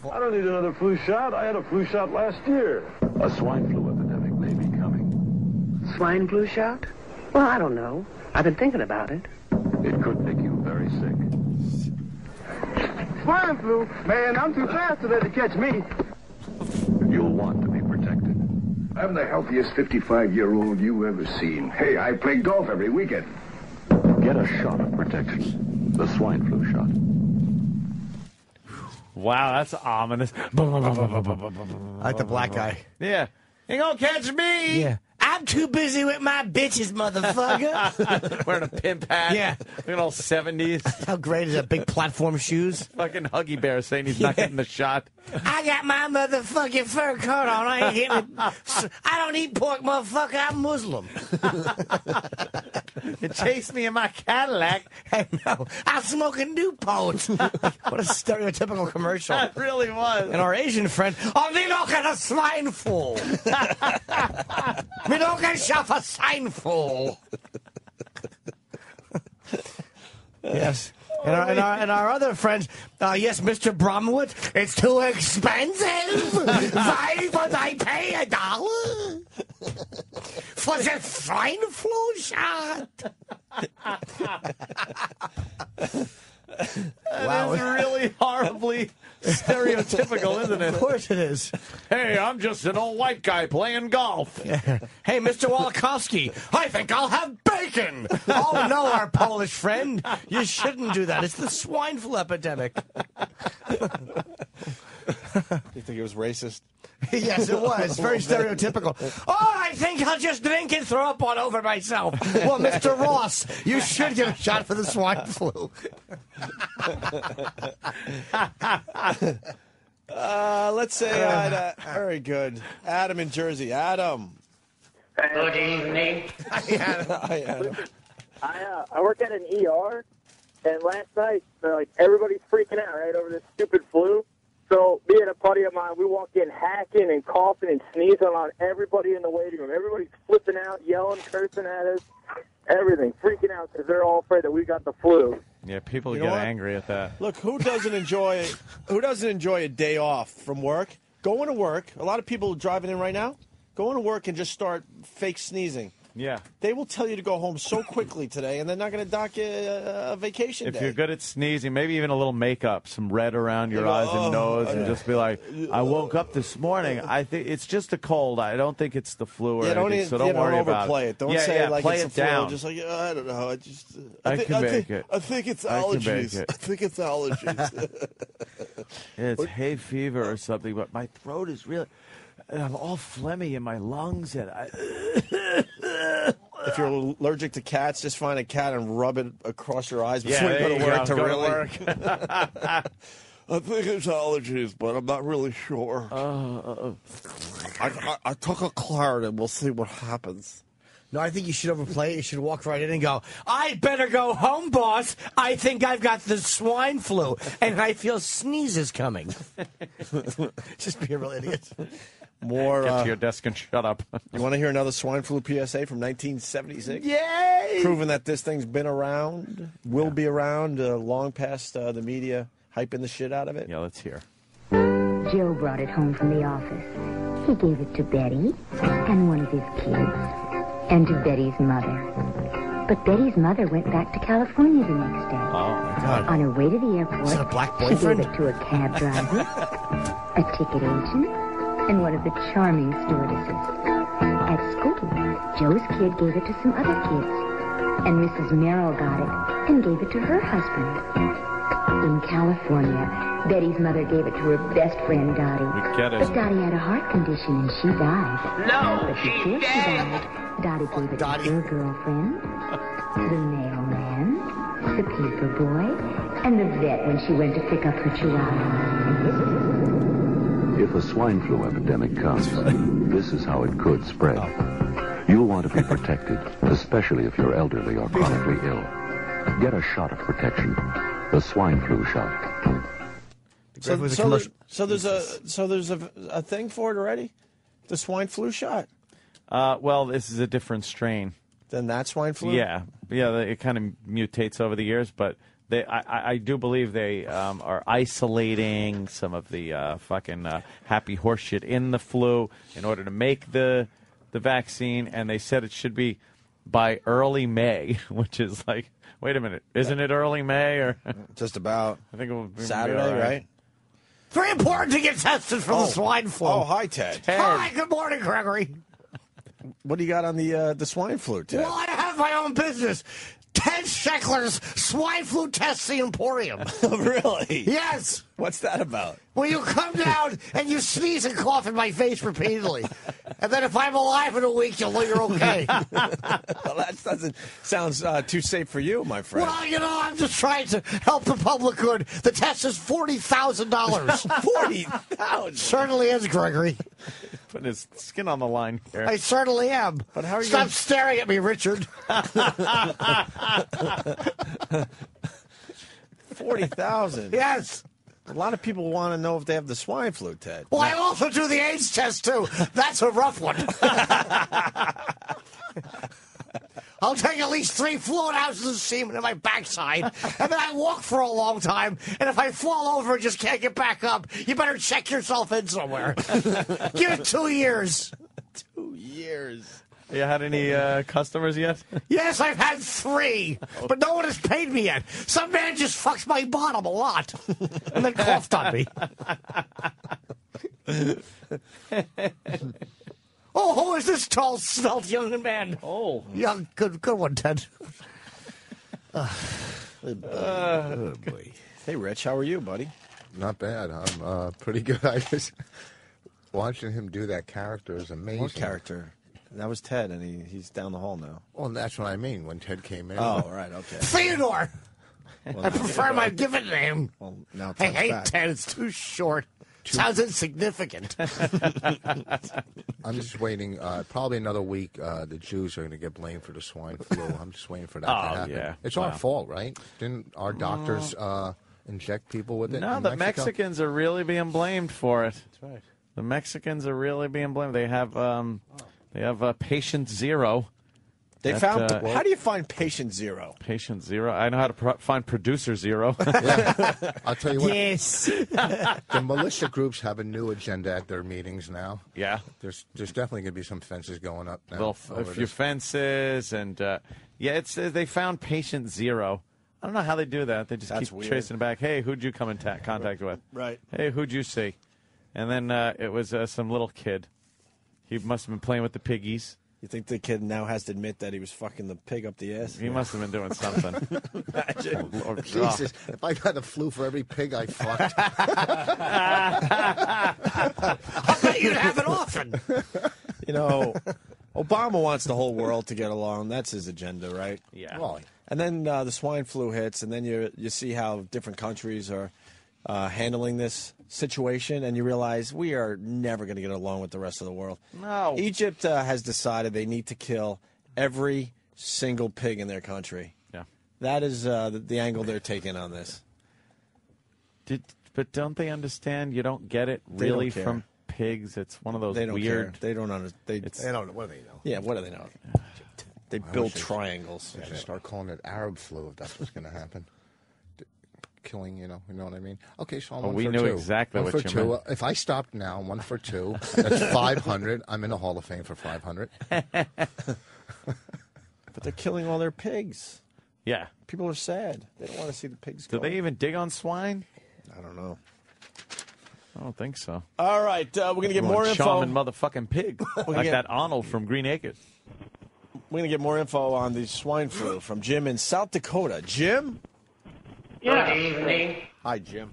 I don't need another flu shot. I had a flu shot last year. A swine flu epidemic may be coming. Swine flu shot? Well, I don't know. I've been thinking about it. It could make you very sick. Swine flu? Man, I'm too fast for that to catch me. You'll want to be protected. I'm the healthiest 55-year-old you ever seen. Hey, I play golf every weekend. Get a shot of protection. The swine flu shot. Wow, that's ominous. I like the black guy. Yeah. You gonna catch me? Yeah. I'm too busy with my bitches, motherfucker. Wearing a pimp hat. Yeah. Looking all 70s. How great is that? Big platform shoes. Fucking Huggy Bear saying he's not getting the shot. I got my motherfucking fur coat on. I ain't getting it. I don't eat pork, motherfucker. I'm Muslim. It chased me in my Cadillac. I know. I'm smoking Newports. What a stereotypical commercial. That really was. And our Asian friend, oh, we don't get a swine flu. We don't get shot for swine flu. Yes. And our other friends, yes, Mr. Bromwood, it's too expensive. Why would I pay $1 for the swine flu shot? That is really horribly stereotypical, isn't it? Of course it is. Hey, I'm just an old white guy playing golf. Hey, Mr. Walakowski, I think I'll have bacon. Oh, no, our Polish friend. You shouldn't do that. It's the swine flu epidemic. You think it was racist? Yes, it was. Very stereotypical. Oh, I think I'll just drink and throw up all over myself. Well, Mr. Ross, you should get a shot for the swine flu. Let's say, very good. Adam in Jersey. Adam. Good evening. Hi, Adam. I work at an ER, and last night, everybody's freaking out, right, over this stupid flu. So me and a buddy of mine, we walked in hacking and coughing and sneezing on everybody in the waiting room. Everybody's flipping out, yelling, cursing at us, everything, freaking out because they're all afraid that we got the flu. Yeah, people You know get what? angry at that. Look, who doesn't enjoy a day off from work? Going to work. A lot of people driving in right now, going to work and just start fake sneezing. Yeah. They will tell you to go home so quickly today, and they're not going to dock you a vacation If day. you're good at sneezing, maybe even a little makeup, some red around your You go, eyes and nose, and yeah. just be like, I woke up this morning. I think it's just a cold. I don't think it's the flu or anything, so don't worry about overplay it. Don't yeah, say yeah, like play it's it a flu. down. Just like, I don't know. I can make it. I think it's I can make allergies. it. I think it's allergies. It's hay fever or something, but my throat is really... And I'm all phlegmy in my lungs, and If you're allergic to cats, just find a cat and rub it across your eyes before you there go to work. go to really. work. I think it's allergies, but I'm not really sure. I took a Claritin. We'll see what happens. No, I think you should overplay it. You should walk right in and go, I better go home, boss. I think I've got the swine flu, and I feel sneezes coming. Just be a real idiot. More. Get to your desk and shut up. You want to hear another swine flu PSA from 1976? Yay! Proving that this thing's been around, will be around long past the media hyping the shit out of it. Yeah, let's hear. Joe brought it home from the office. He gave it to Betty and one of his kids, and to Betty's mother. But Betty's mother went back to California the next day. Oh, my God. On her way to the airport, Is it a black she boyfriend? gave it to a cab driver, a ticket agent, and one of the charming stewardesses. At school, Joe's kid gave it to some other kids, and Mrs. Merrill got it and gave it to her husband. In California, Betty's mother gave it to her best friend, Dottie. You get it. But Dottie had a heart condition and she died. No, But before she died, Dottie gave it to her girlfriend, the mailman, the paper boy, and the vet when she went to pick up her chihuahua. If a swine flu epidemic comes, this is how it could spread. You'll want to be protected, especially if you're elderly or chronically ill. Get a shot of protection, the swine flu shot. So there's a thing for it already? The swine flu shot? Well, this is a different strain. Then that swine flu? Yeah, it kind of mutates over the years, but I do believe they are isolating some of the fucking happy horse shit in the flu in order to make the vaccine, and they said it should be by early May, which is like, wait a minute, isn't it early May or just about? I think it will be Saturday, right? Very important to get tested for the swine flu. Oh, hi, Ted. Hi, good morning, Gregory. What do you got on the swine flu, Ted? Well, I have my own business. Ted Sheckler's Swine Flu Testing Emporium. Really? Yes. What's that about? Well, you come down and you sneeze and cough in my face repeatedly. And then if I'm alive in a week, you'll know you're okay. Well, that doesn't sound too safe for you, my friend. Well, you know, I'm just trying to help the public good. The test is $40,000. $40,000? Certainly is, Gregory. Putting his skin on the line here. I certainly am. But how are you Stop staring at me, Richard. 40,000. Yes. A lot of people want to know if they have the swine flu, Ted. Well, I also do the AIDS test, too. That's a rough one. I'll take at least 3 fluid ounces of semen in my backside, and then I walk for a long time, and if I fall over and just can't get back up, you better check yourself in somewhere. Give it 2 years. 2 years. You had any customers yet? Yes, I've had 3, but no one has paid me yet. Some man just fucks my bottom a lot, and then coughed on me. Oh, who is this tall, svelte young man? Oh. Young, good one, Ted. Oh, boy. Hey, Rich, how are you, buddy? Not bad. I'm pretty good. I was watching him do that character is amazing. What character? That was Ted, and he's down the hall now. Well, that's what I mean when Ted came in. Oh, right, okay. Theodore! Well, I prefer my given name. Well, now I Ted's hate back. Ted. It's too short. Sounds insignificant. I'm just waiting. Probably another week, the Jews are going to get blamed for the swine flu. I'm just waiting for that to happen. Yeah. It's our fault, right? Didn't our doctors inject people with it? No, in the Mexico? Mexicans are really being blamed for it. That's right. The Mexicans are really being blamed. They have patient zero. They found. How do you find patient zero? Patient zero. I know how to find producer zero. Yeah. I'll tell you what. Yes. The militia groups have a new agenda at their meetings now. Yeah. There's definitely going to be some fences going up now. Well, a few fences and they found patient zero. I don't know how they do that. They just keep tracing it back. Hey, who'd you come in contact with? Right. Hey, who'd you see? And then it was some little kid. He must have been playing with the piggies. You think the kid now has to admit that he was fucking the pig up the ass? He must have been doing something. Imagine. Oh, Jesus, if I got the flu for every pig I fucked. I bet you'd have it often. You know, Obama wants the whole world to get along. That's his agenda, right? Yeah. Well, And then the swine flu hits, and then you see how different countries are handling this situation, and you realize we are never going to get along with the rest of the world. No. Egypt has decided they need to kill every single pig in their country. Yeah. That is the angle they're taking on this. But don't they understand you don't get it They don't really care. from pigs? It's one of those They don't weird. care. They don't understand. They don't know. What do they know? Yeah, what do they know? They build triangles. I should start calling it Arab flu if that's what's going to happen. Killing, you know what I mean? Okay, so I'm one we for knew two. exactly one what for you two. meant. If I stop now, 1 for 2, that's 500. I'm in the Hall of Fame for 500. But they're killing all their pigs. Yeah. People are sad. They don't want to see the pigs Do go. they even dig on swine? I don't know. I don't think so. All right, we're going to get more info. Shaman motherfucking pig. Like get- that Arnold from Green Acres. We're going to get more info on the swine flu from Jim in South Dakota. Jim? Yeah. Good evening. Hi, Jim.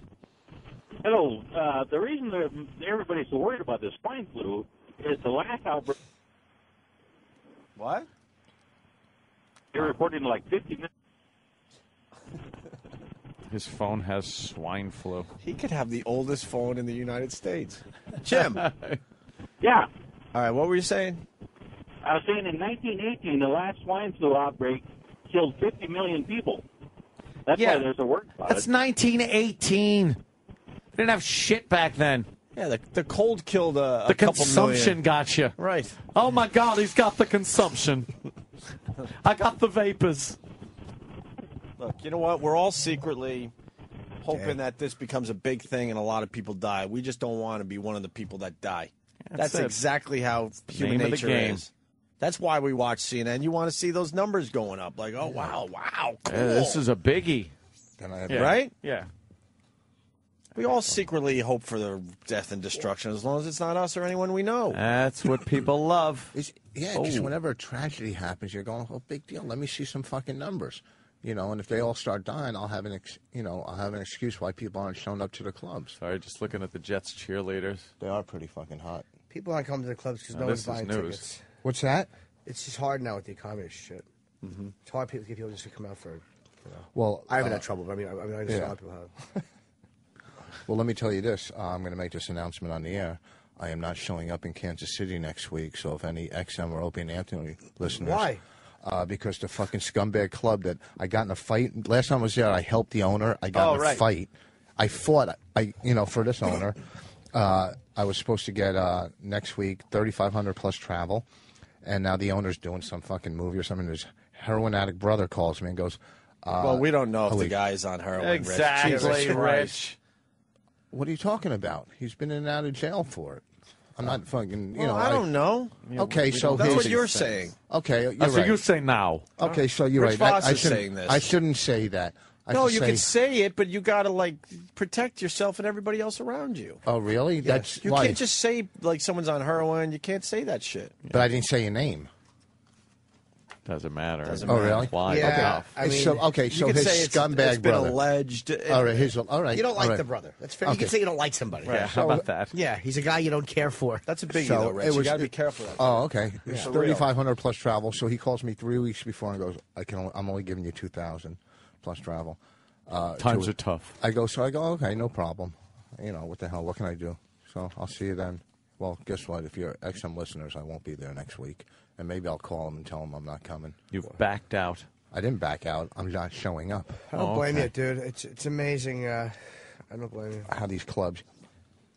Hello. The reason that everybody's so worried about this swine flu is the last outbreak. What? They're reporting like 50 minutes. His phone has swine flu. He could have the oldest phone in the United States. Jim. Yeah. All right, what were you saying? I was saying in 1918, the last swine flu outbreak killed 50 million people. That's why there's a word about That's it. 1918. They didn't have shit back then. Yeah, the cold killed a The couple consumption million. got you. Right. Oh, my God, he's got the consumption. I got the vapors. Look, you know what? We're all secretly hoping that this becomes a big thing and a lot of people die. We just don't want to be one of the people that die. That's exactly how human nature is. That's why we watch CNN. You want to see those numbers going up. Like, oh, wow, cool. Yeah, this is a biggie. Right? Yeah. We all secretly hope for their death and destruction as long as it's not us or anyone we know. That's what people love. Because whenever a tragedy happens, you're going, oh, big deal. Let me see some fucking numbers. And if they all start dying, I'll have an excuse why people aren't showing up to the clubs. Sorry, just looking at the Jets cheerleaders. They are pretty fucking hot. People aren't coming to the clubs because no one's buying tickets. What's that? It's just hard now with the economy shit. Mm-hmm. It's hard to get people just to come out for. Well, I haven't had trouble, but I mean, I understand a lot of people have. Well, let me tell you this. I'm going to make this announcement on the air. I am not showing up in Kansas City next week, so if any XM or Opie and Anthony listeners... Why? Because the fucking scumbag club that I got in a fight... Last time I was there, I helped the owner. I got in a fight. I fought, for this owner. I was supposed to get, next week, $3,500 plus travel, and now the owner's doing some fucking movie or something. His heroin addict brother calls me and goes... well, we don't know if the guy is on heroin, Exactly, Rich. What are you talking about? He's been in and out of jail for it. I'm not fucking, I don't know. Okay, so that's what you're saying. Okay, you're That's right. what you say now. Okay, so you're Rich right. Voss is saying this. I shouldn't say that. No, you can say it, but you got to protect yourself and everybody else around you. Oh, really? Yeah. That's you can't just say someone's on heroin. You can't say that shit. But I didn't say your name. Doesn't matter. Oh, really? Why? Yeah. Okay. I mean, so his scumbag it's been brother. alleged. All right, all right. You don't like all right. the brother. That's fair. Okay. You can say you don't like somebody. Yeah, how about that? Yeah, he's a guy you don't care for. That's a biggie, So though, Rich. You got to be careful. Oh, okay. It's Yeah. $3,500 plus travel. So he calls me 3 weeks before and goes, I'm only giving you $2,000 plus travel. Times are tough. I go, okay, no problem. What the hell? What can I do? So I'll see you then. Well, guess what? If you're XM listeners, I won't be there next week. And maybe I'll call them and tell them I'm not coming. You've backed out. I didn't back out. I'm not showing up. I don't blame you, dude. It's amazing. I don't blame you. How these clubs,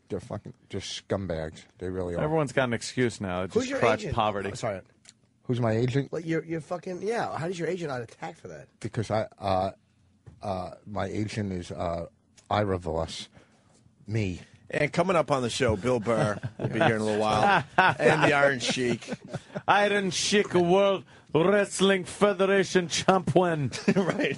they're scumbags. They really are. Everyone's got an excuse now. It's Who's just your crotch agent? poverty. Oh, sorry. Who's my agent? Like you're fucking How does your agent not attack for that? Because my agent is Ira Voss. Me. And coming up on the show, Bill Burr will be here in a little while, and the Iron Sheik. Iron Sheik, World Wrestling Federation champion. Right.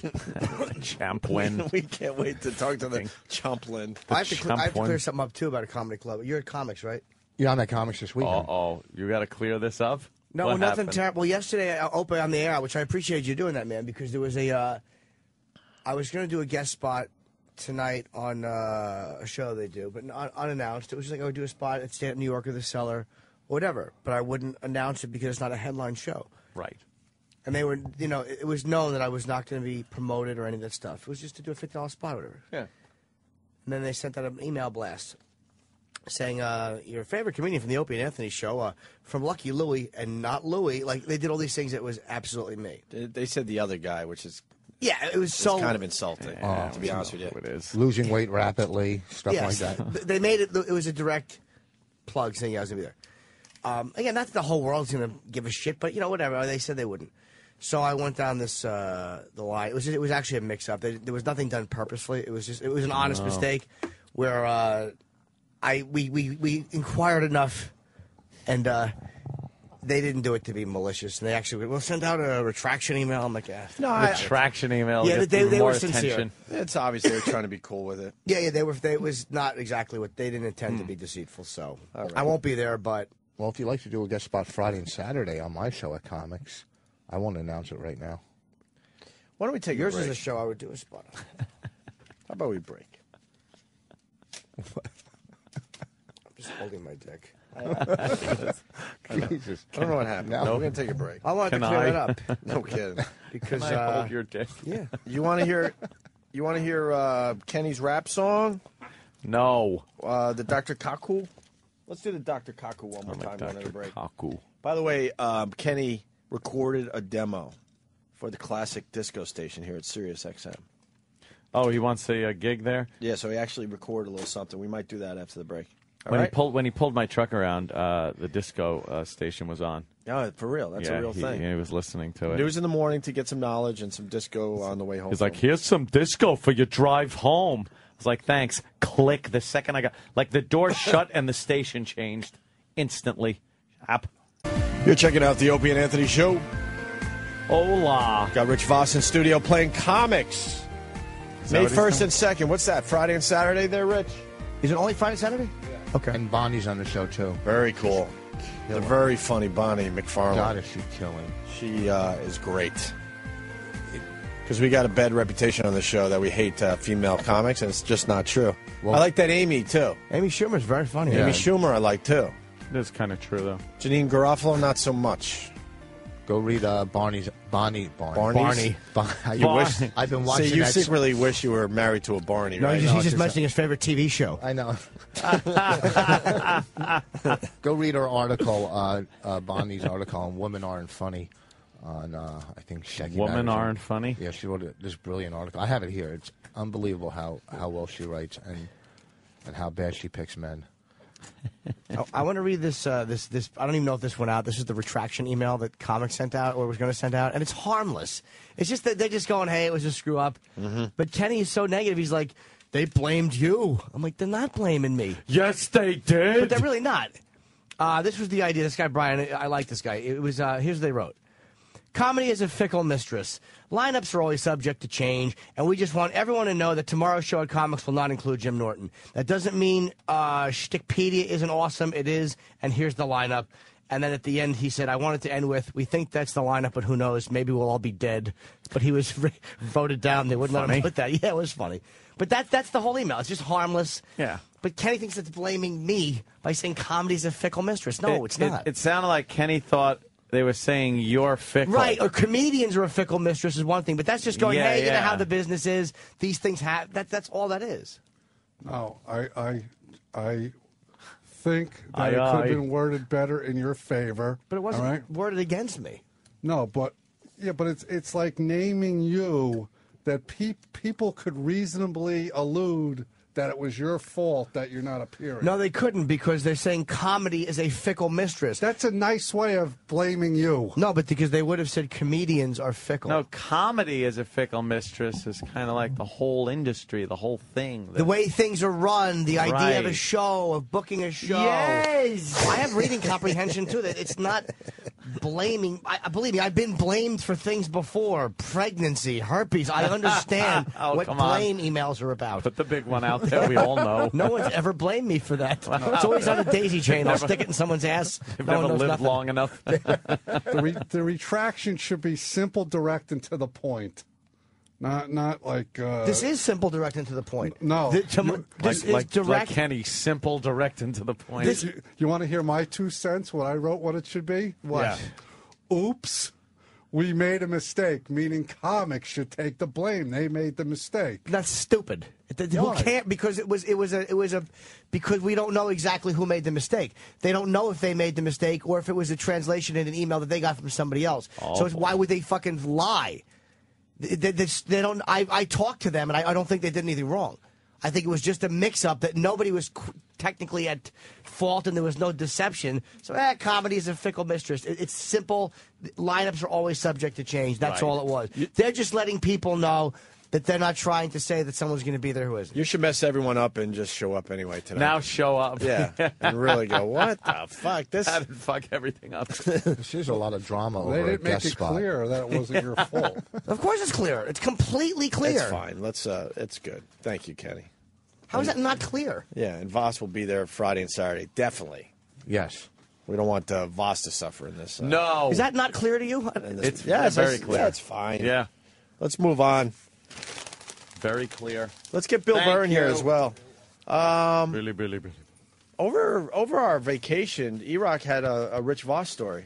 Champion. We can't wait to talk to the champion. I have to clear something up, too, about a comedy club. You're at comics, right? Yeah, I'm at comics this weekend. You got to clear this up? No, What nothing happened? terrible. Well, yesterday, Opie on the air, which I appreciate you doing that, man, because there was I was going to do a guest spot tonight on a show they do, but unannounced. It was like I would do a spot at Stand Up New York or The Cellar, whatever, but I wouldn't announce it because it's not a headline show. Right. And they were, it was known that I was not going to be promoted or any of that stuff. It was just to do a $50 spot or whatever. Yeah. And then they sent out an email blast saying, your favorite comedian from the Opie and Anthony show, from Lucky Louie and not Louie. Like, they did all these things that was absolutely me. They said the other guy, which is... Yeah, it was so... kind of insulting, to be honest with you. It is. Losing weight rapidly, stuff like that. They made it... It was a direct plug saying I was going to be there. Again, not that the whole world's going to give a shit, but, whatever. They said they wouldn't. So I went down the line. It was actually a mix-up. There was nothing done purposefully. It was an honest mistake where we inquired enough, and they didn't do it to be malicious. And they actually we'll send out a retraction email. I'm like, retraction email. Yeah, they were more sincere. attention. It's obvious they were trying to be cool with it. Yeah, they were. It was not exactly what they didn't intend to be deceitful. So I won't be there, but. Well, if you'd like to do a guest spot Friday and Saturday on my show at Comics, I won't announce it right now. Why don't we take yours a break? is a show I would do a spot on. How about we break? I'm just holding my dick. Jesus. I don't know what happened. No. We're going to take a break. I wanted to clear it up. No kidding. Because Can I hold your dick? Yeah. You want to hear Kenny's rap song? No. The Dr. Kaku? Let's do the Dr. Kaku one more time. Dr. Break. Kaku. By the way, Kenny recorded a demo for the classic disco station here at Sirius XM. Oh, he wants a gig there? Yeah, so he actually recorded a little something. We might do that after the break. When he pulled my truck around, the disco station was on. Oh, for real? That's a real thing. He was listening to it. News in the morning to get some knowledge and some disco on the way home. He's like, here's some disco for your drive home. I was like, thanks. Click. The second I got, like, the door shut and the station changed instantly. You're checking out the Opie and Anthony Show. Hola. Got Rich Vos in studio playing comics. May 1st and 2nd. What's that? Friday and Saturday there, Rich? Is it only Friday and Saturday? Yeah. Okay. And Bonnie's on the show, too. Very cool. The very funny Bonnie McFarlane. God, is she killing. She is great. Because we got a bad reputation on the show that we hate female comics, and it's just not true. Well, I like that Amy, too. Amy Schumer's very funny. Amy Schumer I like, too. It is kind of true, though. Janine Garofalo, not so much. Go read Barney's. Barney. You wish I've been watching. See, you secretly wish you were married to a Barney, no, right? He's just mentioning his favorite TV show. I know. Go read her article, Bonnie's article on Women Aren't Funny. On I think Sheik. Women Aren't Funny. Yeah, she wrote this brilliant article. I have it here. It's unbelievable how well she writes and how bad she picks men. I want to read this. This. I don't even know if this went out. This is the retraction email that Comics sent out or was going to send out, and it's harmless. It's just that they're just going, "Hey, it was a screw up." Mm-hmm. But Kenny is so negative. He's like, "They blamed you." I'm like, "They're not blaming me." Yes, they did. But they're really not. This was the idea. This guy Brian. I like this guy. It was. Here's what they wrote. Comedy is a fickle mistress. Lineups are always subject to change, and we just want everyone to know that tomorrow's show at Comics will not include Jim Norton. That doesn't mean Shtickpedia isn't awesome. It is, and here's the lineup. And then at the end, he said, I wanted to end with, we think that's the lineup, but who knows? Maybe we'll all be dead. But he was voted down. They wouldn't let him put that. Yeah, it was funny. But that's the whole email. It's just harmless. Yeah. But Kenny thinks it's blaming me by saying comedy's a fickle mistress. No, it's not. It sounded like Kenny thought they were saying you're fickle. Right, or comedians are a fickle mistress is one thing, but that's just going, hey, you know how the business is. These things have, that's all that is. No, I think that it could have been worded better in your favor. But it wasn't worded against me. No, but it's like naming you that people could reasonably allude that it was your fault that you're not appearing. No, they couldn't because they're saying comedy is a fickle mistress. That's a nice way of blaming you. No, but because they would have said comedians are fickle. No, comedy is a fickle mistress is kind of like the whole industry, the whole thing. The way things are run, the idea of a show, of booking a show. Yes! I have reading comprehension, too. That it's not blaming. Believe me, I've been blamed for things before. Pregnancy, herpes. I understand what blame emails are about. Put the big one out there. We all know. No one's ever blamed me for that. It's always on a daisy chain. I'll stick it in someone's ass. You've never lived long enough. The retraction should be simple, direct, and to the point. Not like... this is simple, direct, and to the point. No. This is direct. Like Kenny, simple, direct, and to the point. You want to hear my 2 cents, what I wrote, what it should be? What? Yeah. Oops. We made a mistake, meaning comics should take the blame. They made the mistake. That's stupid. Who can't? Because it was because we don't know exactly who made the mistake. They don't know if they made the mistake or if it was a translation in an email that they got from somebody else. Why would they fucking lie? They don't. I talked to them and I don't think they did anything wrong. I think it was just a mix-up that nobody was technically at fault and there was no deception. So, comedy is a fickle mistress. It's simple. Lineups are always subject to change. That's all it was. They're just letting people know that they're not trying to say that someone's going to be there who isn't. You should mess everyone up and just show up anyway tonight. Now show up. Yeah, and really go, what the fuck? This How did fuck everything up? There's a lot of drama over They a didn't make guest it spot. clear that it wasn't your fault. Of course it's clear. It's completely clear. It's fine. It's good. Thank you, Kenny. How is that not clear? Yeah, and Voss will be there Friday and Saturday. Definitely. Yes. We don't want Voss to suffer in this. No. Is that not clear to you? It's very clear. Yeah, it's fine. Yeah. Let's move on. Very clear. Let's get Bill Burr in here as well. Billy. Over our vacation, E-Rock had a Rich Voss story.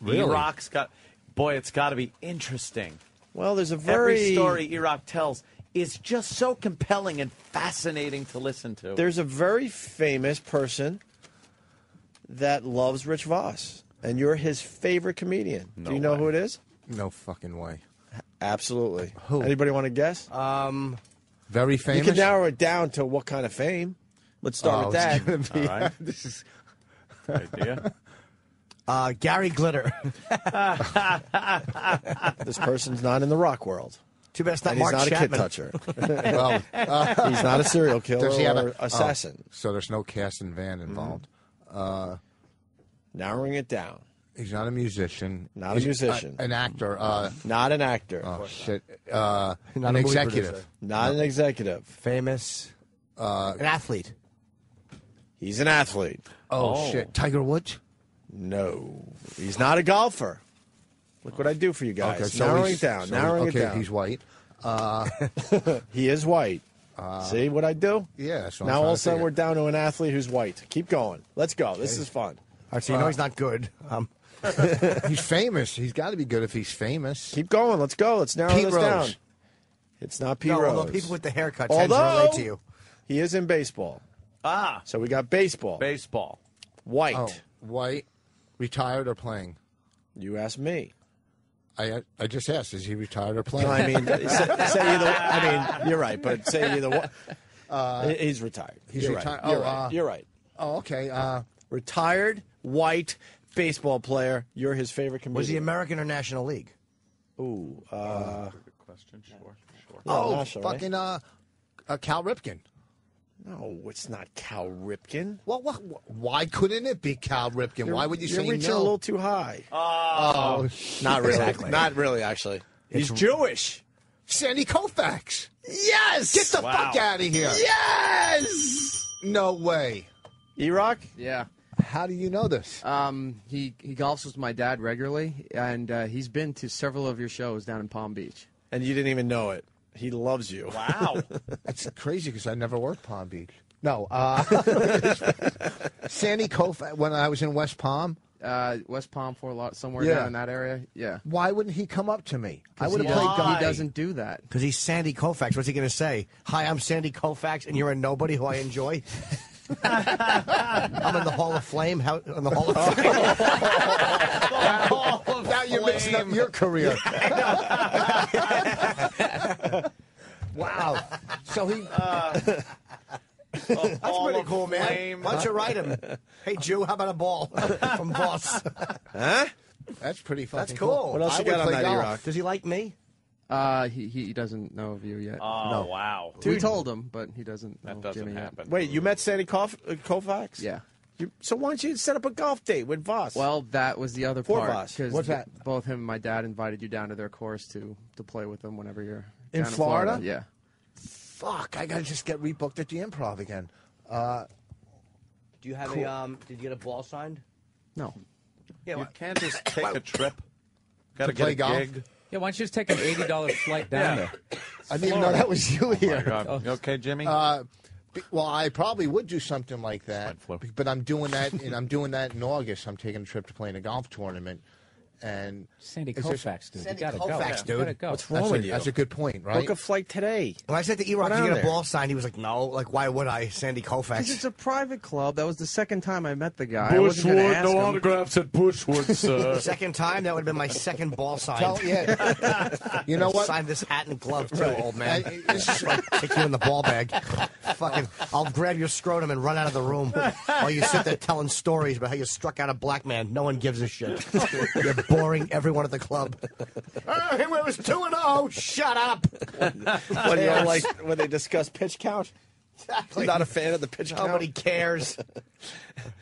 Really? E-Rock's got... Boy, it's got to be interesting. Well, there's every story E-Rock tells is just so compelling and fascinating to listen to. There's a very famous person that loves Rich Voss, and you're his favorite comedian. Do you know who it is? No fucking way. Absolutely. Who? Anybody want to guess? Very famous? You can narrow it down to what kind of fame. Let's start with that. All right. This is idea. Gary Glitter. This person's not in the rock world. Too bad it's not And Mark he's not Chapman. a kid toucher. well. He's not a serial killer Does he have or assassin. So there's no Caston Van involved. Narrowing it down. He's not a musician. Not a musician. An actor. Not an actor. Oh shit. Not An a movie executive. producer. Not an executive. Famous. An athlete. He's an athlete. Oh shit. Tiger Woods. No. He's not a golfer. Look what I do for you guys. Okay, so narrowing it down. Narrowing it down. He's white. He is white. See what I do? Yeah. That's what Now I'm all trying of a to sudden figure. we're down to an athlete who's white. Keep going. Let's go. This is fun. All right, so you know he's not good. He's famous. He's got to be good if he's famous. Keep going. Let's go. Let's narrow Pete this Rose. down. It's not Pete No, Rose. although people with the haircut tend to relate to you. He is in baseball. So we got baseball. Baseball. White. Oh, white. Retired or playing? You asked me. I just asked. Is he retired or playing? No, I mean, say either. I mean, you're right, but say either one. He's retired. He's You're retired. Right. You're Oh, right. You're right. Oh, okay. Retired, white, baseball player. You're his favorite comedian. Was he American or National League? Ooh. Good question. Sure. Oh, national, right? fucking Cal Ripken. No, it's not Cal Ripken. Well, why couldn't it be Cal Ripken? Why would you say You're reaching no? a little too high. Oh, Not really. Exactly. Not really, actually. He's Jewish. Sandy Koufax. Yes. Get the fuck out of here. Yes. No way. E-Rock? Yeah. How do you know this? He golfs with my dad regularly, and he's been to several of your shows down in Palm Beach. And you didn't even know it. He loves you. Wow. That's crazy because I never worked Palm Beach. No. Sandy Koufax, when I was in West Palm. West Palm, Fort Lauderdale, somewhere Yeah. down in that area. Yeah. Why wouldn't he come up to me? I would have He played guy. He doesn't do that. Because he's Sandy Koufax. What's he going to say? Hi, I'm Sandy Koufax, and you're a nobody who I enjoy? I'm in the Hall of Flame. In the Hall of Flame. Now you're mixing up your career. Wow. So he. That's pretty cool, man. Why don't you write him? Hey, Jew, how about a ball from Voss? Huh? That's pretty fucking That's cool. What else I you got would on play that, golf. E-Rock? Does he like me? He doesn't know of you yet. Oh, wow. We told him, but he doesn't know That doesn't Jimmy happen. Wait, you met Sandy Koufax? yet. Yeah. So why don't you set up a golf date with Voss? Well, that was the other For part. Voss. Because What's that? both him and my dad invited you down to their course to play with them whenever you're In down Florida? in Florida. Yeah. Fuck! I gotta just get rebooked at the Improv again. Do you have did you get a ball signed? No. Yeah, You can't just take a trip. Got to To play get a golf? gig. Yeah, why don't you just take an $80 flight down there? I didn't even know that was you Oh, my here. God. You okay, Jimmy? Well, I probably would do something like that, Swine flu. but I'm doing that. And I'm doing that in August. I'm taking a trip to play in a golf tournament, and Sandy Is there- Koufax, dude. Sandy You gotta Koufax, go. dude. You gotta go. What's wrong with you? that's a good point, right? Book a flight today. When I said to E-Rock, Go "Did you down get a there." ball signed?" He was like, "No." Like, why would I? Sandy Because Koufax. it's a private club. That was the second time I met the guy. I wasn't gonna ask him. autographs at Bushwood, sir. Second time, that would have been my second ball sign. Tell, yeah. You know what? Sign this hat and glove too, old man. This is Like, kick you in the ball bag. Fucking, I'll grab your scrotum and run out of the room while you sit there telling stories about how you struck out a black man. No one gives a shit. You're boring everyone at the club. It was 2-0. Shut up. When you're like when they discuss pitch count. Exactly. Not a fan of the pitch count. Nobody cares.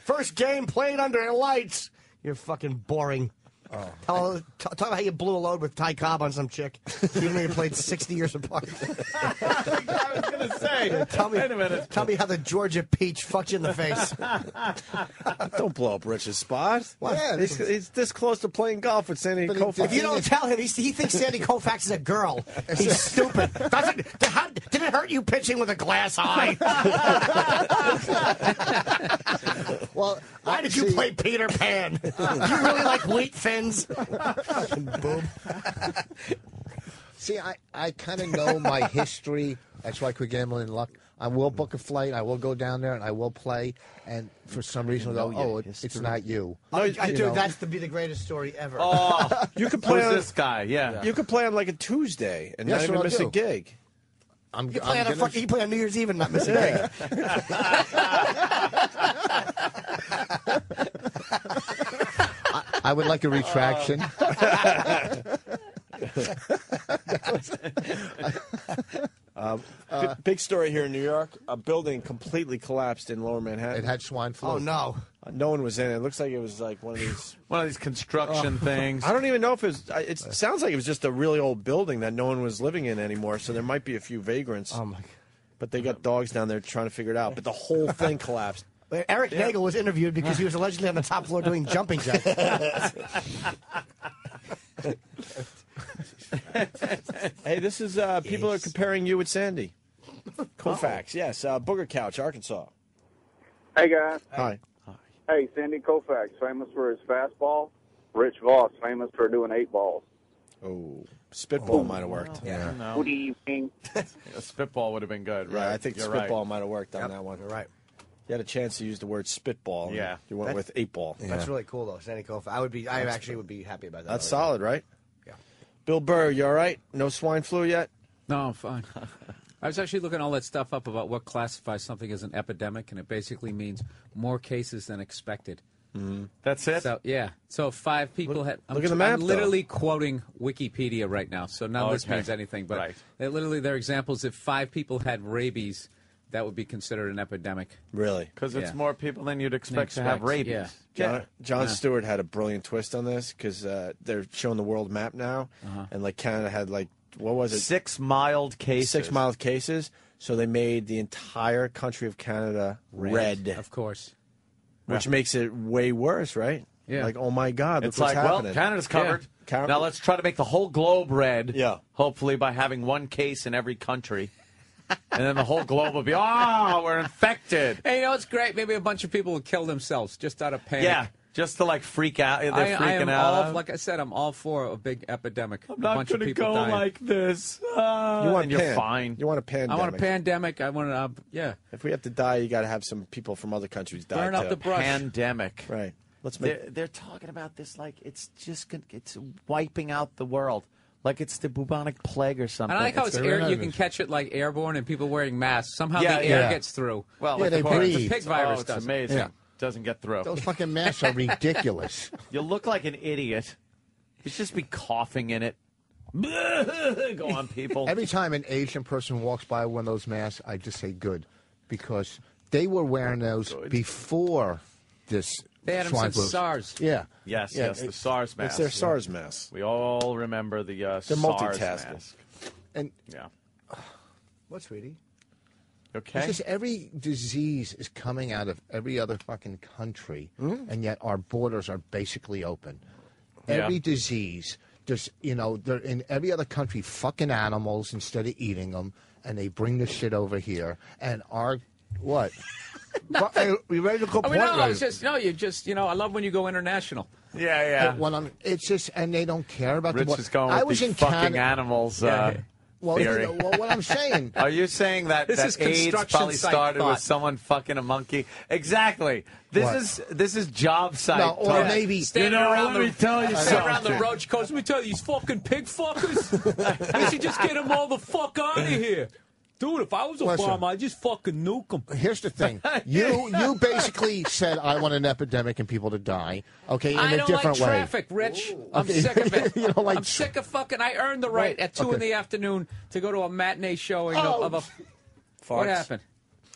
First game played under lights. You're fucking boring. Talk about how you blew a load with Ty Cobb on some chick, even though you played 60 years apart. I was going to say. Wait a minute. Tell me how the Georgia peach fucked you in the face. Don't blow up Rich's spot. Yeah, He's this close to playing golf with Sandy But Koufax. If you don't tell him, he thinks Sandy Koufax is a girl. He's stupid. Did it hurt you pitching with a glass eye? Well, Why did you play Peter Pan? You really like wheat fins? Fucking boob. See, I kind of know my history. That's why I quit gambling in luck. I will book a flight. I will go down there and I will play. And for some reason, they'll go, "Oh, it's not you." Dude, that's to be the greatest story ever. You could play Who's on this guy? Yeah. You could play on like a Tuesday and Yes, not even what I'll miss a do. gig. You play on New Year's Eve and not miss a day. I would like a retraction. Big story here in New York. A building completely collapsed in Lower Manhattan. It had swine flu. Oh no! No one was in it. It looks like it was like one of these construction things. I don't even know if it was. It sounds like it was just a really old building that no one was living in anymore. So there might be a few vagrants. Oh my God. But they got dogs down there trying to figure it out. But the whole thing collapsed. Eric Nagel was interviewed because he was allegedly on the top floor doing jumping jacks. Hey, this is people are comparing you with Sandy. Koufax, yes. Booger Couch, Arkansas. Hey, guys. Hi. Hey, Sandy Koufax, famous for his fastball. Rich Vos, famous for doing 8 balls. Oh, spitball might have worked. Yeah. No. What do you think? A spitball would have been good, right? Yeah, I think You're spitball right. might have worked on that one. You're right. You had a chance to use the word spitball. Yeah. You went with 8 ball. That's really cool, though. Sandy Koufax. I actually would be happy about that. That's solid, right? Yeah. Bill Burr, you all right? No swine flu yet? No, I'm fine. I was actually looking all that stuff up about what classifies something as an epidemic, and it basically means more cases than expected. That's it? So, yeah. So if 5 people had... look at the map, I'm literally quoting Wikipedia right now, so none of this means anything. But Right. They're examples. If 5 people had rabies, that would be considered an epidemic. Really? Because it's Yeah. more people than you'd expect to have rabies. Yeah. John Stewart had a brilliant twist on this because they're showing the world map now, and like Canada had like, what was it? 6 mild cases. 6 mild cases. So they made the entire country of Canada red. Of course. Which makes it way worse, right? Yeah. Like, oh my God, It's look what's like, happening. well, Canada's covered. Yeah. Now let's try to make the whole globe red. Yeah. Hopefully by having 1 case in every country. And then the whole globe will be, we're infected. Hey, you know, it's great. Maybe a bunch of people will kill themselves just out of panic. Yeah, just to like freak out. They're I freaking am out. like I said, I'm all for a big epidemic. I'm a not bunch of going to people go dying. like this. You want and you're fine. You want a pandemic. I want a pandemic. I want to, yeah. If we have to die, you got to have some people from other countries die Burn up too. the brush. Pandemic. Right. Let's make. They're talking about this like it's just it's wiping out the world. Like it's the bubonic plague or something. And I like how it's air, you can catch it like airborne and people wearing masks. Somehow the air gets through. Well, Yeah, they of course. breathe. The pig virus it's does. amazing. Yeah. Doesn't get through. Those fucking masks are ridiculous. You look like an idiot. You should just be coughing in it. Go on, people. Every time an Asian person walks by with one of those masks, I just say good, because they were wearing those before this. They had them swine since flu. SARS. Yeah. Yes, Yeah, the SARS mask. It's their SARS mask. We all remember the They're SARS multitasking. mask. And Yeah. what, sweetie? Okay. It's just every disease is coming out of every other fucking country, and yet our borders are basically open. Yeah. Every disease, there's, they're in every other country fucking animals instead of eating them, and they bring this shit over here. And our, what? Hey, we ready to go I mean, point no, right? it's just, I love when you go international. Yeah. It's just, and they don't care about Rich the. is going I with was the in fucking Canada. animals Well, theory. what I'm saying. Are you saying that, This is that AIDS construction probably site started thought. with someone fucking a monkey? Exactly. This is job site. No, or talk. maybe Standing around let me tell you standing around the something. roach coast. Let me tell you, these fucking pig fuckers. We should just get them all the fuck out of here. Dude, if I was Obama, I'd just fucking nuke them. Here's the thing. You basically said I want an epidemic and people to die. Okay, in a different way. I don't like traffic, Rich. I'm Okay. sick of it. You don't like I'm sick of fucking. I earned the right at 2 in the afternoon to go to a matinee showing of a. What happened?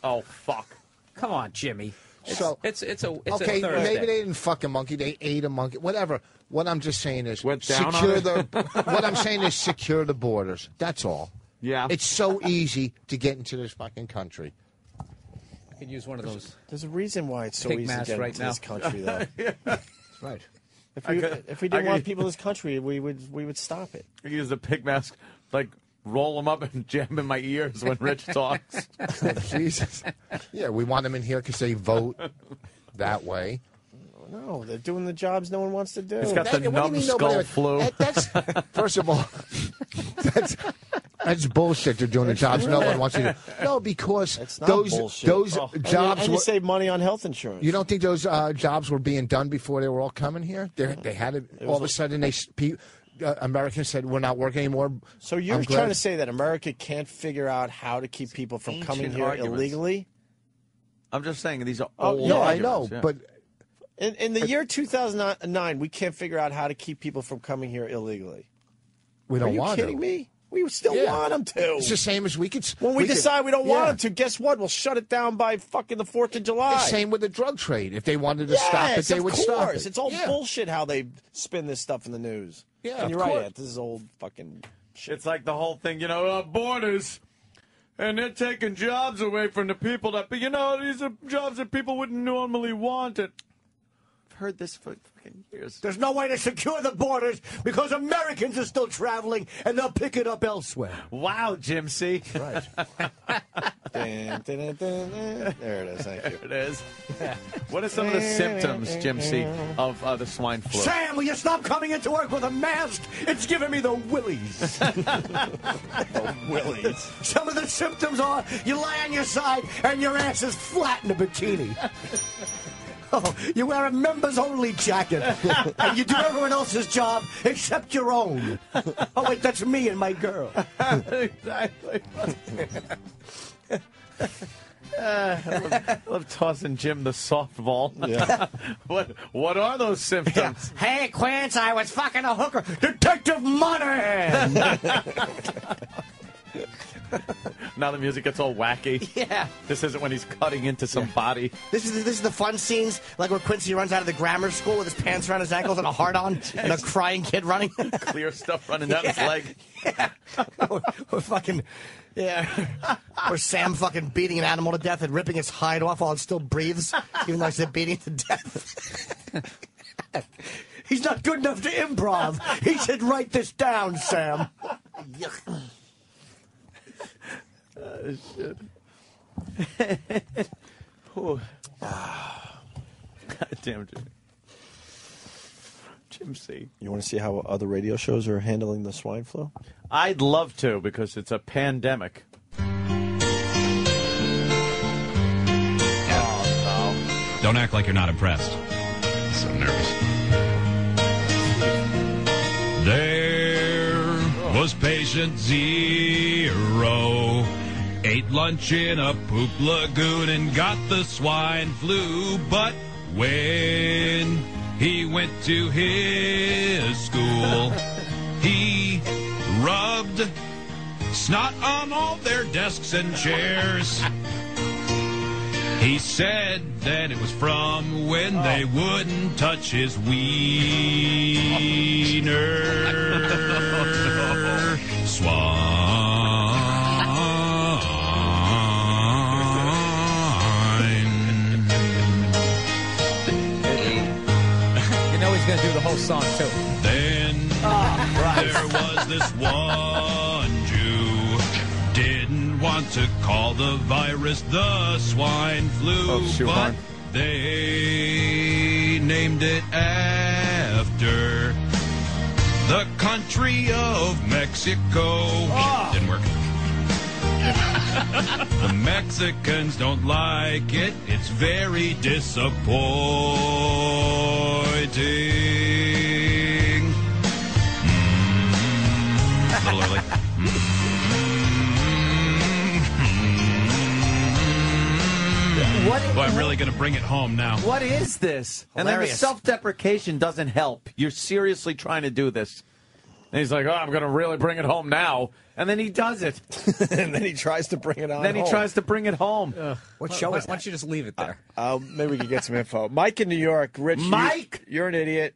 Oh fuck! Come on, Jimmy. It's a okay, Thursday. maybe they didn't fuck a monkey. They ate a monkey. Whatever. What I'm just saying is Went down secure on the. What I'm saying is secure the borders. That's all. Yeah. It's so easy to get into this fucking country. I could use one of those. There's a reason why it's so Pig easy to mask get right into now. this country, though. That's right. If we didn't want people in this country, we would stop it. I use a pig mask, like roll them up and jam in my ears when Rich talks. Jesus. Yeah, we want them in here because they vote that way. No, they're doing the jobs no one wants to do. He's got the numbskull flu. That's first of all, that's bullshit. They're doing the jobs no one wants to do. No, because It's not those bullshit. jobs. And you save money on health insurance. You don't think those jobs were being done before they were all coming here? They had it all of a sudden. Americans said we're not working anymore. So you're trying to say that America can't figure out how to keep people from coming here illegally? I'm just saying these are old no, arguments. I know, but in the year 2009, we can't figure out how to keep people from coming here illegally. We don't want to. Are you kidding me? We still want them to. It's the same as we could. When we decide we don't want them to, guess what? We'll shut it down by fucking the 4th of July. It's the same with the drug trade. If they wanted to stop it, they would stop it. It's all bullshit how they spin this stuff in the news. Yeah, and you're of right. course. Ed, this is old fucking shit. It's like the whole thing, borders. And they're taking jobs away from the people that, these are jobs that people wouldn't normally want. I've heard this for fucking years. There's no way to secure the borders because Americans are still traveling and they'll pick it up elsewhere. Wow, Jim C. Right. There it is. Thank you. There it is. What are some of the symptoms, Jim C., of the swine flu? Sam, will you stop coming into work with a mask? It's giving me the willies. The willies. Some of the symptoms are you lie on your side and your ass is flat in a bikini. Oh, you wear a members-only jacket, and you do everyone else's job except your own. Oh, wait, that's me and my girl. Exactly. I love tossing Jim the softball. Yeah. What are those symptoms? Hey, Quince, I was fucking a hooker. Detective Monahan! Now the music gets all wacky. Yeah. This isn't when he's cutting into some body. This is the fun scenes, like where Quincy runs out of the grammar school with his pants around his ankles and a heart on, and a crying kid running. Clear stuff running down his leg. Yeah. Or fucking, or Sam fucking beating an animal to death and ripping its hide off while it still breathes, even though he's beating it to death. He's not good enough to improv. He should write this down, Sam. Shit. God damn, Jim C. You want to see how other radio shows are handling the swine flu? I'd love to, because it's a pandemic. Oh, no. Don't act like you're not impressed. I'm so nervous. There was patient 0. Ate lunch in a poop lagoon and got the swine flu. But when he went to his school, he rubbed snot on all their desks and chairs. He said that it was from when they wouldn't touch his wiener. Swine. He's going to do the whole song, too. Then there was this one Jew didn't want to call the virus the swine flu, but they named it after the country of Mexico. Didn't work. The Mexicans don't like it. It's very disappointing. A little early. Boy, I'm really going to bring it home now. What is this? And then the self-deprecation doesn't help. You're seriously trying to do this. And he's like, I'm going to really bring it home now. And then he does it. And then he tries to bring it on Then he home. tries to bring it home. What show is that? Why don't you just leave it there? Maybe we can get some info. Mike in New York. Rich, Mike! You're an idiot.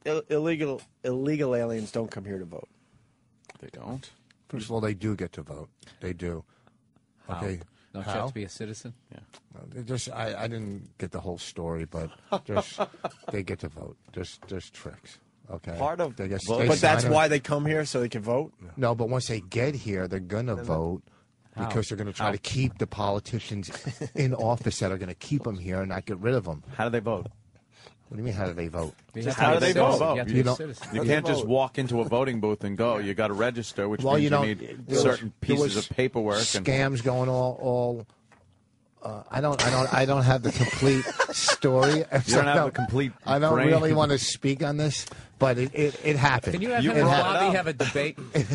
Illegal aliens don't come here to vote. They don't? First of all, they do get to vote. They do. Okay. Don't you have to be a citizen? Yeah. I didn't get the whole story, but they get to vote. There's tricks. Okay. Part of they get, but that's why they come here, so they can vote? No, but once they get here, they're going to vote because they're going to try to keep the politicians in office that are going to keep them here and not get rid of them. How do they vote? What do you mean, how do they vote? How do they vote? You can't just walk into a voting booth and go. You got to register, which means you need certain pieces of paperwork. Scams going all. I don't have the complete story. You don't have a complete I don't brain. really want to speak on this, but it happened. Can you have him and Bobby have a debate? It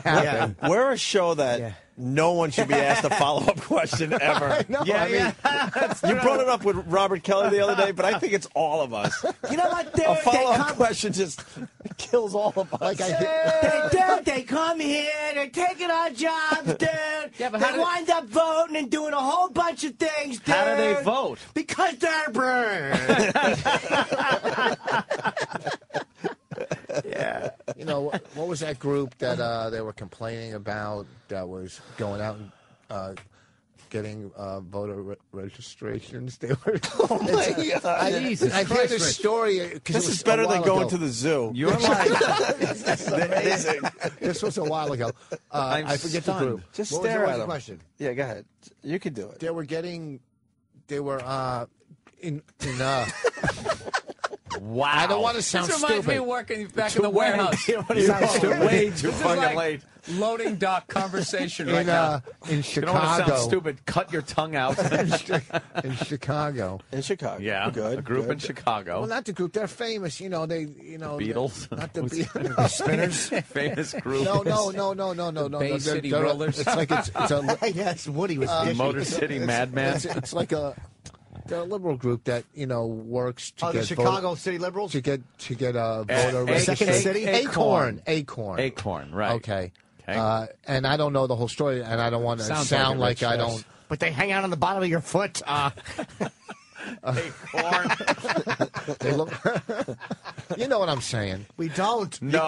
happened. Yeah. We're a show that no one should be asked a follow-up question ever. No, You brought it up with Robert Kelly the other day, but I think it's all of us. You know what? A follow-up question just kills all of us. They come here, they're taking our jobs, dude. Yeah, but they wind up voting and doing a whole bunch of things, dude. How do they vote? Because they're burned. Yeah. You know, what was that group that they were complaining about that was going out and getting voter registrations? They were. Oh, my God. I heard this story. This is better than going to the zoo. You're like. That's amazing. This was a while ago. I forget the group. Just What stare was at the him. question? Yeah, go ahead. You can do it. They were in Wow. I don't want to sound This reminds me stupid. of working back in the warehouse. Way too fucking like late. Loading dock conversation right now. In You don't want to Chicago. sound stupid. Cut your tongue out. in Chicago. In Chicago. Yeah, Good. a group good. in Chicago. Well, not the group. They're famous. You know, Beatles. Not the Beatles. Spinners. Famous group. No. Bay City Rollers. It's like it's a Yes, Woody was Motor City Madman. It's like they're a liberal group that works to the get Chicago City Liberals? to get voter Second City? Acorn. Acorn, right. Okay. And I don't know the whole story, and I don't want to sound like I don't. But they hang out on the bottom of your foot. Acorn. They look. You know what I'm saying. We don't. No.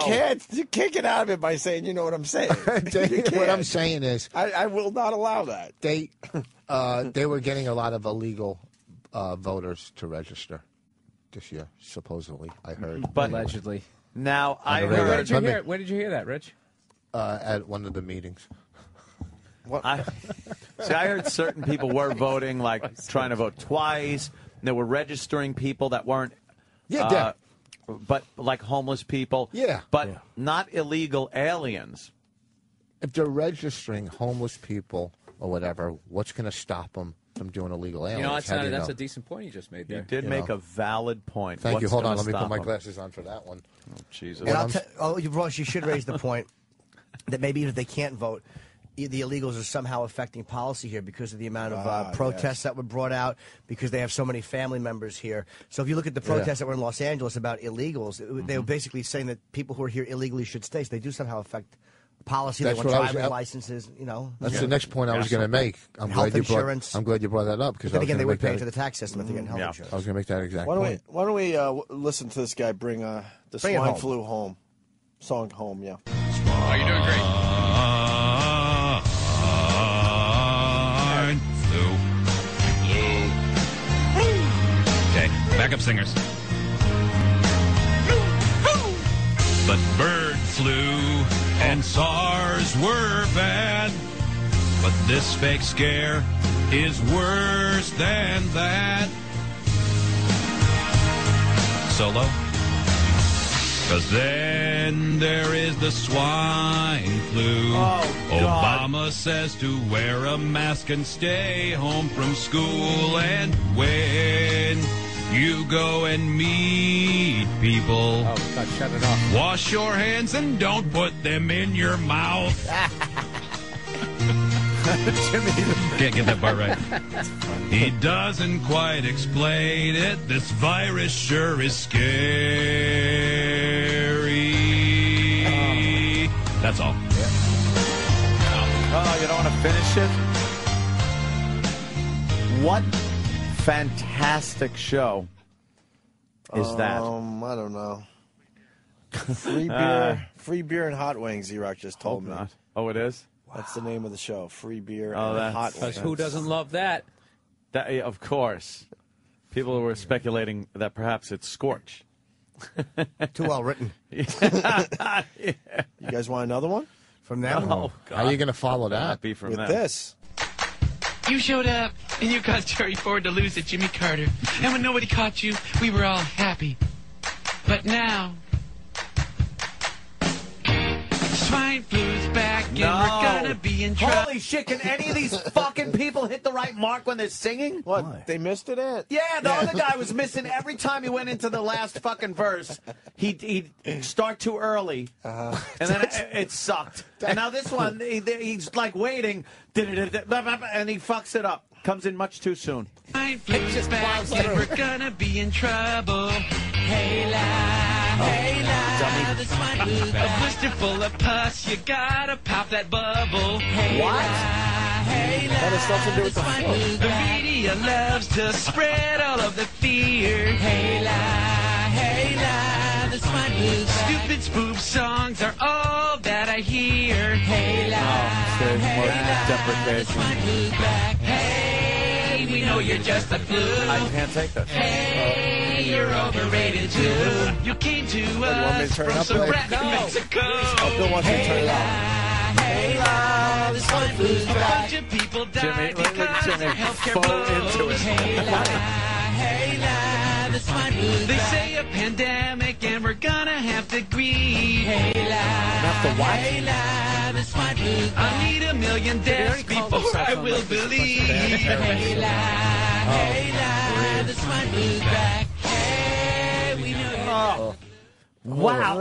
You can't get out of it by saying you know what I'm saying. What I'm saying is, I will not allow that. they were getting a lot of illegal voters to register this year, supposedly. I heard. But Allegedly. now I Where Where heard. did you hear? Where did you hear that, Rich? At one of the meetings. I heard certain people were voting, like trying to vote twice. They were registering people that weren't. But like homeless people. Yeah. But not illegal aliens. If they're registering homeless people or whatever, what's going to stop them from doing illegal aliens? You know, How do you that's know? a decent point you just made there. You did make a valid point. Thank you. What's Hold on. gonna Let me put stop my them? glasses on for that one. Oh, Jesus. And Ross, you should raise the point that maybe even if they can't vote, the illegals are somehow affecting policy here because of the amount of protests that were brought out, because they have so many family members here. So if you look at the protests that were in Los Angeles about illegals, they were basically saying that people who are here illegally should stay. So they do somehow affect policy. That's they want what I was- driver's licenses, you know. That's the next point I was going to make. I'm Health glad you insurance. I'm glad you brought that up because But then again, they would make pay that, into the tax system if they get health insurance. I was going to make that exact Why point. don't we listen to this guy bring the Bring it swine home. flu home song home? Yeah. Oh, you're doing great. Swine flu. Okay, backup singers. But bird flu and SARS were bad. But this fake scare is worse than that. Solo? Because then there is the swine flu. Obama says to wear a mask and stay home from school. And when you go and meet people, Oh, God, shut it off. wash your hands and don't put them in your mouth. Can't get that part right. He doesn't quite explain it. This virus sure is scary. That's all. Oh, you don't want to finish it? What fantastic show is that? I don't know. Free beer and hot wings. E-Rock just told me. Not. Oh, it is? That's the name of the show. Free beer Oh, and that's- hot Because wings. who doesn't love that? That, yeah, of course. People were speculating that perhaps it's Scorch. Too well written. You guys want another one? From them? Oh, God. How are you going to follow that? Be from With them. this. You showed up, and you got Terry Ford to lose at Jimmy Carter. And when nobody caught you, we were all happy. But now, swine flu's back, and we're gonna be be in trouble. Holy shit, can any of these fucking people hit the right mark when they're singing? What? Why? They missed it, Ant? Yeah, the other guy was missing every time he went into the last fucking verse. He'd start too early, and then it sucked. And now this one, he's like waiting, and he fucks it up. Comes in much too soon. It's just back and we're gonna be in trouble. Hey la, hey la, the swine flu. A blister full of pus, you gotta pop that bubble. Hey What? La, hey la, That has nothing to do with the swine flu. flu. The media loves to spread all of the fear. Hey la, the swine flu. Stupid spoof songs are all that I hear. Hey la, the swine flu back. Hey, we know you're just a flu. I can't take this. Hey, you're overrated too. You came to us from some brat in Mexico. Oh, Bill wants me to turn it up. Hey, la, the swine flu's back. A bunch of people died because their healthcare blows. Hey, la, the swine flu's back. They say a pandemic and we're gonna have to grieve. Hey, la, the swine flu's back. I need 1 million deaths before I will believe. Hey, la, the swine flu's back. Hey, we know you. Wow.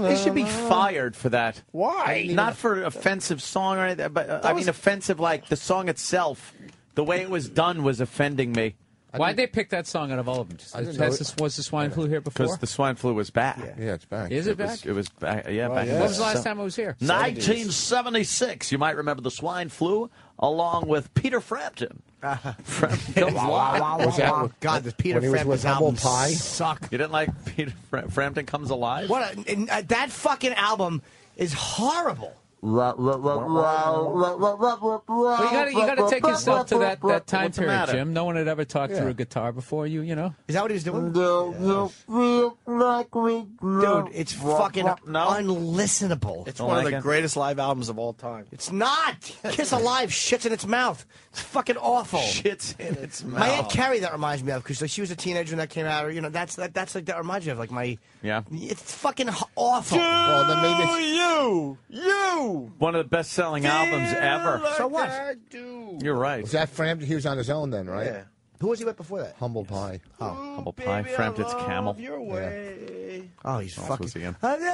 They should be fired for that. Why? Not for offensive song or anything, but I mean offensive like the song itself. The way it was done was offending me. Why'd they pick that song out of all of them? Was the swine flu here before? Because the swine flu was back. Yeah, it's back. Is it back? It was back. Yeah, back. When was the last time it was here? 1976. You might remember the swine flu, along with Peter Frampton. Frampton comes alive. Was that God? The Peter Frampton's album Pie? suck. You didn't like Peter Frampton Comes Alive? That fucking album is horrible. Well, you got to take yourself to that time period, Jim. No one had ever talked through a guitar before you know. Is that what he was doing? Dude, it's fucking unlistenable. It's one of the greatest live albums of all time. It's not. Kiss Alive shits in its mouth. It's fucking awful. Shits in its mouth. My Aunt Carrie that reminds me of, because she was a teenager when that came out. Or, you know, that's like that reminds me of like my. Yeah. It's fucking awful. Well, then maybe you. One of the best-selling albums ever. So what? You're right. Was that Frampton? He was on his own then, right? Yeah. Who was he with before that? Humble Pie. Oh, Humble Pie. Frampton's Camel. Your way. Oh, he's What fucking. was he in? Something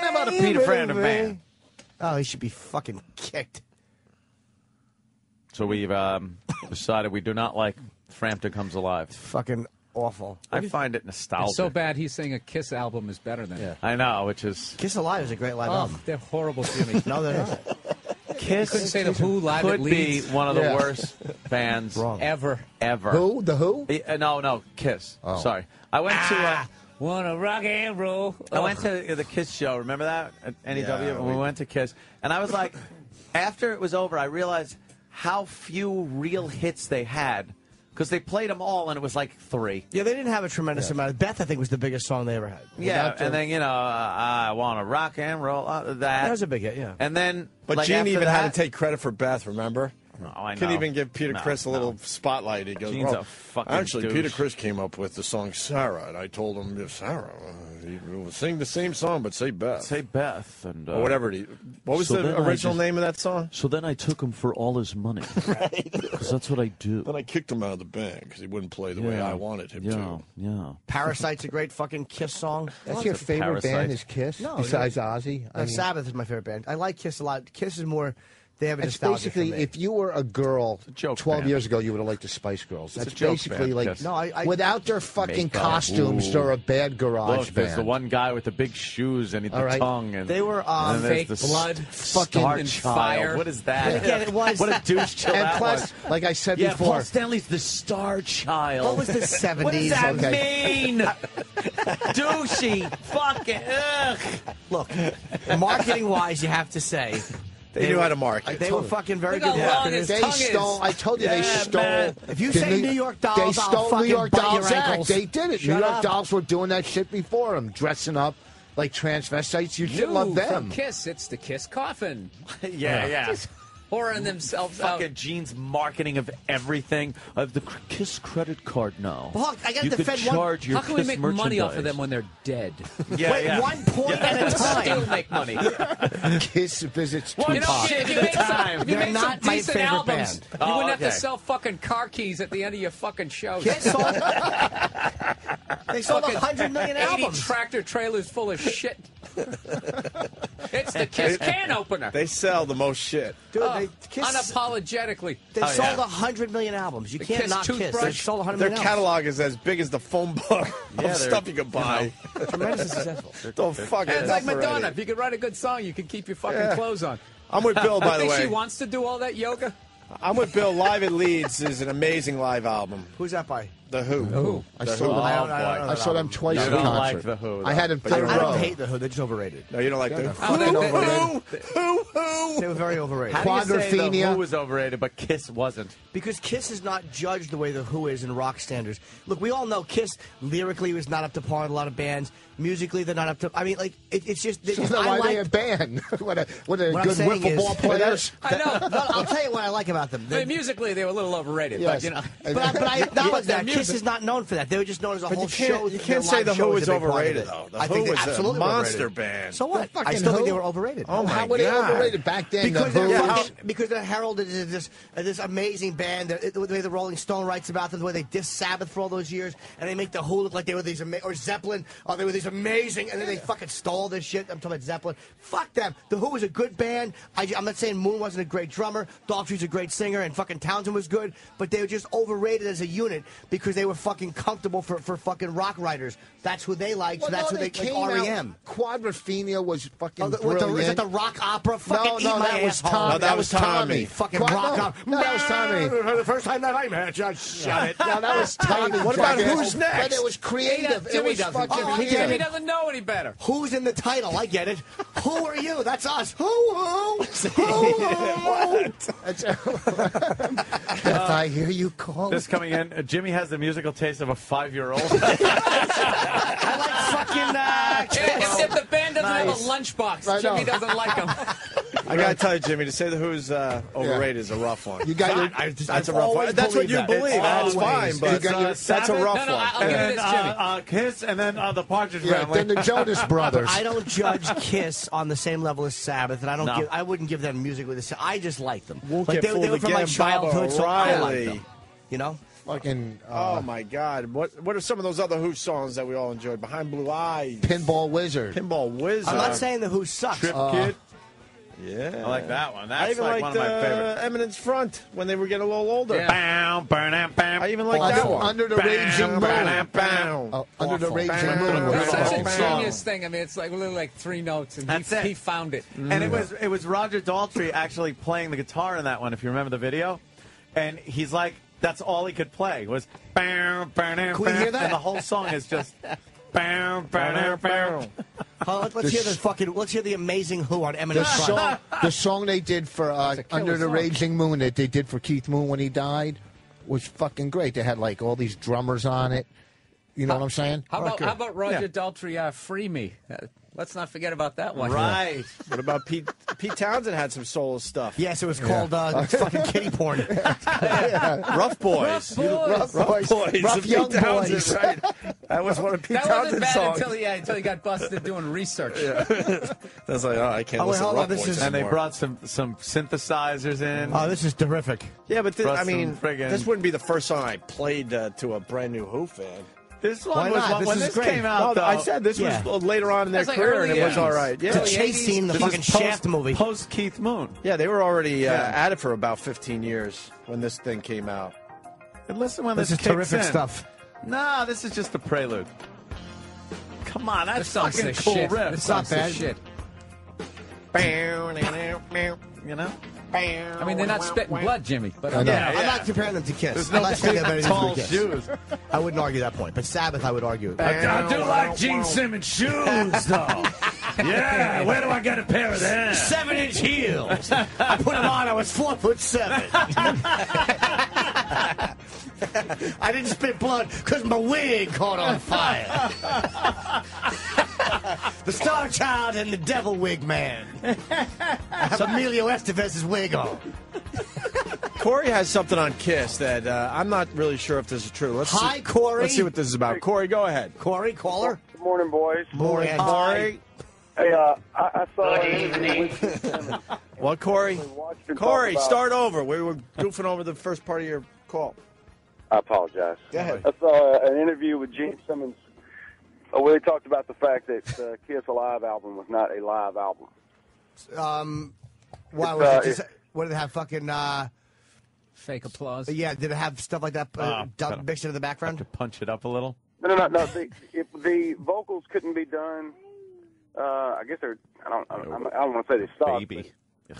about a Peter Frampton band. Oh, he should be fucking kicked. So we've decided we do not like Frampton Comes Alive. Fucking awful. I find it nostalgic. It's so bad he's saying a Kiss album is better than it. I know, which is... Kiss Alive is a great live album. They're horrible, Jimmy. No, they're not. Kiss couldn't say the Who live at could be Leeds. one of the worst bands ever. Who? The Who? No, Kiss. Oh. Sorry. I went to... Wanna rock and roll. I went to the Kiss show. Remember that at NEW? Yeah, when we went to Kiss. And I was like, after it was over, I realized how few real hits they had. Because they played them all, and it was like 3. Yeah, they didn't have a tremendous amount. Beth, I think, was the biggest song they ever had. Yeah, and then, I want to rock and roll. That was a big hit, yeah. And then, But like, Gene after even that, had to take credit for Beth, remember? No, I know. Couldn't even give Peter Criss a little spotlight. He goes, Gene's well, a fucking actually, douche. Peter Criss came up with the song Sarah, and I told him, Sarah, you sing the same song, but say Beth. Say Beth. And, or whatever. What was the original name of that song? So then I took him for all his money. Because that's what I do. Then I kicked him out of the band because he wouldn't play the way I wanted him to. Yeah. Parasite's a great fucking Kiss song. That's your favorite band is Kiss? No. Besides Ozzy? Sabbath is my favorite band. I like Kiss a lot. Kiss is more... They have a It's nostalgia basically, for me. if you were a girl 12 band. years ago, you would have liked the Spice Girls. It's That's a joke basically band, like, Kiss. No, I without their fucking Makeup. costumes, they're a bad garage Look, there's the band. one guy with the big shoes and the All right. tongue. And They were and then fake there's the blood, fucking fucking and Star fire. Child. What is that? But again, it was- What a douche chill And that plus, was. like I said Yeah, before, Paul Stanley's the Star Child. What was the 70s? What does that Okay. mean? Douchey. Fucking. Ugh. Look, marketing-wise, you have to say... They knew how to market. They were fucking very Look good how long marketers. his they tongue stole. is. I told you they stole. man. If you the say New York Dolls, they I'll stole New fucking York bite your Dolls act. ankles. They did it. Shut New York up. Dolls were doing that shit before them, dressing up like transvestites. You should New love them. from Kiss, it's the Kiss coffin. Yeah. whoring themselves out. Fucking Gene's marketing of everything. I have the Kiss credit card now. Well, Huck, I gotta you defend could charge your How can we Kiss make money off of merchandise. them when they're dead? Yeah, Wait, yeah. 1 point at a time. Still make money. Kiss visits You know, Tupac. if you made some, if you They're made not some my decent favorite albums, band. you wouldn't have okay. to sell fucking car keys at the end of your fucking shows. Kiss sold, they sold Fucking 100 million 80 albums. tractor trailers full of shit. It's the Kiss can opener. They sell the most shit. Dude, Unapologetically. They sold 100 million albums. You can't Kiss not Kiss. toothbrush. They sold 100 Their million catalog is as big as the phone book of stuff you could buy. Tremendously successful. Don't fucking. And it's like enough Madonna. already. If you could write a good song, you can keep your fucking clothes on. I'm with Bill, by the think way. she wants to do all that yoga? I'm with Bill. Live at Leeds is an amazing live album. Who's that by? The Who. I The saw Who. them. I I saw them twice You in don't concert. like The Who, though. I had them But you in a I row. don't hate the Who. They're just overrated. No, you don't like the Who. They were very overrated. How do you say The Quadrophenia. Who was overrated, but Kiss wasn't? Because Kiss is not judged the way the Who is in rock standards. Look, we all know Kiss lyrically was not up to par with a lot of bands. Musically, they're not up to. I mean, like it's just. So then why are they a band? what a What I'm good saying wiffle is- ball players. I know. No, I'll tell you what I like about them. I mean, musically, they were a little overrated, Yes. but you know. But I acknowledge that Music. Kiss is not known for that. They were just known as a But whole you can't, show. you can't say the Who is overrated, though. The I think Who they is a absolutely monster overrated. band. So what? The I fucking still think Who? they were overrated. Oh, my How were they God. overrated back then? Because the they're Who? fucking, because they're heralded as this amazing band. The way the Rolling Stone writes about them, the way they dissed Sabbath for all those years, and they make the Who look like they were these or Zeppelin, they were these amazing, and then they fucking stole this shit. I'm talking about Zeppelin. Fuck them. The Who was a good band. I'm not saying Moon wasn't a great drummer. Daltrey's a great singer, and fucking Townsend was good, but they were just overrated as a unit because they were fucking comfortable for fucking rock writers. That's who they liked. So that's who they came like REM. out. Quadrophenia was fucking Is that brilliant. the rock opera? Fucking no, eat my that was asshole. Tommy. No, that was Tommy. Fucking No, rock no, opera. no, that was Tommy. The first time that I met you, shut it. No, that was Tommy. What about Jackass. Who's Next? But it was creative. It Jimmy was doesn't. fucking Oh, I get Jimmy creative. doesn't know any better. Who's in the title? I get it. Who are you? That's us. Who? If I hear you call. This coming in, Jimmy has the musical taste of a 5-year-old. I like fucking. If the band doesn't have a Nice. lunchbox, I Jimmy know. doesn't like them. I gotta tell you, Jimmy, to say the Who's overrated is a rough one. You got your, That's a rough one. That's what you believe. That's fine, but that's a rough No, one. I'll give it this, Jimmy. Kiss, and then the Partridge yeah, Family. then the Jonas Brothers. I don't judge Kiss on the same level as Sabbath, and I don't. No. I wouldn't give them musically the same. I just like them. Won't like get they fooled were from my again, Baba childhood, so I like O'Reilly. them. You know. Fucking Oh my God! What are some of those other Who songs that we all enjoyed? Behind Blue Eyes, Pinball Wizard. Pinball Wizard. I'm not saying the Who sucks. Trip Kid. Yeah, I like that one. I That's even like liked one of my favorites. Eminence Front when they were getting a little older. Yeah. Bam, bam, bam. I even like that one. Under the Raging Moon. Under the Raging Moon. was It's such a awesome. genius thing. I mean, it's like literally like 3 notes, and That's it. he found it. And it was Roger Daltrey actually playing the guitar in that one, if you remember the video. And he's like, that's all he could play was bam, bam, bam, we hear that? and the whole song is just bam, bam, bam. Let's hear the fucking. Let's hear the amazing Who on Eminence Front. The song they did for Under the song. Raging Moon that they did for Keith Moon when he died was fucking great. They had like all these drummers on it. You know what I'm saying? How about Roger Daltrey, Free Me? Let's not forget about that one. Right. What about Pete Townsend had some solo stuff? Yes, it was called fucking kitty porn. Rough Boys. Rough Rough Boys. Rough Pete young Townsend, boys. right? That was one of Pete That wasn't Townsend's bad songs. until he got busted doing research. That's like, I can't Oh, wait, listen hold to on, Rough this Boys is- And they anymore. brought some synthesizers in. Oh, this is terrific. Yeah, but brought I mean, some friggin- this wouldn't be the first song I played to a brand new Who fan. This Why one was not? This when is this great. came out. No, I though, said this Yeah. was later on in their That's like career, and early it was 80s. all right. Yeah, The chase scene, the this fucking is Shaft movie. Post Keith Moon. yeah, they were already at it for about 15 years when this thing came out. And listen when This this is kicks terrific in. stuff. No, this is just the prelude. Come on, that's This song's fucking the cool shit. riff. This song's the bad. shit. You know? I mean, they're not spitting blood, Jimmy. But I know. Yeah, I'm not comparing them to Kiss. There's I'm no not saying they're better big, than tall Kiss. shoes. I wouldn't argue that point, but Sabbath, I would argue. I do like Gene Simmons shoes, though. Yeah, where do I get a pair of them? 7-inch heels. I put them on. I was 4'7". I didn't spit blood because my wig caught on fire. The Star Child and the Devil Wig Man. Have Emilio Estevez's wig on. Corey has something on Kiss that I'm not really sure if this is true. Hi, Corey. Let's see what this is about. Corey, go ahead. Corey, caller. Good morning, boys. Morning, Corey. Hey, I saw an interview with What, Corey? you Corey, talk about- start over. We were goofing over the first part of your call. I apologize. Go ahead. I saw an interview with Gene Simmons where they talked about the fact that Kiss Alive album was not a live album. Why was it just, what did it have, fucking... Fake applause. Yeah, did it have stuff like that mixed into the background? To punch it up a little? No. If the vocals couldn't be done, I guess they're... I don't want to say they stopped. Baby. You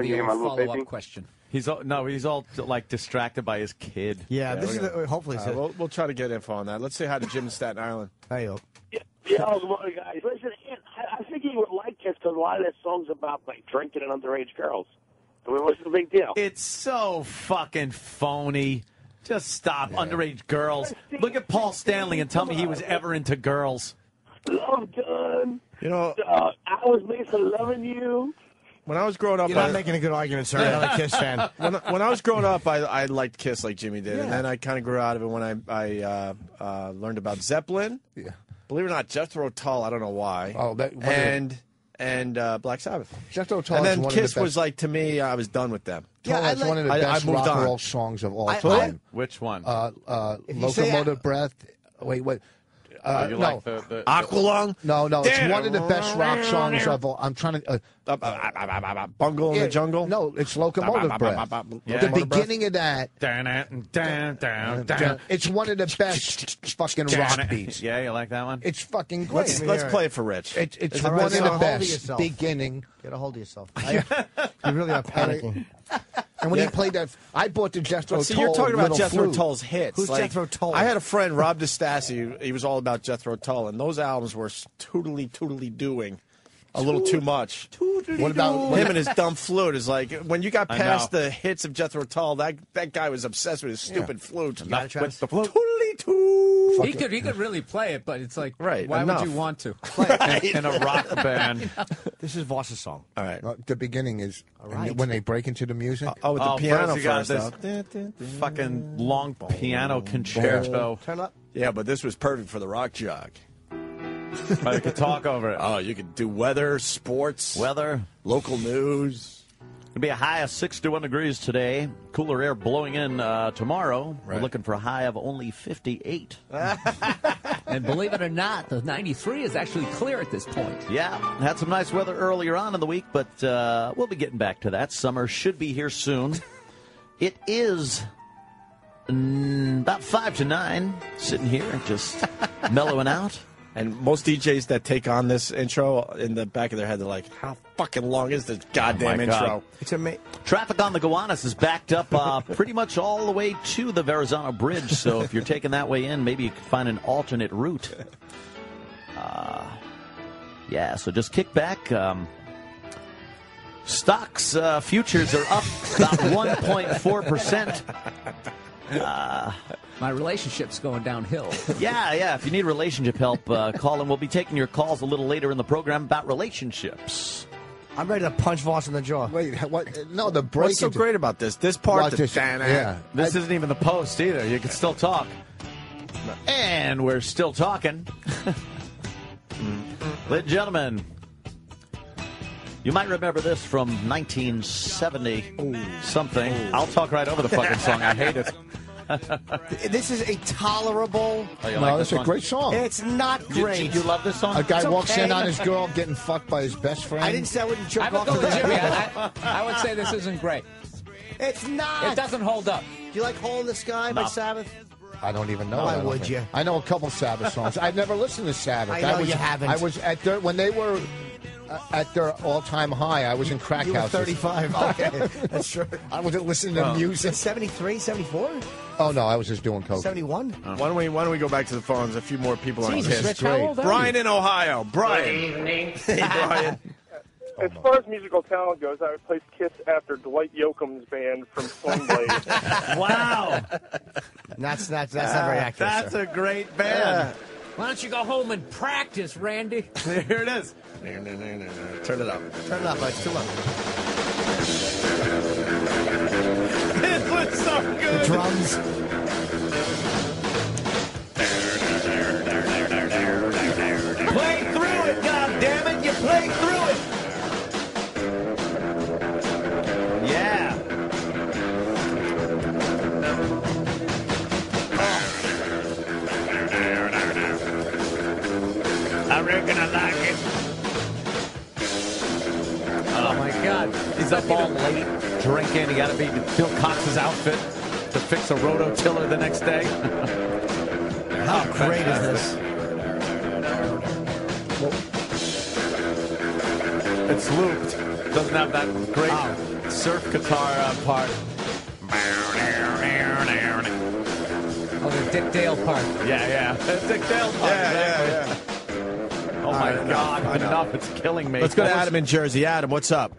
hear my little baby? Question. He's all like distracted by his kid. Yeah, this is hopefully. We'll try to get info on that. Let's say hi to Jim in Staten Island. Hey, Yeah, good morning, guys. Listen, I think you would like Kiss because a lot of that song's about like drinking and underage girls. I mean, what's the big deal? It's so fucking phony. Just stop. Underage girls. Look at Paul Stanley and tell me he was ever into girls. Love Gun. You know, I was made for loving you. when I was growing up, you're not making a good argument, sir. I'm not a Kiss fan. When I was growing up, I liked Kiss like Jimmy did, and then I kind of grew out of it when I learned about Zeppelin. Yeah. Believe it or not, Jethro Tull. I don't know why. And Black Sabbath. Jethro Tull. And then is one Kiss of the best. was like, to me, I was done with them. Tull is one of the best moved rock and on. roll songs of all time. Which one? Locomotive Breath. Wait. You no. like the Aqualung? No, it's one of the best rock songs of all. I'm trying to. Bungle in the Jungle? No, it's Locomotive Breath. The beginning of that. It's one of the best fucking rock beats. Yeah, you like that one? It's fucking great. Let's play it for Rich. It's one of the best. Beginning. Get a hold of yourself. You really are panicking. And when he played that, I bought the Jethro Tull. See, you're talking about little Jethro flute. Tull's hits. Who's Jethro Tull? I had a friend, Rob DeStassi. He was all about Jethro Tull, and those albums were tootly doing a little too much. What about him and his dumb flute? Is like when you got past the hits of Jethro Tull, that guy was obsessed with his stupid flute. With the flute. He could really play it, but it's like, right, why enough. would you want to? In a rock band. This is Voss's song. All right. The beginning is when they break into the music. With the piano first you got first. this fucking long piano concerto. Turn up. Yeah, but this was perfect for the rock jog. But you could talk over it. Oh, you could do weather, sports, local news. It'll be a high of 61 degrees today. Cooler air blowing in tomorrow. We're looking for a high of only 58. And believe it or not, the 93 is actually clear at this point. Yeah, had some nice weather earlier on in the week, but we'll be getting back to that. Summer should be here soon. It is about 5 to 9, sitting here just mellowing out. And most DJs that take on this intro, in the back of their head, they're like, how fucking long is this goddamn intro? God. It's amazing. Traffic on the Gowanus is backed up pretty much all the way to the Verrazano Bridge, so if you're taking that way in, maybe you could find an alternate route. So just kick back. Stocks futures are up about 1.4%. My relationship's going downhill. Yeah. If you need relationship help, call in. We'll be taking your calls a little later in the program about relationships. I'm ready to punch Voss in the jaw. Wait, what? No, the break. What's so great about this? This part, This isn't even the post either. You can still talk. And we're still talking. Ladies and gentlemen, you might remember this from 1970-something. I'll talk right over the fucking song. I hate it. This is a tolerable. It's a great song. It's not great. You love this song? A guy It's walks okay. in on his girl getting fucked by his best friend. I didn't say I wouldn't jerk I would off go to with this. Jimmy. I would say this isn't great. It's not. It doesn't hold up. Do you like Hole in the Sky by Sabbath? I don't even know. Why would you? I know a couple Sabbath songs. I've never listened to Sabbath. I know you haven't. I was at when they were at their all-time high. I was in crack You were houses. 35. Okay, that's true. I wasn't listening to music. 73, 74, Oh no, I was just doing coke. 71. Why don't we go back to the phones? A few more people on Jesus, Kiss. Rich, how old are Brian in Ohio. Brian. Hey, Brian. As far as musical talent goes, I would place Kiss after Dwight Yoakam's band from Swing Blade. Wow. That's not very accurate. That's sir. a great band. Why don't you go home and practice, Randy? Here it is. Turn it up. Turn it up. It's too loud. It was so good. The drums. Play through it, goddammit! You play through it! Yeah. I reckon I like it. Oh my God. He's up all late drinking. He got to be Bill Cox's outfit to fix a rototiller the next day. How great is this? It's looped. Doesn't have that great surf guitar part. Oh, the Dick Dale part. Yeah. Dick Dale part. Yeah. Oh my God! Enough! It's killing me. Let's go to Adam in Jersey. Adam, what's up?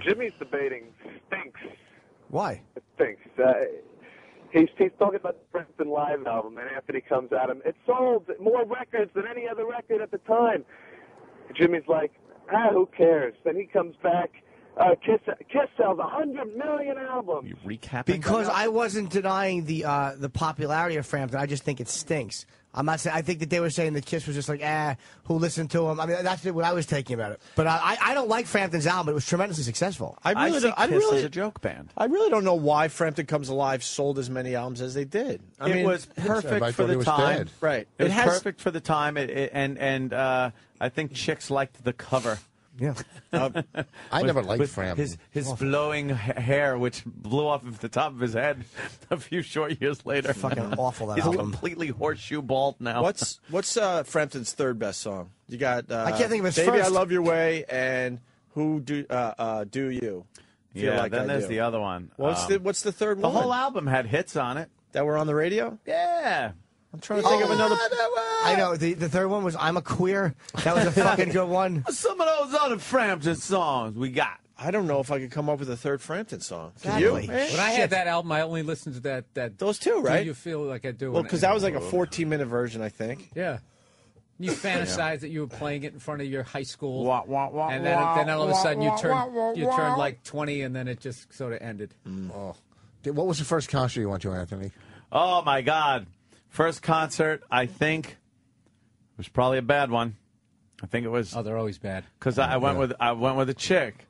Jimmy's debating stinks. Why? It stinks. He's talking about the Princeton Live album, and Anthony comes at him. It sold more records than any other record at the time. Jimmy's like, who cares? Then he comes back. Kiss sells 100 million albums. You recapping? Because I wasn't denying the popularity of Frampton. I just think it stinks. I'm not saying. I think that they were saying that Kiss was just like, who listened to him? I mean, that's what I was taking about it. But I don't like Frampton's album. It was tremendously successful. I see Kiss as a joke band. I really don't know why Frampton Comes Alive sold as many albums as they did. It was perfect for the time. Right. It was perfect for the time. And I think chicks liked the cover. Yeah. I never liked Frampton. His flowing hair, which blew off of the top of his head a few short years later. Fucking awful, that He's album. Completely horseshoe bald now. What's Frampton's third best song? You got I can't think of his Baby, first. I Love Your Way, and Who Do You? Feel Yeah, Like then I there's Do. the other one. What's the third The one? whole album had hits on it. That were on the radio? Yeah. I'm trying to think of another. I know. The third one was I'm a Queer. That was a fucking good one. Some of those other Frampton songs we got. I don't know if I could come up with a third Frampton song. Can Exactly. you? When I had that album, I only listened to that. Those two, right? Do You Feel Like I Do? Well, because that was like a 14-minute version, I think. Yeah. You fantasized that you were playing it in front of your high school, Wah, wah, wah, and then all of a sudden you turned like 20, and then it just sort of ended. Oh. What was the first concert you went to, Anthony? Oh, my God. First concert, I think, was probably a bad one. I think it was. Oh, they're always bad. Because I went with a chick,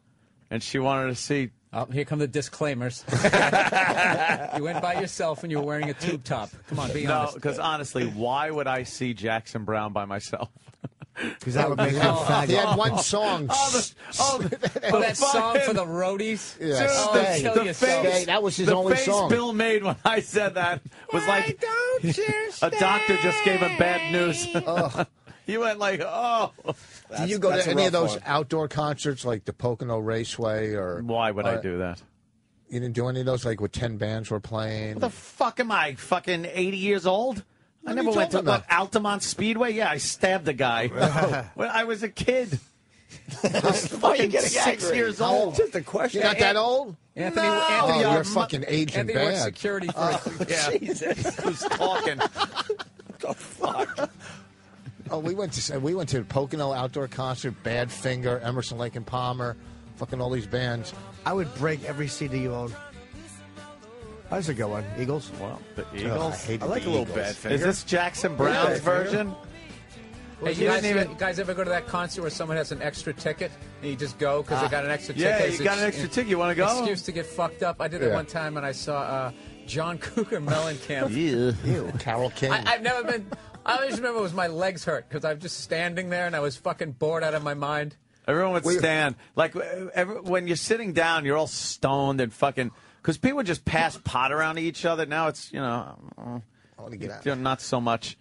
and she wanted to see. Oh, here come the disclaimers. You went by yourself and you were wearing a tube top. Come on, be honest. No, because honestly, why would I see Jackson Brown by myself? Because that would make him faggot. He had one song. That song for the roadies? Yeah, Stay. Kill yourself. Stay. That was his only song. The face Bill made when I said that was like a doctor just gave him bad news. He went like, oh. Did you go to any of those outdoor concerts like the Pocono Raceway? Or why would I do that? You didn't do any of those like with 10 bands were playing? What the fuck am I, fucking 80 years old? I never went to Altamont Speedway. Yeah, I stabbed a guy when I was a kid. I was fucking 6 years old. Just a question. You're not that old? Anthony, Oh, you're fucking aging Anthony works bad. security for Jesus. Who's talking? What the fuck? Oh, we went to the Pocono outdoor concert, Badfinger, Emerson, Lake and Palmer, fucking all these bands. I would break every CD you own. That's a good one. Eagles. Well, the I Eagles. hated I like the a little Eagles. Badfinger. Is this Jackson Brown's version? Hey, you guys ever go to that concert where someone has an extra ticket and you just go because they got an extra ticket? Yeah, you got an extra ticket. You want to go? Excuse to get fucked up. I did it one time and I saw John Cougar Mellencamp. Ew, Carole King. I've never been. I always remember it was my legs hurt because I was just standing there and I was fucking bored out of my mind. Everyone would stand. Like, when you're sitting down, you're all stoned and fucking... Because people would just pass pot around to each other. Now it's, I want to get out. Not so much.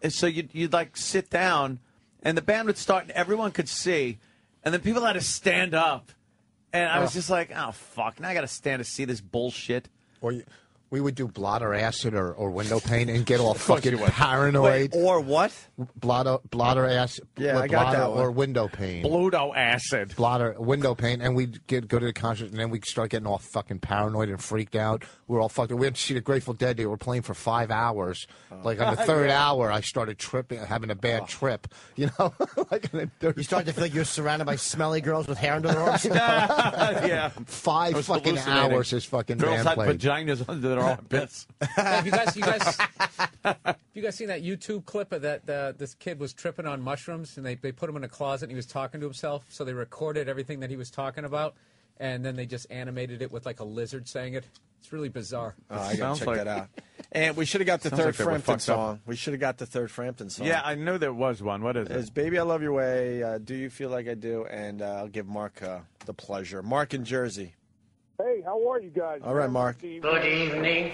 So you'd like sit down, and the band would start, and everyone could see, and then people had to stand up. And I was just like, oh, fuck, now I got to stand to see this bullshit. Or We would do blotter acid or window pane and get all course fucking you would. paranoid. Wait, or what? Blotter acid. Yeah, I got that one. Or window pane. Bluto acid. Window pane, and we'd go to the concert, and then we'd start getting all fucking paranoid and freaked out. We were all fucked. We had to see the Grateful Dead. They were playing for 5 hours. Like on the third hour, I started tripping, having a bad trip. You know, like you started to feel like you're surrounded by smelly girls with hair under their arms. Yeah, 5 fucking hours. This fucking girls band had played. vaginas under their armpits. Have you guys seen that YouTube clip of that this kid was tripping on mushrooms and they put him in a closet and he was talking to himself, so they recorded everything that he was talking about and then they just animated it with like a lizard saying it. It's really bizarre. Oh, I gotta check that out. And we should have got the third like Frampton song. We should have got the third Frampton song. Yeah, I know there was one. What is it? It's Baby I Love Your Way, Do You Feel Like I Do, and I'll give Mark the pleasure. Mark in Jersey. Hey, how are you guys? All right, Mark. Good evening.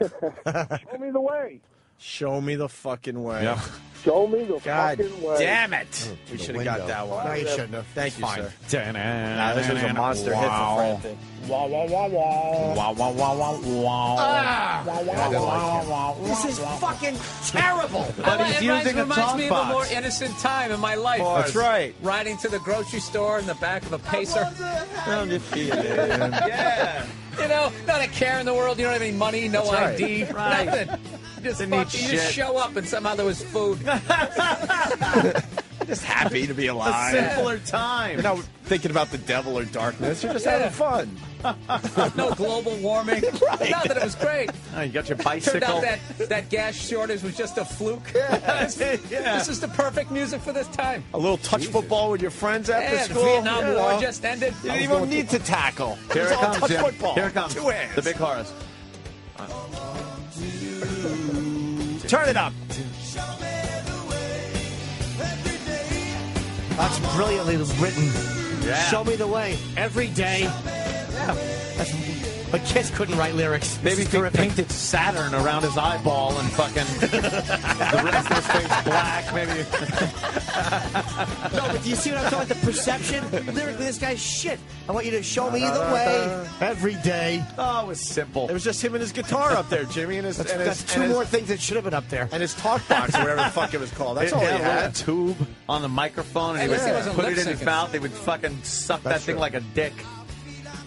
Show me the way. Show me the fucking way. Yep. Show me the God fucking way. damn it. We should have got that one. No, you shouldn't have. Thank you, Fine. sir. Nah, this was a monster hit for Frampton. Wow, wow, wow, wow. Wow, wow, wow, wow, wow. This is fucking terrible. But he's using a reminds me of a talk more box. innocent time in my life. That's right. Riding to the grocery store in the back of a Pacer. Yeah. You know, not a care in the world. You don't have any money, no That's ID, right. nothing. You just show up and somehow there was food. Just happy to be A alive. simpler time. You're not thinking about the devil or darkness. You're just having fun. No global warming. Right. Not that it was great. Oh, you got your Turned bicycle. out that gas shortage was just a fluke. Yeah. This is the perfect music for this time. A little touch football with your friends after Yeah, school. the Vietnam War just ended. You didn't even need to tackle. Here was it all comes, touch Jim. football. Here it comes. 2 hands. The big chorus. Turn it up. That's brilliantly written. Yeah. Show me the way every day. Yeah. But Kiss couldn't write lyrics. Maybe if he painted Saturn around his eyeball and fucking the rest of his face black, maybe. No, but do you see what I'm talking about? The perception? Lyrically, this guy's shit. I want you to show me the way every day. Oh, it was simple. It was just him and his guitar up there, Jimmy, and his That's two and more things that should have been up there. and his talk box or whatever the fuck it was called. That's all he had a little had. tube on the microphone, and he At least he would wasn't put it in his lip-syncing. mouth. They would fucking suck that That's thing true. like a dick.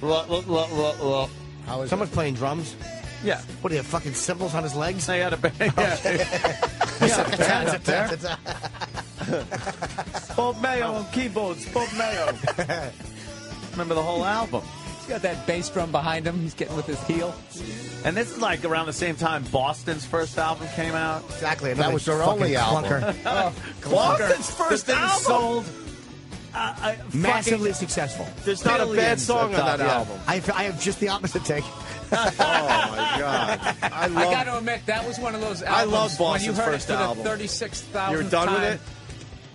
How is Someone's playing drums. Yeah. What do you have, fucking cymbals on his legs? They had a band. Yeah. Up there. Bob Mayo on keyboards. Bob Mayo. Remember the whole album. He's got that bass drum behind him. He's getting with his heel. And this is like around the same time Boston's first album came out. Exactly. That was their only album. Boston's first album. Sold Massively successful. There's not a bad billions song of on that dollars. album. I have just the opposite take. Oh my god! I got to admit, that was one of those albums. love when you Boston's heard first it for album. the 36,000th You're done with time. it?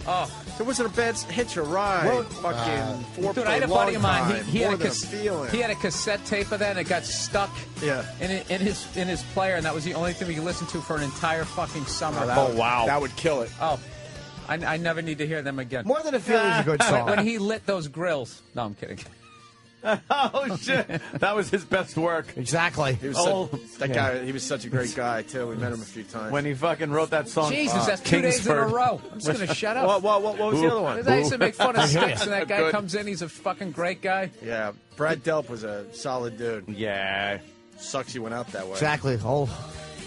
Oh, There wasn't a bad hit your ride. Fucking four dude, for I had a buddy of mine. time. He had More a than a feeling. he had a cassette tape of that, and it got stuck Yeah. in his player, and that was the only thing we could listen to for an entire fucking summer. Oh wow, that would kill it. Oh, I never need to hear them again. More Than a Feeling's a good song. When he lit those grills. No, I'm kidding. Oh shit! That was his best work. Exactly. He was Oh, that guy. He was such a great guy too. We met him a few times. When he fucking wrote that song. Jesus, that's 2 days in a Kingsford. row. I'm just going to shut up. what was the other one? Because I used to make fun of Sticks, and that guy Good. comes in. He's a fucking great guy. Yeah, Brad Delp was a solid dude. Yeah. Sucks he went out that way. Exactly. Oh,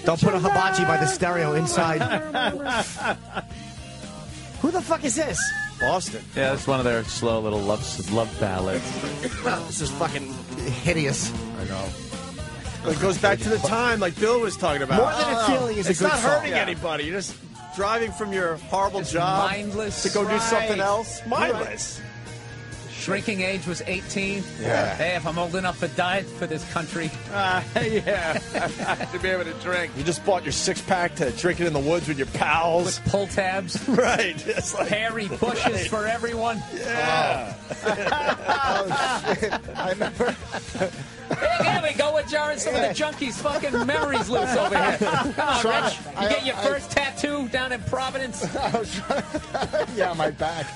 don't put a hibachi by the stereo inside. Who the fuck is this? Boston. Yeah, that's one of their slow little love ballads. This is fucking hideous. I know. It goes back to the time, like Bill was talking about. More Than a Feeling is a It's good not song. hurting Yeah. anybody. You're just driving from your horrible job mindless. to go do Right. something else. Mindless. Drinking age was 18. Yeah. Hey, if I'm old enough to die for this country. Yeah. To be able to drink. You just bought your six-pack to drink it in the woods with your pals. With pull tabs. Right. It's like, Hairy bushes for everyone. yeah. I remember. Here we go. We're jarring some of the junkies' fucking memories loose over here. Come on, Rich. You get your first tattoo down in Providence. Yeah, my back.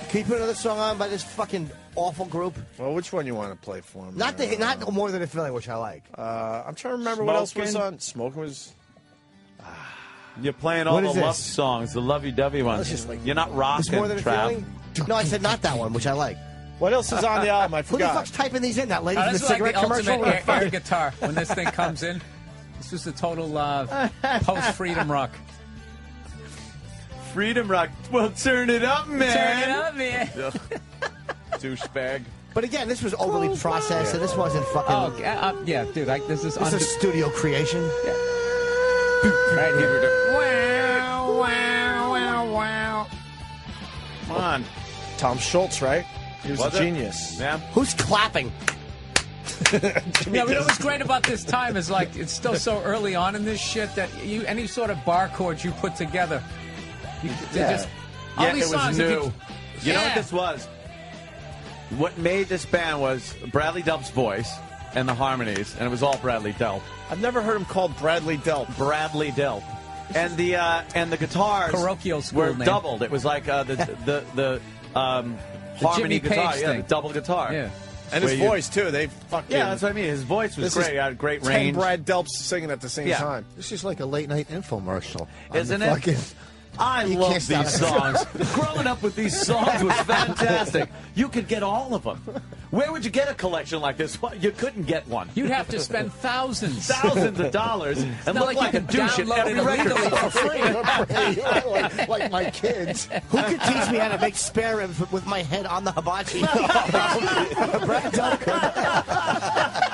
Can you put another song on by this fucking awful group? Well, which one you want to play for him? Not More Than a Feeling, which I like. I'm trying to remember what else was on. Smoking was. You're playing all What the is love this? songs, the lovey-dovey ones. Just like, You're not It's rocking, More Than a Trav. Feeling? No, I said not that one, which I like. What else is on the album? I Who the forgot. fuck's typing these in? That lady Oh, from the this is like cigarette the commercial? ultimate air guitar. When this thing comes in, this was the total post-freedom rock. Freedom rock. Well, turn it up, man. Turn it up, man. Douchebag. But again, this was overly processed, and this wasn't fucking... Oh, yeah, dude. This is This is a studio creation. right here. Wow, wow, wow, wow. Come on. Tom Schultz, right? He was Was a it? genius. Yeah. Who's clapping? Yeah, but you know what's great about this time is like it's still so early on in this shit that any sort of bar chords you put together, all Yeah, these it was songs. new. You know what Yeah. this was? What made this band was Bradley Delp's voice and the harmonies, and it was all Bradley Delp. I've never heard him called Bradley Delp. Bradley Delp. And the guitars Parochial school were name. doubled. It was like the harmony Jimmy guitar, Page yeah, thing. the double guitar. Yeah. And his Where you- voice, too. They fucking... Yeah, that's what I mean. His voice was This great. is He had great 10 range. Brad Delps singing at the same Yeah. time. This is like a late night infomercial. Isn't On the it? fucking- I You love can't stop these it. songs. Growing up with these songs was fantastic. You could get all of them. Where would you get a collection like this? What? You couldn't get one. You'd have to spend thousands of dollars and not look like you a can douche at download every it record illegally store. for free. like my kids. Who could teach me how to make spare ribs with my head on the hibachi? Brad Delp.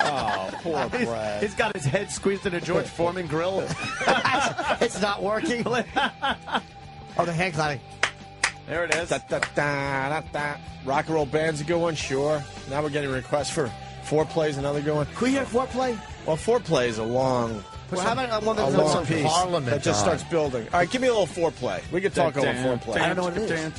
Oh, poor Brad. He's got his head squeezed in a George Foreman grill. It's not working. Oh, the hand clapping. There it is. Da, da, da, da, da. Rock and roll band's a good one, sure. Now we're getting requests for Foreplay's another good one. Can we hear Foreplay? Well, Foreplay is a long... Well, how about one a that's long on piece Parliament that just on? starts building. All right, give me a little Foreplay. We could talk over Foreplay. I don't know what it is.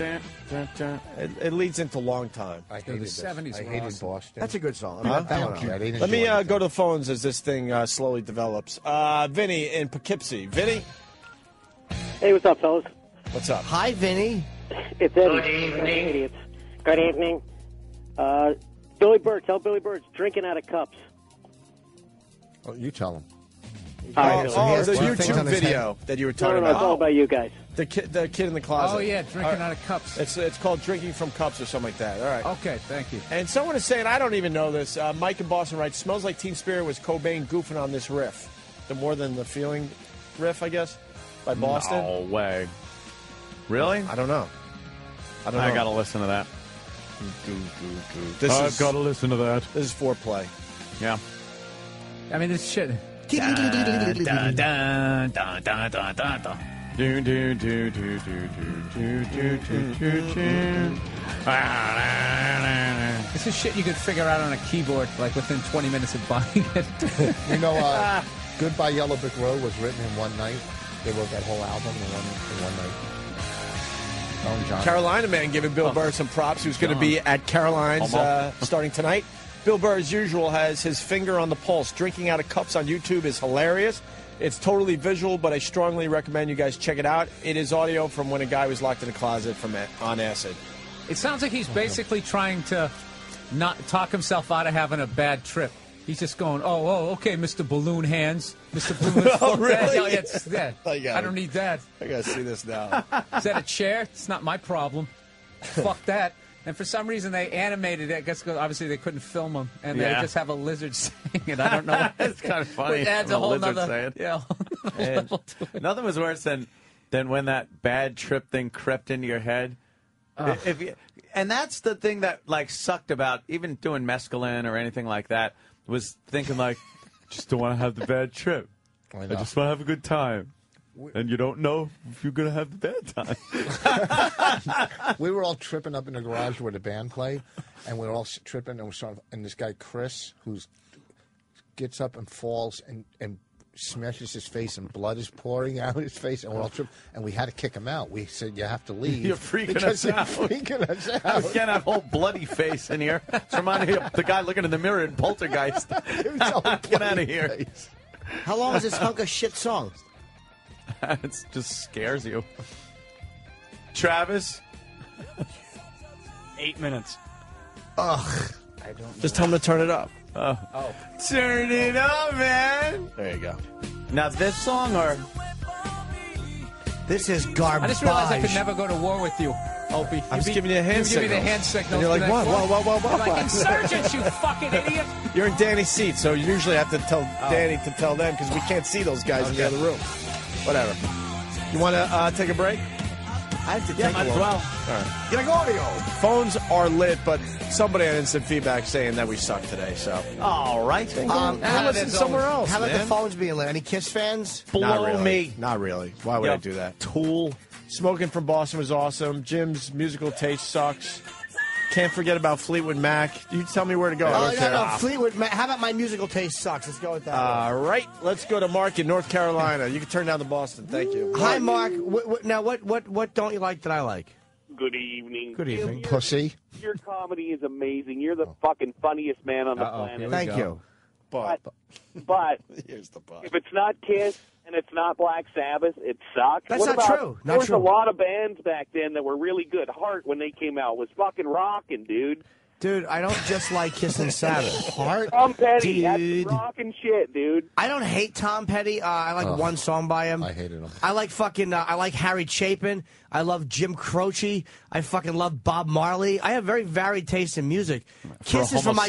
It leads into long time. I hated the this. 70s I were hated awesome. Boston. That's a good song. Huh? That one. I didn't Let me enjoy it. go to the phones as this thing slowly develops. Vinny in Poughkeepsie. Vinny, Hey, what's up, fellas? what's up? Hi, Vinny. It's Eddie. Good evening. Idiots. Good evening. Billy Burr, tell Billy Burr it's drinking out of cups. Oh, you tell them. All right, Billy. Oh, has the two things YouTube on his video that you were No, talking no, it's all about. about you guys. The kid in the closet. Oh yeah, drinking out of cups. It's called Drinking from Cups or something like that. All right. Okay, thank you. And someone is saying, I don't even know this. Mike in Boston writes, smells like Teen Spirit was Cobain goofing on this riff. The More Than the Feeling riff, I guess, by Boston. No way. Really? I don't know. I don't know. I gotta listen to that. This is gotta listen to that. This is Foreplay. Yeah. I mean, this shit. Do do do do do do do do do do. This is shit you could figure out on a keyboard like within 20 minutes of buying it. You know, Goodbye Yellow Brick Road was written in one night. They wrote that whole album in one night. John. Carolina man giving Bill Burr some props. Who's going to be at Caroline's starting tonight. Bill Burr, as usual, has his finger on the pulse. Drinking out of cups on YouTube is hilarious. It's totally visual, but I strongly recommend you guys check it out. It is audio from when a guy was locked in a closet on acid. It sounds like he's basically trying to not talk himself out of having a bad trip. He's just going, okay, Mr. Balloon Hands. Mr. Balloon Oh, really? I don't need that. I got to see this now. Is that a chair? It's not my problem. Fuck that. And for some reason, they animated it. I guess obviously they couldn't film them, and they just have a lizard saying it. I don't know. It's kind of funny. It adds when a whole lizard nother, say it. yeah, And level to it. nothing was worse than when that bad trip thing crept into your head. And that's the thing that like sucked about even doing mescaline or anything like that was thinking like, just don't want to have the bad trip. I just want to have a good time. And you don't know if you're going to have the bad time. We were all tripping up in the garage where the band played, and we were all tripping, and this guy Chris, who gets up and falls and smashes his face, and blood is pouring out his face, and we're all tripping, and we had to kick him out. We said, "You have to leave." You're freaking because us out. You're freaking us out. You can't have whole bloody face in here. It's reminding me of the guy looking in the mirror in Poltergeist. Get out of here. How long is this hunk of shit song? It just scares you. Travis, 8 minutes. Ugh. I don't. Just tell him to turn it up. Oh. Turn it up, man. There you go. Now this song or this is garbage. I just realized I could never go to war with you, Opie. I'm just giving you a hand signal. You give me the signal. hand signal. And you're like, what? You're like, insurgents, you fucking idiot. You're in Danny's seat, so you usually have to tell Danny to tell them because we can't see those guys in the other room. Whatever. You want to take a break? I have to take might a as well. All right. Getting audio. Phones are lit, but somebody had instant feedback saying that we suck today. So, all right. Listen somewhere else. How about man. the phones being lit? Any Kiss fans? Not really. me. Not really. Why would I do that? Tool. Smoking from Boston was awesome. Jim's musical taste sucks. Can't forget about Fleetwood Mac. You tell me where to go. I don't care. No, Fleetwood Mac. How about my musical taste sucks? Let's go with that. All right. Let's go to Mark in North Carolina. You can turn down to Boston. Thank you. Hi, Mark. Now, what don't you like that I like? Good evening. Good evening. Pussy. Your comedy is amazing. You're the fucking funniest man on the planet. Thank you. But here's the but. If it's not Kiss and it's not Black Sabbath, it sucks. That's not true. There was a lot of bands back then that were really good. Heart, when they came out, was fucking rocking, dude. Dude, I don't just like Kiss and Sabbath. Heart? Tom Petty, Dude. that's rocking shit, dude. I don't hate Tom Petty. I like one song by him. I hated him. I like fucking. I like Harry Chapin. I love Jim Croce. I fucking love Bob Marley. I have very varied taste in music. Kiss is for my.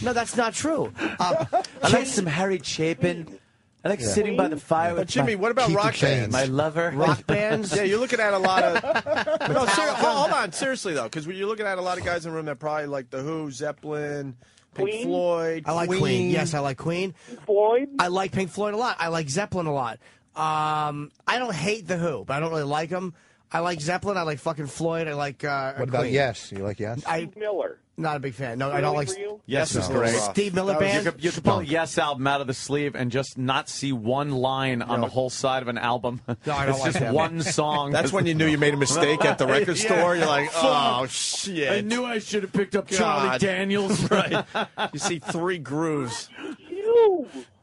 No, that's not true. I like some Harry Chapin. I like sitting by the fire with Jimmy, what about rock bands? My lover. Rock bands? Yeah, you're looking at a lot of... No, hold on. Seriously, though, because you're looking at a lot of guys in the room that probably like The Who, Zeppelin, Pink Floyd, I like Queen. Yes, I like Queen. Floyd? I like Pink Floyd a lot. I like Zeppelin a lot. I don't hate The Who, but I don't really like them. I like Zeppelin. I like fucking Floyd. I like What about Queen. Yes? You like Yes? Miller. Not a big fan. No, I don't like... Yes is No. great. Steve Miller Band? You could pull a Yes album out of the sleeve and just not see one line on the whole side of an album. No, I don't it's like just that. one song. That's when you knew you made a mistake at the record store. You're like, oh, shit. I knew I should have picked up God. Charlie Daniels. Right. You see 3 grooves.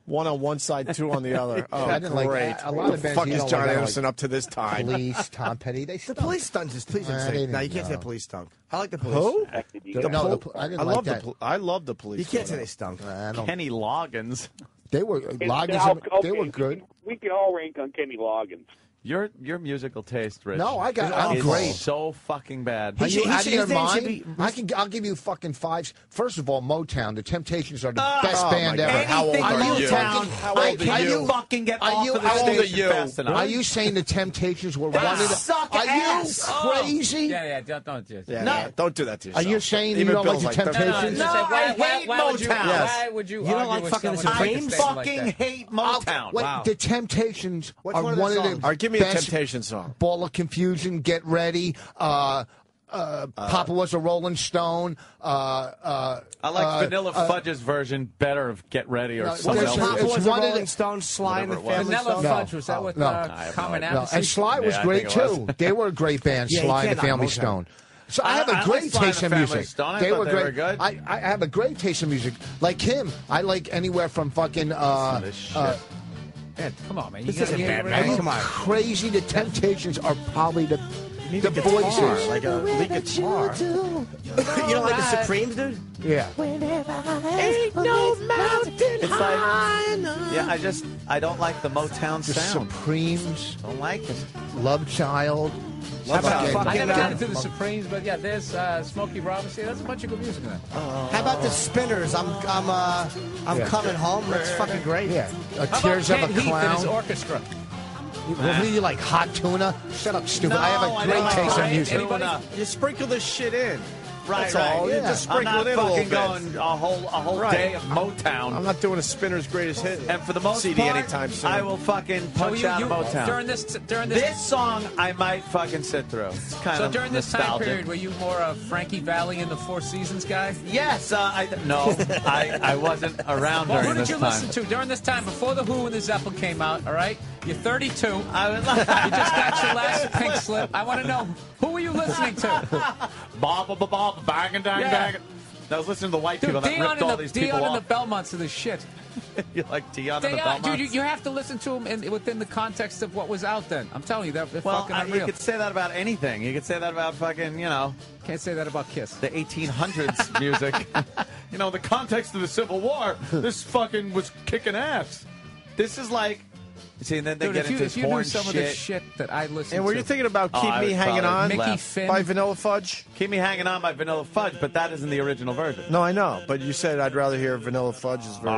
One on one side, 2 on the other. Oh, I didn't great. like that. A lot of bands fuck you is don't John like, Anderson up to this time? Police, Tom Petty, they The stunk. police stunk. Please don't I say. didn't No, you can't say know. police stunk. I like the police. Who? I didn't like that. I love the police. You can't say they stunk. I don't- Kenny Loggins. They were Loggins. They were good. We can all rank on Kenny Loggins. Your musical taste, Rich. No, I'm is great. So fucking bad. Are you out of your name should mind? I'll give you fucking 5s. First of all, Motown. The Temptations are the best Oh, band my God. ever. How old Anything are you? Motown. How old are you? Fucking get Are off you- of the how old are station you? fast enough. Are you saying the Temptations were They one of the? suck Are ass. you crazy? Yeah, don't do it. Don't do that to Are yourself. you saying Even you don't Bill's like the that. Temptations? No, I hate Motown. Why would you? You don't argue like with fucking the someone who Supremes? makes a statement fucking like that? hate Motown. Wait, Wow. the Temptations What's are one of one the of songs? the All right, give me a best. Temptation song. Ball of Confusion, Get Ready. Papa was a Rolling Stone. I like Vanilla Fudge's version better of Get Ready or No, something it's- else. Papa was it's a one of Rolling the- Stone, Sly and the Whatever it was. Family Vanilla Stone. Fudge, was that with no. Common No, Apathy? and Sly was Yeah, I great think it was. too. They were a great band, Yeah, you Sly and can't the Family knock Motown. Stone. So I have I a like great Sly and taste the in Family music. Stone. I thought they were good. I have a great taste in music. Like him, I like anywhere from fucking. This shit. Ed, come on, man. You This gotta isn't get bad, rid man. of it. Come on. Crazy. The Temptations are probably the Guitar, voices. like a lead guitar. You don't like the Supremes, dude? Yeah. Ain't no mountain It's like, I don't like the Motown The sound. Supremes, Don't like it. Love Child. How about Fucking- I never got fucking, into the Supremes, but yeah, there's Smokey Robinson. There's a bunch of good music in there. How about the Spinners? I'm Yeah. coming home. That's fucking great. Yeah. How about Tears of Kent a Heath and his Clown. orchestra? What do you like? Hot tuna? Shut up, stupid. I have No, a I great don't taste in like music. anybody. You sprinkle this shit in. Right, That's right. all. You Yeah. just I'm sprinkle not it in a little fucking bit. going a whole Right. day of Motown. I'm not doing a Spinner's greatest hit. And for the most CD part, anytime soon. I will fucking punch out of Motown. during this This song, I might fucking sit through. It's kind so of during this time nostalgic. period, were you more a Frankie Valli and the Four Seasons guy? Yes, I wasn't around Well, who during did this you time. listen to during this time before the Who and the Zeppelin came out? All right, you're 32. I was You just got your last pink slip. I want to know who were you listening to? Bob, bang, dang, Yeah. dang. I was listening to the white Dude, people that Dion ripped all and these the people Dion and off. the Belmonts are the shit. You like Dion and the Belmonts? Dude, you have to listen to them within the context of what was out then. I'm telling you, they're Well, fucking you unreal. could say that about anything. You could say that about fucking, Can't say that about Kiss. The 1800s music. The context of the Civil War. This fucking was kicking ass. This is like... See, and then they Dude, get into if you knew porn some shit. of the shit that I listened to. And were you thinking about Keep Me Hanging On Mickey Finn? by Vanilla Fudge? Keep Me Hanging On by Vanilla Fudge, but that isn't the original version. No, I know. But you said I'd rather hear Vanilla Fudge's version.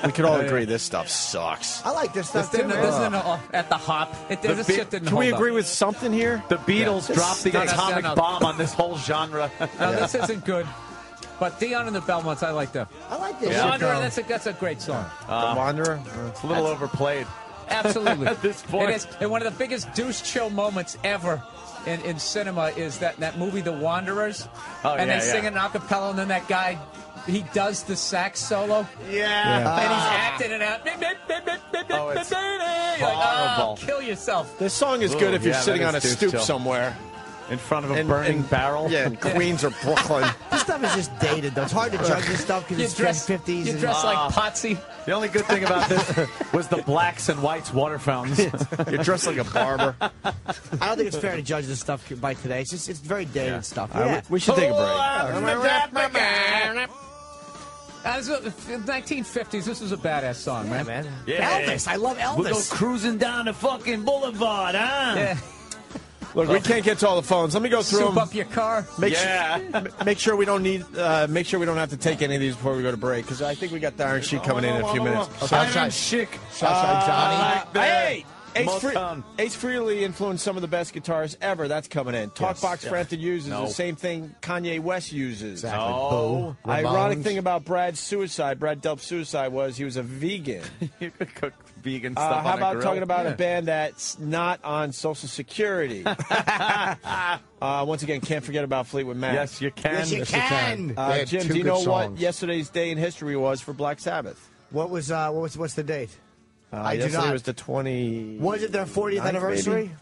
We could all agree this stuff sucks. I like this This stuff too. didn't at the hop. This shit didn't Can we hold up. agree with something here? The Beatles dropped the No, atomic no. bomb on this whole genre. No, this isn't good. But Dion and the Belmonts, I like them. I like this. The Wanderer, that's a great song. The Wanderer? It's a little overplayed. Absolutely. At this point. It is. And one of the biggest douche chill moments ever in cinema is that movie, The Wanderers. Oh, and yeah, then singing an acapella, and then that guy, he does the sax solo. Yeah. And he's acting it out. Oh, it's You're like, horrible. kill yourself. This song is good if you're yeah, sitting that on a is douche stoop chill. somewhere. In front of a burning barrel? Yeah, in Queens or Brooklyn. This stuff is just dated, though. It's hard to judge this stuff because it's dress 50s. You and- dress like Potsy. The only good thing about this was the blacks and whites water fountains. You're dressed like a barber. I don't think it's fair to judge this stuff by today. It's very dated stuff. We should take a break. This was, 1950s, this was a badass song, man. Yeah. Elvis. I love Elvis. We'll go cruising down the fucking boulevard, huh? Yeah. Look, we can't get to all the phones. Let me go through Soup them. up your car. Make sure we don't need. Make sure we don't have to take any of these before we go to break because I think we got the Iron Sheik coming in a few minutes. Iron Sheik. Southside Johnny. Hey, Motown. Ace Frehley influenced some of the best guitarists ever. That's coming in. Talkbox Yeah. Frampton uses No. the same thing Kanye West uses. Exactly. No. Boo. Ironic Ramones. thing about Brad's suicide, Brad Delp's suicide, was he was a vegan. You could cook vegan stuff How on a about grill. talking about a band that's not on Social Security? Once again, can't forget about Fleetwood Mac. Yes, you can. Yes, you can. They had Jim, two do you good know what songs. yesterday's day in history was for Black Sabbath? What's the date? I do yesterday not. was the 20. Was it their 40th anniversary? Maybe?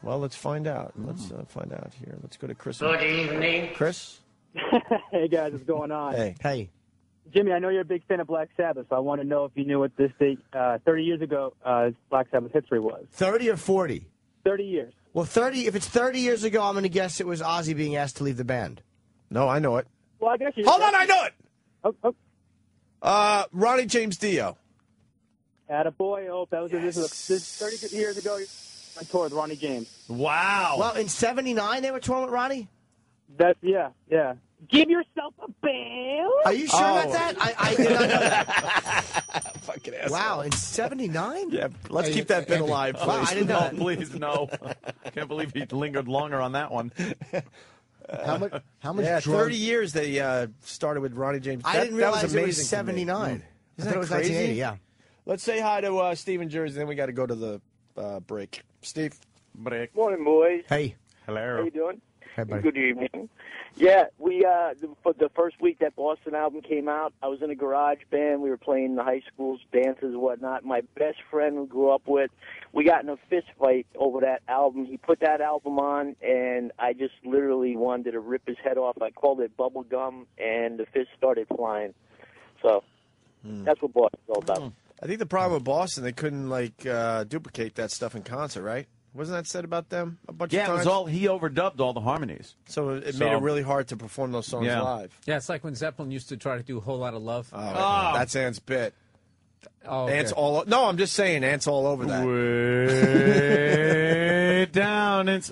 Well, let's find out. Let's find out here. Let's go to Chris. Good evening. Chris? Hey, guys, what's going on? Hey. Jimmy, I know you're a big fan of Black Sabbath, so I want to know if you knew what this date, 30 years ago, Black Sabbath history was. 30 or 40? 30 years. Well, 30. If it's 30 years ago, I'm going to guess it was Ozzy being asked to leave the band. No, I know it. Well, I guess you. Hold on, I know it! Oh. Ronnie James Dio. Attaboy. Oh, that was this 30 years ago. I toured with Ronnie James. Wow. Well, in '79 they were touring with Ronnie. Yeah. Give yourself a band. Are you sure about that? I did not know that. Fucking asshole. Wow, in '79? Yeah, let's keep that bit alive, please. Wow, I didn't know that. Please, no. Can't believe he lingered longer on that one. How much? Yeah, drugs? 30 years they started with Ronnie James. I didn't realize that was it amazing was to me. '79. Isn't I thought that it was crazy? 1980. Yeah. Let's say hi to Steve in Jersey, then we got to go to the break. Steve. Break. Morning, boys. Hey. How Hello. you doing? Hey, buddy. Good evening. Yeah, we for the first week that Boston album came out, I was in a garage band. We were playing the high school's dances and whatnot. My best friend we grew up with, we got in a fist fight over that album. He put that album on, and I just literally wanted to rip his head off. I called it bubble gum, and the fist started flying. So that's what Boston's all about. I think the problem with Boston, they couldn't duplicate that stuff in concert, right? Wasn't that said about them a bunch of Yeah, it times? was all, he overdubbed all the harmonies. So it made it really hard to perform those songs live. Yeah, it's like when Zeppelin used to try to do a whole lot of love. Oh, that's Ant's bit. Oh, okay. Ant's all. No, I'm just saying, Ant's all over that. Way down. It's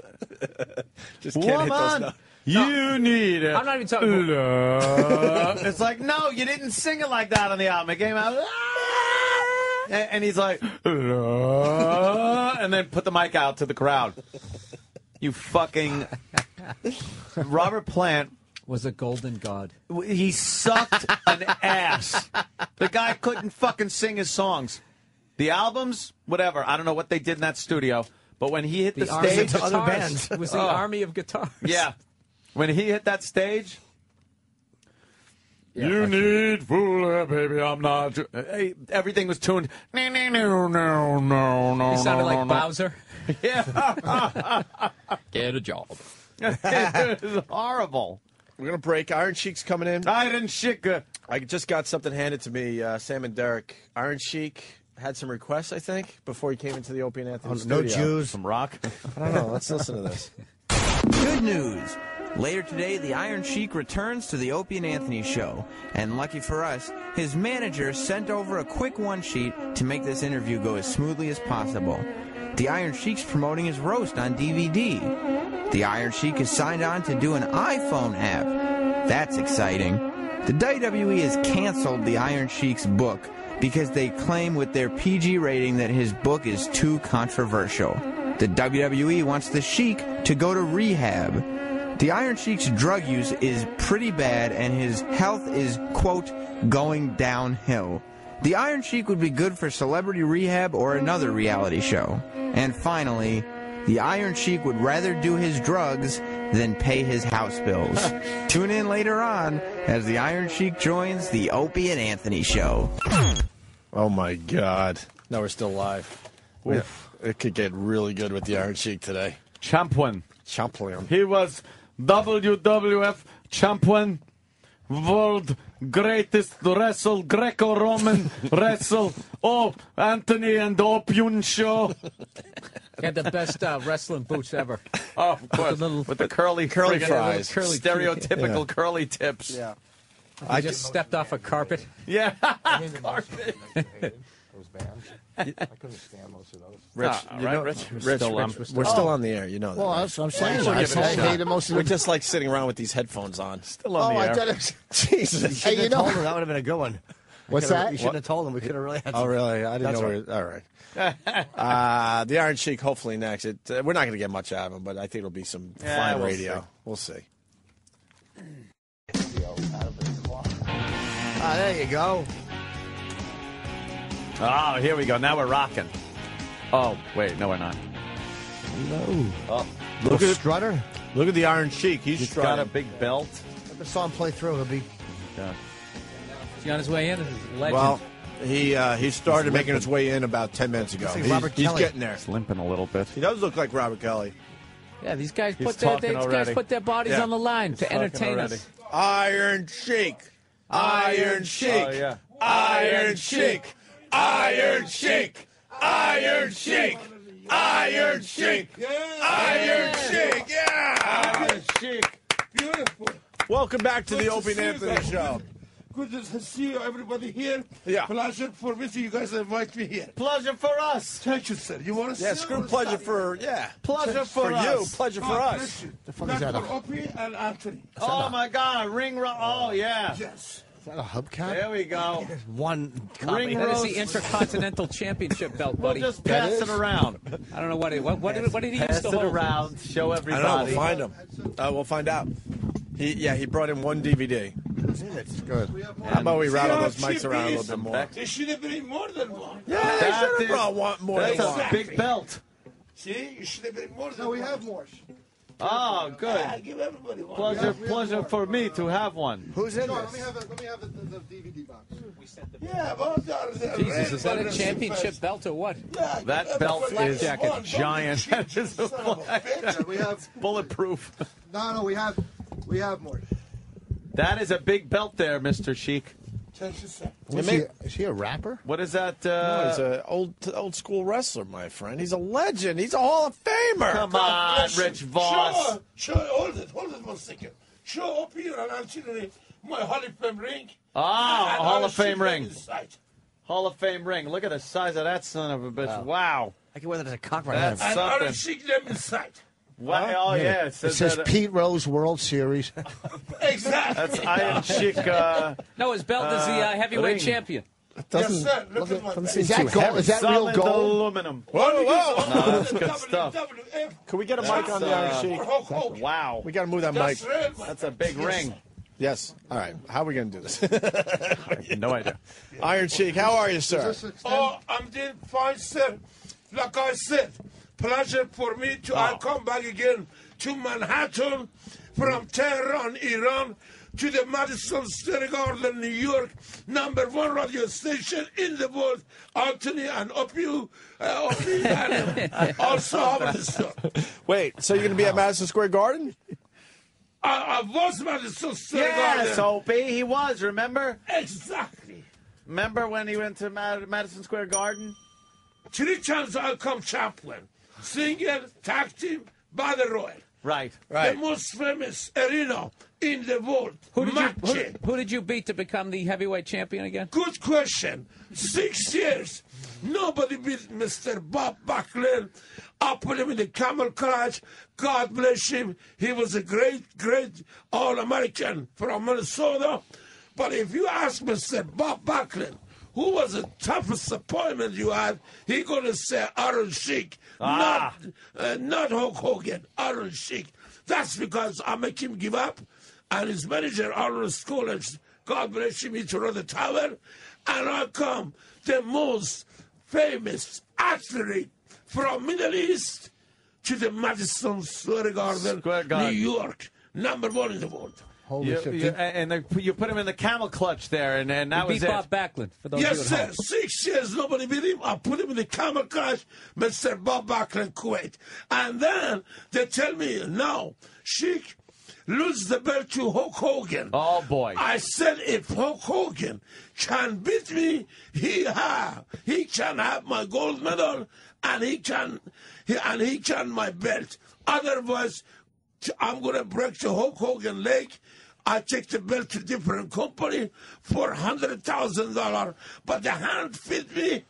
just can't hit those woman, notes. you need it. I'm not even talking love. It's like, no, you didn't sing it like that on the album. It came out. And he's like, and then put the mic out to the crowd. You fucking Robert Plant was a golden god. He sucked an ass. The guy couldn't fucking sing his songs. The albums, whatever. I don't know what they did in that studio, but when he hit the stage, other bands. It was the army of guitars. Yeah, when he hit that stage. You need fool, baby. I'm not. Hey, everything was tuned. No. He sounded like Bowser. Yeah. Get a job. It was horrible. We're going to break. Iron Sheik's coming in. Iron Sheik. I just got something handed to me, Sam and Derek. Iron Sheik had some requests, I think, before he came into the Opie and Anthony studio. No Jews. Some rock. I don't know. Let's listen to this. Good news. Later today, the Iron Sheik returns to the Opie and Anthony show. And lucky for us, his manager sent over a quick one-sheet to make this interview go as smoothly as possible. The Iron Sheik's promoting his roast on DVD. The Iron Sheik is signed on to do an iPhone app. That's exciting. The WWE has canceled the Iron Sheik's book because they claim with their PG rating that his book is too controversial. The WWE wants the Sheik to go to rehab. The Iron Sheik's drug use is pretty bad and his health is, quote, going downhill. The Iron Sheik would be good for celebrity rehab or another reality show. And finally, the Iron Sheik would rather do his drugs than pay his house bills. Tune in later on as the Iron Sheik joins the Opie and Anthony show. Oh, my God. No, we're still live. It could get really good with the Iron Sheik today. Champion. He was WWF champion, world greatest wrestle, Greco-Roman wrestle. Oh, Anthony and the Opium show. He had the best wrestling boots ever. Oh, of course. With the curly fries. Stereotypical curly tips. Yeah. I just stepped off a carpet. Yeah. Carpet. Those bands. I couldn't stand most of those. Rich, we're still on the air. You know that. Well, right? that's what I'm saying. Well, I hated most of We're them. just like sitting around with these headphones on. Still on the air. I thought it was... Jesus. Hey, you know... Told him that would have been a good one. What's that? You shouldn't have told him. We could have really had Oh, some... really? I didn't That's know. right. All right. The Iron Sheik, hopefully next. We're not going to get much out of him, but I think it'll be some fine radio. We'll see. There you go. Oh, here we go. Now we're rocking. Oh, wait. No, we're not. No. Oh, Look at Strutter. Look at the Iron Sheik. He's got a big belt. Let the song play through. He'll be... Yeah. Is he on his way in? This is a legend. Well, he started making his way in about 10 minutes ago. He's getting there. He's limping a little bit. He does look like Robert Kelly. Yeah, these guys He's put their talking already. bodies Yeah. on the line He's to entertain talking us. Iron Sheik. Iron Sheik. Oh, yeah. Iron Sheik. Iron Sheik. Iron Sheik. Iron Sheik. Iron Sheik. Yeah. Iron Sheik. Beautiful. Welcome back to the Good Opie and see you Anthony guys. show. Good to see you, everybody here. Yeah. Pleasure for me. You guys invite me here. Pleasure for us. Thank you, sir. You want to Yeah, see? screw pleasure for Pleasure for you. us. Pleasure for us. The fuck is that? for Opie and Anthony. Oh, my God. Oh, yeah. Yes. Is that a hubcap? There we go. One Ring That is roast. the Intercontinental Championship belt, We'll buddy. just pass it around. I don't know what did he Pass used to it hold? around. Show I everybody. don't know. We'll find him. We'll find out. He brought in one DVD. It's good. How about we rattle those See how mics around a cheap little bit he more? is? They should have been more than one. Yeah, they should have is- brought more That's than a one. big belt. See, you should have been more than one. No, we have more. Oh, good. Give everybody one. Pleasure for me to have one. Who's in Let this? me have the DVD box. Yeah, but Jesus, is that a championship belt or what? That belt is jacket. giant. That is a flag. We have Bulletproof. no. We have more. That is a big belt there, Mr. Sheik. Is he a rapper? What is that? No, he's an old school wrestler, my friend. He's a legend. He's a Hall of Famer. Come on, Rich Voss. Sure, hold it 1 second. Show up here and Anthony my Hall of Fame ring. Ah, And Hall I'll of Fame shoot ring. you inside. Hall of Fame ring. Look at the size of that son of a bitch. Wow. I can wear that as a cock right That's now. And I'll something. shoot them inside. Wow. Oh, yeah. It says that, Pete Rose World Series. Exactly. That's Iron Sheik. No, his belt is the heavyweight ring. champion. Yes, sir. Look at my belt. Is that gold? Is that real Solid gold? aluminum. Whoa. No, that's good stuff. WWF. Can we get a mic on the Iron Sheik? Hulk Hogan. Wow. We got to move that mic. That's red, man. That's a big ring. Yes. All right. How are we going to do this? I have no idea. Iron Sheik, how are you, sir? Oh, I'm doing fine, sir. Like I said, pleasure for me to I come back again to Manhattan from Tehran, Iran, to the Madison Square Garden, New York, #1 radio station in the world, Anthony and Opie, and also Howard Stern. Wait, so you're going to be at Madison Square Garden? I was Madison Square Garden. Yes, Opie, he was, remember? Exactly. Remember when he went to Madison Square Garden? 3 times I come champion. Single, tag team, battle royal. Right. The most famous arena in the world. Who did you beat to become the heavyweight champion again? Good question. 6 years. Nobody beat Mr. Bob Backlund. I put him in the camel clutch. God bless him. He was a great All-American from Minnesota. But if you ask Mr. Bob Backlund, who was the toughest opponent you had, he going to say Aaron Sheik, not Hulk Hogan, Aaron Sheik. That's because I make him give up. And his manager, Arnold Skolach, God bless him, he threw the towel. And I come, the most famous athlete from Middle East to the Madison Square Garden, New York, #1 in the world. Holy shit. And you put him in the camel clutch there, and that was beat Bob Backlund. For those yes, sir. 6 years, nobody beat him. I put him in the camel clutch, Mr. Bob Backlund, Kuwait. And then they tell me, no, Sheik, lose the belt to Hulk Hogan. Oh, boy. I said, if Hulk Hogan can beat me, he can have my gold medal, and he can my belt. Otherwise, I'm going to break the Hulk Hogan leg. I take the belt to different company for $100,000, but the hand fit me.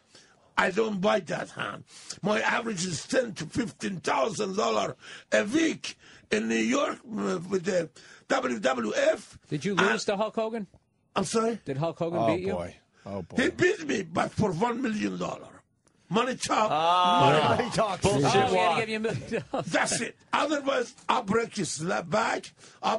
I don't buy that hand. My average is $10,000 to $15,000 a week in New York with the WWF. Did you lose to Hulk Hogan? I'm sorry? Did Hulk Hogan beat you? Oh, boy. He beat me, but for $1 million. Money talk. Money talk. Bullshit. Oh, we had to give you $1 million. That's it. Otherwise, I'll break his back. I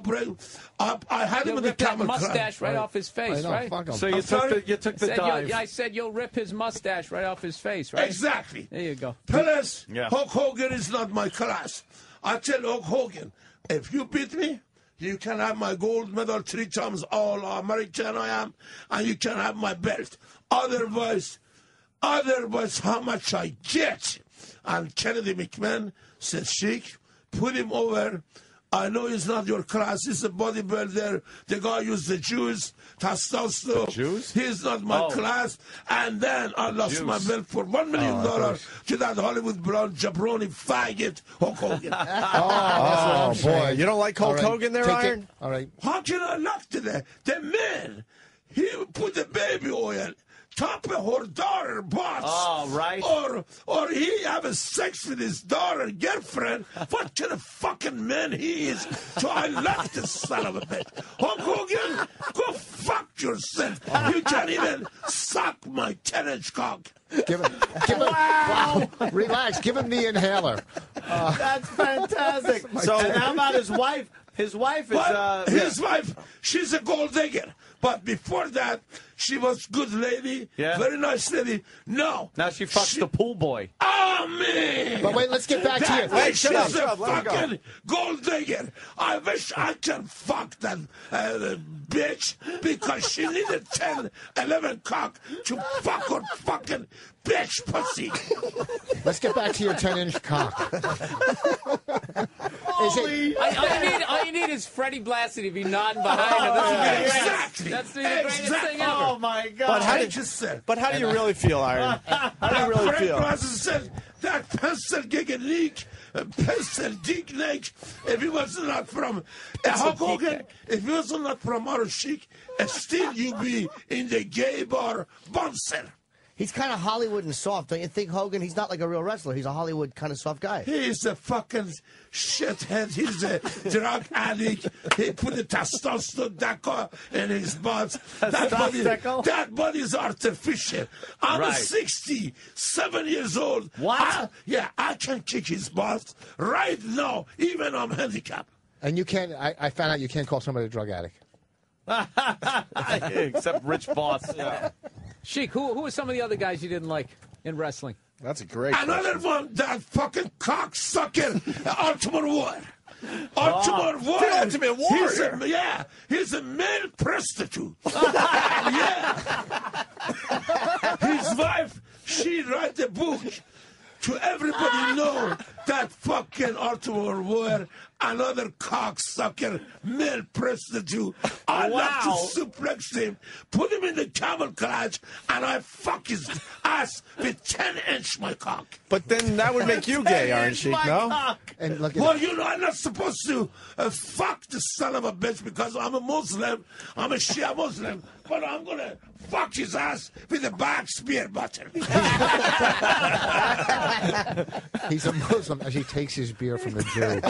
had him in the camel mustache right off his face, right? So you took the dive. I said you'll rip his mustache right off his face, right? Exactly. There you go. Plus, Hulk Hogan is not my class. I tell Hulk Hogan, if you beat me, you can have my gold medal 3 times All-American I am, and you can have my belt. Otherwise, how much I get? And Kennedy McMahon said, Sheik, put him over. I know he's not your class. He's a bodybuilder. The guy used the juice, testosterone. The juice? He's not my class. And then I lost my belt for $1 million to that Hollywood blonde jabroni faggot, Hulk Hogan. Boy. You don't like Hulk Hogan there, Iron? All right. How can I knock to that? The man, he put the baby oil top of her daughter, boss. Oh, right. Or he have a sex with his daughter girlfriend. What kind of fucking man he is? So I left this son of a bitch. Hulk Hogan, go fuck yourself. You can't even suck my 10-inch cock. Give him, wow. Relax. Give him the inhaler. That's fantastic. And how about his wife? His wife is... his wife, she's a gold digger. But before that, she was good lady, very nice lady. No. Now she fucks the pool boy. Oh, man. But wait, let's get back to you. Wait, she's a fucking gold digger. I wish I can fuck that bitch because she needed 10, 11 cock to fuck her fucking bitch pussy. Let's get back to your 10-inch cock. All you need is Freddie Blassie to be nodding behind him. Exactly. That's the greatest thing ever. Oh, my God. But how do you really feel, Iron? How do you really feel? Freddie Blassie said that pencil gig and leak, pencil dig neck, if he was not from Hulk Hogan, if he was not from our Sheik, still you be in the gay bar bouncer. He's kind of Hollywood and soft. Don't you think, Hogan? He's not like a real wrestler. He's a Hollywood kind of soft guy. He's a fucking shithead. He's a drug addict. He put the testosterone deco in his butt. That body is artificial. I'm 67 years old. What? I can kick his butt right now, even I'm handicapped. And you can't, I found out you can't call somebody a drug addict. Except Rich Boss. Sheik, who are some of the other guys you didn't like in wrestling? That's a great Another one, that fucking cocksucker, Ultimate War. Ultimate Warrior. The Ultimate Warrior. He's a male prostitute. Yeah. His wife, she write a book to everybody know that fucking Ultimate Warrior, another cocksucker, male prostitute. I love to suplex him, put him in the camel clutch, and I fuck his ass with 10-inch my cock. But then that would make you gay, Iron Sheik, no? And look Well, you know, I'm not supposed to fuck the son of a bitch because I'm a Muslim. I'm a Shia Muslim. But I'm going to fuck his ass with a back spear button. He's a Muslim as he takes his beer from the Jew.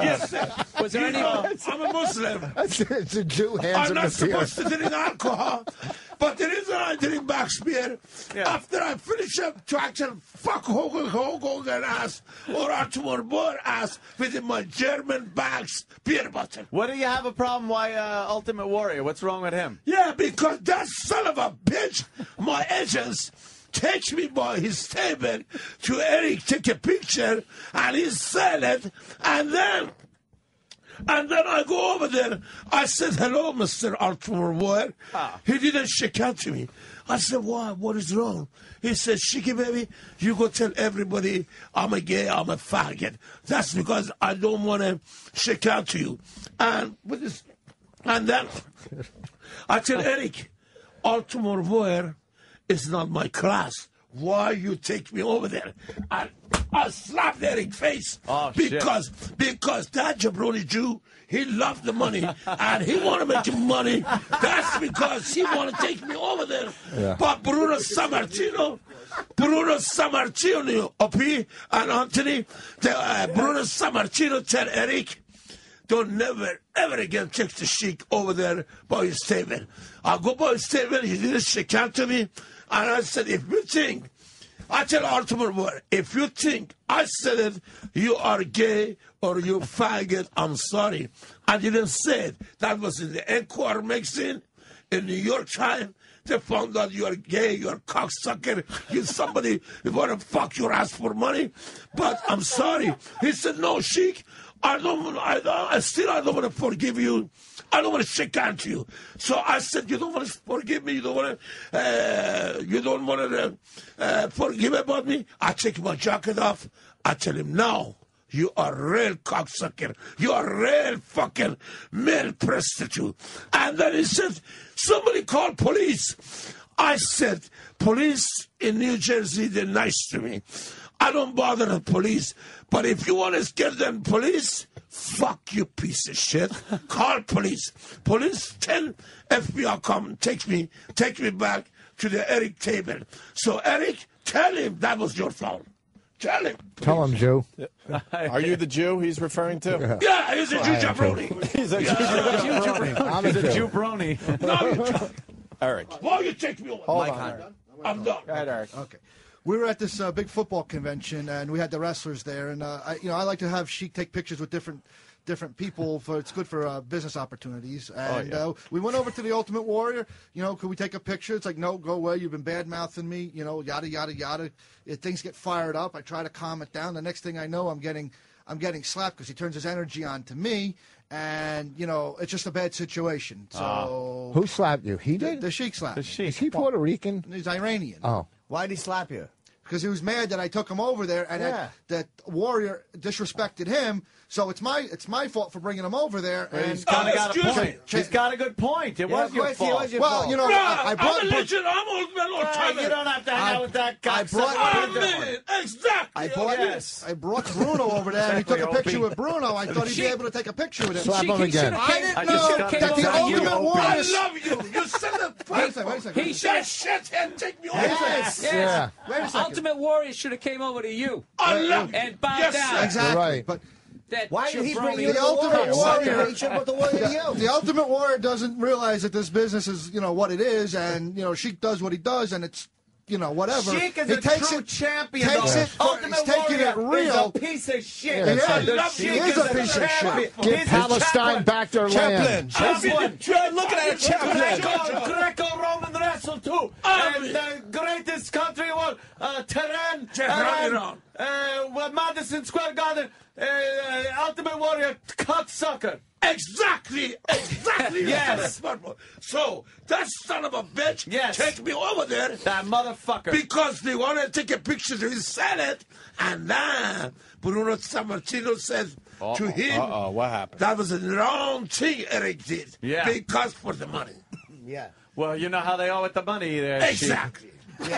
Yes, sir. Was there any? I'm a Muslim. It's a Jew hands I'm him not the beer. supposed to drink alcohol. But the reason I drink back spear, after I finish up to actually fuck Hogan ass or Artur Burr ass with my German back spear button. What do you have a problem? Why Ultimate Warrior? What's wrong with him? Yeah, because that son of a bitch, my agents, takes me by his table to Eric take a picture and he sell it and then I go over there. I said, hello, Mr. Ultimate Warrior. He didn't shake out to me. I said, why? What is wrong? He said, Sheiky, baby, you go tell everybody I'm a gay, I'm a faggot. That's because I don't want to shake out to you. And then I tell Eric, Ultimate Warrior is not my class. Why you take me over there? And I slapped Eric's face because that jabroni Jew, he loved the money and he want to make money. That's because he want to take me over there. Yeah. But Bruno Sammartino, Opie and Anthony, Bruno Sammartino tell Eric, don't never, ever again take the Sheik over there by his table. I go by his table, he didn't shake out to me, and I said, if you think, I tell Ultimate Warrior, if you think I said it, you are gay or you faggot, I'm sorry. I didn't say it. That was in the Encore magazine, in New York Times. They found out you are gay, you are cocksucker, you somebody, you want to fuck your ass for money. But I'm sorry. He said, no, Sheik, I don't want to forgive you. I don't want to shake hands to you. So I said, you don't want to forgive me. You don't want to forgive about me. I take my jacket off. I tell him, no, you are real cocksucker. You are real fucking male prostitute. And then he said, somebody called police. I said, police in New Jersey, they're nice to me. I don't bother the police. But if you want to scare them police, fuck you piece of shit. Call police. Police 10 FBI come take me back to the Eric table. So Eric, tell him that was your fault. Tell him. Tell him, Jew. Are you the Jew he's referring to? Yeah, he's a Jew jabroni. He's a Jew jabroni. I'm a Jew. Brony. No, Eric. why you take me over? Hold on. I'm done. Go ahead, Eric. Okay. We were at this big football convention, and we had the wrestlers there. And I like to have Sheik take pictures with different people. It's good for business opportunities. And we went over to the Ultimate Warrior. Could we take a picture? It's like, no, go away. You've been bad mouthing me. Yada yada yada. Things get fired up. I try to calm it down. The next thing I know, I'm getting slapped because he turns his energy on to me. And, it's just a bad situation. So Who slapped you? He did? The Sheik slapped me. Is he Puerto Rican? He's Iranian. Oh. Why'd he slap you? Because he was mad that I took him over there and that Warrior disrespected him. So it's my fault for bringing him over there. And He's kind of got a point. He's got a good point. It was your fault. Well, I brought. I'm a legend. I'm old man, old timer. You don't have to hang out with that guy. Exactly. I brought Bruno over there, and he took a picture with Bruno. I thought he'd be able to take a picture with him. Slap him again. I didn't know that the Ultimate Warrior. I love you. You said it. Wait a second. He said shit and take me over. Yes. Yeah. Wait a second. Ultimate Warrior should have came over to you I love you. and bowed down. Exactly. Right. But Why did he bring you the Ultimate Warrior? He should have the Warrior to you. The Ultimate Warrior doesn't realize that this business is, what it is, and Sheik does what he does, and it's, whatever. Sheik is he a takes true it, champion. Takes it. Ultimate He's taking it Warrior real. is a piece of shit. Yeah, Sheik he is a piece of shit. Give Palestine back their land. Chaplain. Look at that, Chaplain. Greco-Roman wrestle too. And the greatest country was Tehran, Iran. Madison Square Garden, Ultimate Warrior, cocksucker. Exactly. Yes. So that son of a bitch take me over there. That motherfucker. Because they want to take a picture to his Senate, and then Bruno Sammartino says to him, what happened? That was a wrong thing Eric did. Yeah. Because for the money. Yeah. Well, you know how they are with the money there. Exactly. You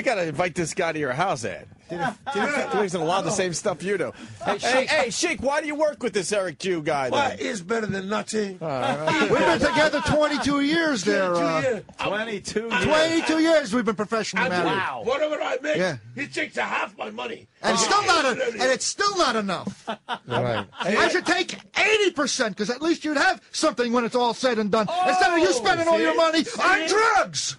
gotta invite this guy to your house, Ed. He lives in a lot of the same stuff you do. Hey, Sheik, why do you work with this Eric Jew guy? Why is better than nothing? We've been together 22 years there. 22 years. 22 years we've been professionally married. Wow. Whatever I make, he takes half my money. And it's still not enough. Right. I should take 80% because at least you'd have something when it's all said and done. Instead of you spending all your money on drugs.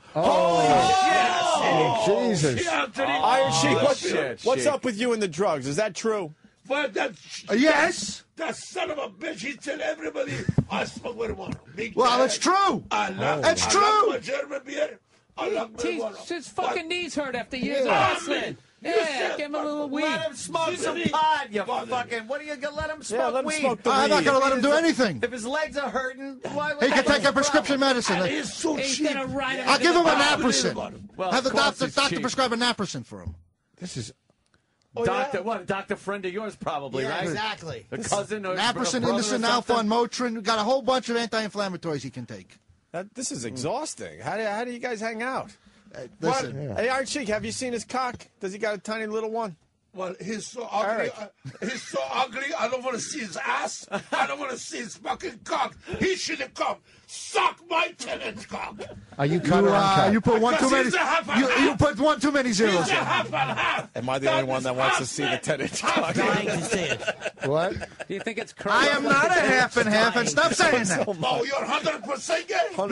Jesus. Iron Sheik, what's up with you and the drugs? Is that true? But yes. That son of a bitch, he tell everybody I smoke marijuana. It's true. It's true. I love my German beer. I love marijuana. His fucking knees hurt after years of wrestling. Yeah, give him a little weed. Let him smoke some pot, you fucking... What are you going to let him smoke let him weed? smoke the I'm not going to let him do anything. If his legs are hurting, why He can take a prescription medicine. He's so cheap. I'll give him a naproxen. Well, Have the of course it's doctor cheap. prescribe a naproxen for him. This is... Doctor, what? A doctor friend of yours, probably, right? Exactly. A cousin or Naproxen, brother or Indocin, Alpha, something? and Motrin. We've got a whole bunch of anti-inflammatories he can take. This is exhausting. How do you guys hang out? Listen. Hey, Iron Sheik, have you seen his cock? Does he got a tiny little one? Well, he's so ugly. He's so ugly. I don't want to see his ass. I don't want to see his fucking cock. He should have come. Suck my tenant's cock. Are you you put one too many. He's a half and You half. put one too many zeros. He's a half and half. Am I the only one that wants to see the 10-inch cock? Dying to see it. What? Do you think it's I am not a half and half, and stop saying that. Oh, you're 100% gay? No,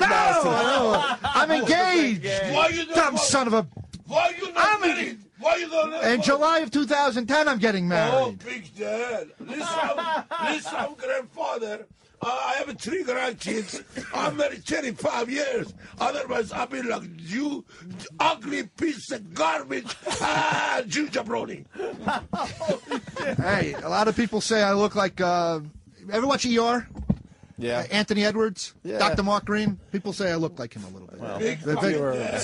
I'm engaged. Why you not? Dumb son of a. Why you not married? Why you not? In July of 2010, I'm getting Oh, married. big dad. Listen, I'm grandfather. I have 3 grandkids. I'm married 35 years. Otherwise, I'll be like you, ugly piece of garbage. Jew jabroni. Hey, a lot of people say I look like. Ever watch ER? Yeah. Anthony Edwards, Yeah. Dr. Mark Green. People say I look like him a little bit.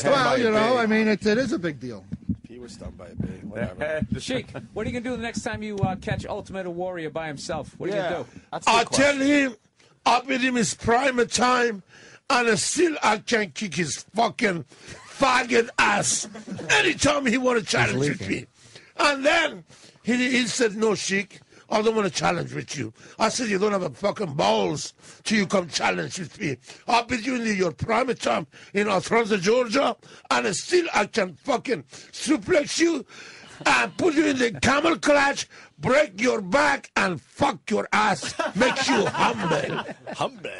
Well, you know, I mean, it is a big deal. He was stung by a bee. Whatever. Sheik, what are you going to do the next time you catch Ultimate Warrior by himself? What are you going to do? I tell him, I'll be in his prime time, and still I can kick his fucking faggot ass anytime he want to challenge with me. And then he said, no, Sheik, I don't want to challenge with you. I said, you don't have a fucking balls till you come challenge with me. I'll be doing your prime time in Atlanta, Georgia, and still I can fucking suplex you and put you in the camel clutch, break your back, and fuck your ass. Makes you humble. Humble.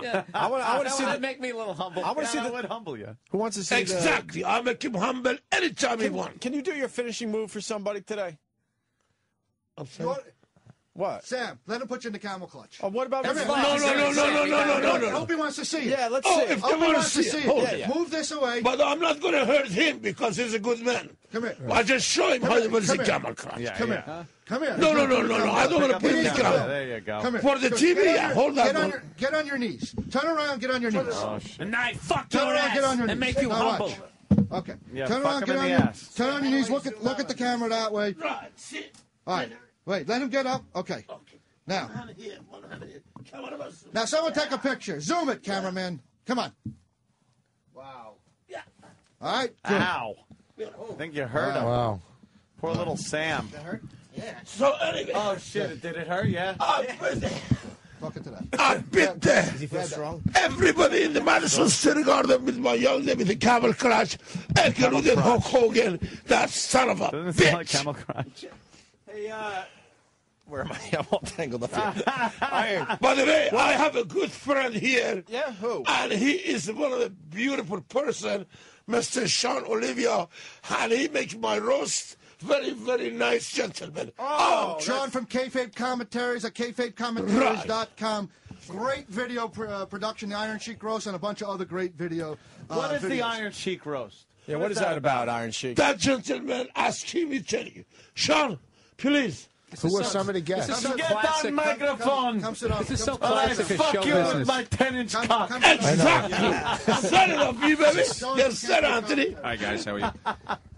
Yeah. I want to see that. Make me a little humble. I want to see That would humble you. Who wants to see Exactly. I'll make him humble anytime he wants. Can you do your finishing move for somebody today? I'm sorry. What? Sam, let him put you in the camel clutch. Oh, what about No. Opie wants to see it. Yeah, let's see it. If they want to see it. Yeah. Move this away. But I'm not going to hurt him because he's a good man. Come here. I just show him how to put the camel clutch. Come here. Come here. No. I don't want to put him in the camel. There you go. Come here. For the TV, yeah. Hold on. Get on your knees. Turn around, get on your knees. Oh, shit. And I fuck Turn your around, ass get on your and knees. make you Now humble. watch. Okay. Yeah, Turn fuck around, him get in on the your ass. Turn on your knees. Look at the camera that way. Right, sit. All right. Wait, let him get up. Okay. Now. Now, someone take a picture. Zoom it, cameraman. Come on. Wow. Yeah. All right. Good. Ow. I think you hurt him. Wow. Poor little Sam. That hurt? Yeah. So anyway. Oh, shit. Did it hurt? Yeah. Talk it to that. I've been there. Does he feel strong? Everybody in the Madison Square Garden with my young lady with the camel clutch, including Hulk Hogan, that son of a Doesn't it bitch. sound like camel crunch? Hey, where am I? I'm all tangled up here. By the way, I have a good friend here. Yeah, who? And he is one of the beautiful person, Mr. Sean Olivia, and he makes my roast very, very nice gentleman. Oh, Sean from Kayfabe Commentaries at kayfabecommentaries.com. great video production, the Iron Sheik Roast, and a bunch of other great video. What is videos. the Iron Sheik Roast? Yeah, what is that about, Iron Sheik? That gentleman asked him to tell you. Sean, please. Who are some of the guests? Get that microphone. Come sit down. This is so All right, classic as fuck show you with business. my 10-inch cock. Exactly. Set it up, you baby. Yes, sir, Anthony. Hi, guys. How are you?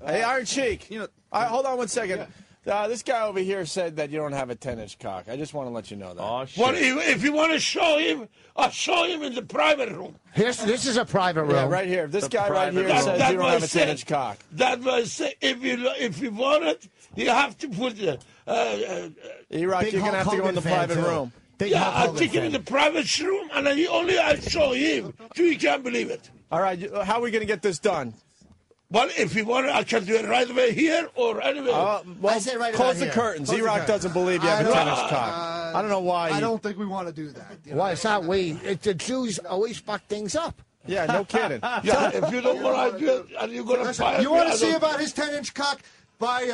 Hey, Iron Sheik. Hold on one second. This guy over here said that you don't have a 10-inch cock. I just want to let you know that. Oh, shit. Well, if you want to show him, I'll show him in the private room. This is a private room. Yeah, right here. This guy right here says you don't have a 10-inch cock. That was say, if you want it, you have to put the. E-Rock, you're gonna have to go in the private room. Yeah, I'll take him in the private room, and then only I show him. So you can't believe it. All right, how are we gonna get this done? Well, if you want it, I can do it right away here or anywhere. Well, close the curtains. E-Rock doesn't believe you have a 10-inch cock. I don't know why. I don't think we want to do that. Why? It's not we. The Jews always fuck things up. Yeah, no kidding. Yeah, if you don't want to do it, and you're going to buy it. You want to see about his 10-inch cock? By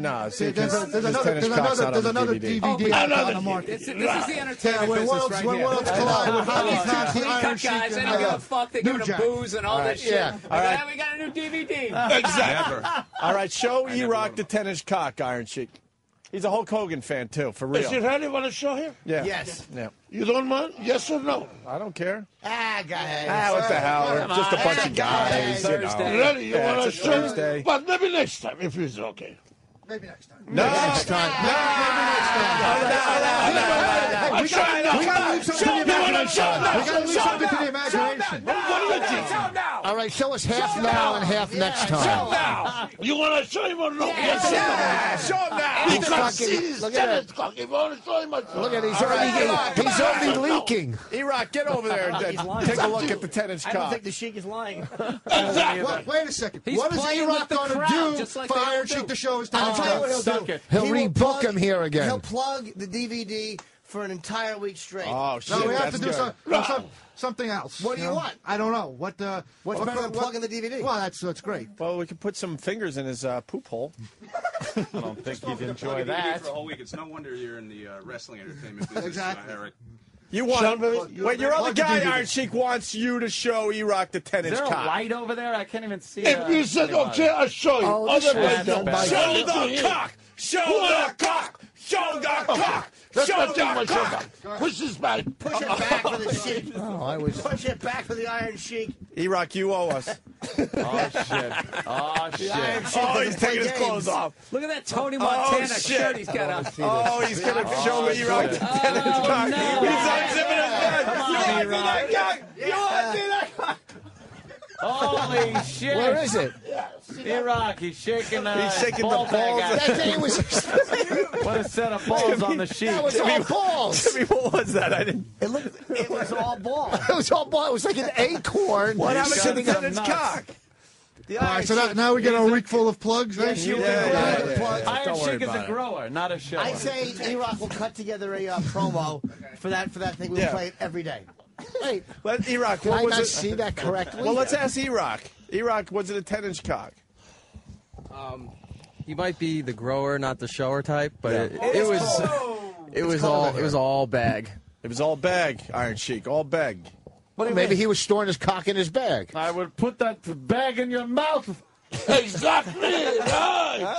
no, see, there's another DVD on the market. This is the entertainment when business worlds, right when here. worlds collide with Hockey Cock, the Iron Cut Sheik, guys, they don't give a fuck. They give them booze and all that shit. Yeah. All right, we got a new DVD. Exactly. All right, show E-Rock the 10-inch cock, Iron Sheik. He's a Hulk Hogan fan, too, for real. Is you really want to show him? Yeah. Yes. Yeah. You don't mind? Yes or no? I don't care. Guys. What the hell? We're just a bunch of guys. Really? You want to it's a show Thursday. him? But maybe next time, if it's okay. Maybe next time. Next time. We gotta leave something to the imagination. We gotta leave something to the imagination. What do you think? All right, show us half now and half next time. Now. You want to show him or no? Yes, Show him now. He He's can't fucking- see his look at tennis cock. If you want to show him, Look at he's already leaking. E-Rock, get over there and take a look at the 10-inch cock. I don't think the Sheik is lying. Wait a second. He's What is playing E-Rock with the going to crowd, do just like for they all Iron do. Sheik to show his I'll 10-inch tell you what cock? he'll do. He'll He will rebook plug- him here again. He'll plug the DVD for an entire week straight. Oh, shit. No, we have to do good. something else. What do you want? I don't know. What's better than plugging the DVD? Well, that's great. Well, we could put some fingers in his poop hole. I don't think he'd enjoy that. For a whole week. It's no wonder you're in the wrestling entertainment business, Exactly. Eric. You want Wait, your other plug the guy, DVD. Iron Sheik, wants you to show E-Rock the 10-inch Is there a cock. light over there? I can't even see. If you said okay, I'll show you. Otherwise, that's no. bad. Show the cock! Show the cock! Show the cock! Let's Show not take my the shirt cock! off. Push this back. Push it back for the Sheik. Oh, Push it back for the Iron Sheik. E-Rock, you owe us. Oh shit! Oh The Iron shit! Sheik Oh, doesn't he's play taking his games. clothes off. Look at that Tony Montana shit. shirt he's got on. Oh, he's going to show E-Rock the 10-inch cock. no. He's unzipping his bed. Come on, You want to see E-Rock. that cock? You want to see that cock? Holy shit! Where is it? E-Rock, he's shaking. He's shaking the ball balls. bag That thing was. What a set of balls on the sheet. That was all balls. Jimmy, what was that? I didn't. It was all ball. It was all balls. It was like an acorn. What happened to the sitting on 10-inch nuts. cock? All right, so now we get a week full of plugs, right? Yes, you Iron Don't worry Sheik is about a it. grower, not a shower. I say E-Rock will cut together a promo for that thing. We'll Yeah. play it every day. Wait, Let E-Rock, can what I was not it? see that correctly? Well, let's ask E-Rock. E-Rock, was it a 10-inch cock? He might be the grower, not the shower type, but it was all bag. It was all bag, Iron Sheik, all bag. Well, maybe he was storing his cock in his bag. I would put that bag in your mouth. Exactly. Right.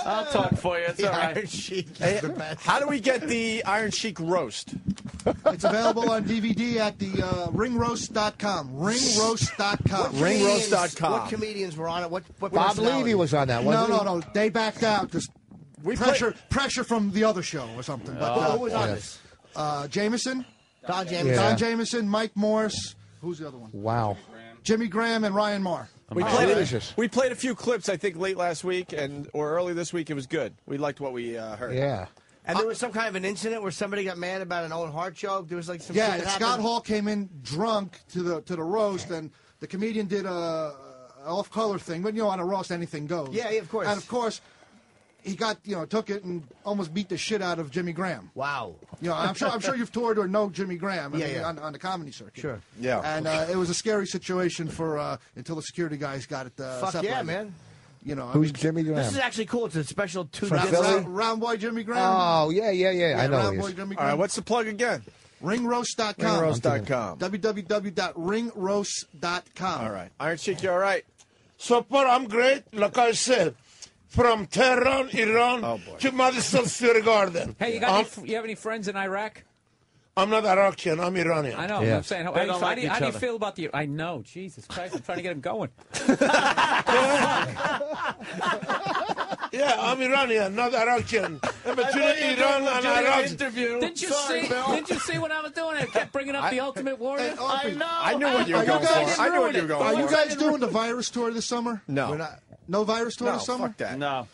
I'll talk for you. It's all Iron right. Sheik is Hey, the best. how do we get the Iron Sheik roast? It's available on DVD at the ringroast.com. Ringroast.com. Ringroast.com. What comedians were on it? What Bob personalities? Levy was on that, No, wasn't no, no. They backed out because pressure from the other show or something. But, Who was on this? Jameson, Don Jameson. Don Jameson, Mike Morris. Who's the other one? he? Wow. Jimmy Graham and Ryan Marr. We played a few clips, I think, late last week or early this week. It was good. We liked what we heard. Yeah. And there was some kind of an incident where somebody got mad about an Owen Hart joke. There was like some Yeah, shit that Scott happened. Hall came in drunk to the roast, and the comedian did a off-color thing. But, on a roast, anything goes. Yeah, of course. And, of course, he got, took it and almost beat the shit out of Jimmy Graham. Wow. I'm sure you've toured or know Jimmy Graham Yeah. On the comedy circuit. Sure. Yeah. And it was a scary situation for until the security guys got it Fuck separated. yeah, man. Who's Jimmy Graham? This is actually cool. It's a special 2 From minutes. Philly? Round Boy Jimmy Graham. Oh, yeah. I know Round he Boy is. Jimmy All right, Graham. what's the plug again? Ringroast.com. Ringroast.com. www.ringroast.com. All right. Iron Sheik, you all right? So far, I'm great. Like I said, from Tehran, Iran, to Madison Square Garden. Hey, you have any friends in Iraq? I'm not Iraqi, I'm Iranian. I know. I'm saying, how do you feel about the? I know, Jesus Christ! I'm trying to get him going. Yeah, I'm Iranian, not Iraqi. And between Iran and Iraq. Didn't you see what I was doing? I kept bringing up the Ultimate Warrior. I know. I knew what you were going for. I knew what you were going Are for. you guys doing the virus tour this summer? No. No virus tour this summer? Fuck that. No.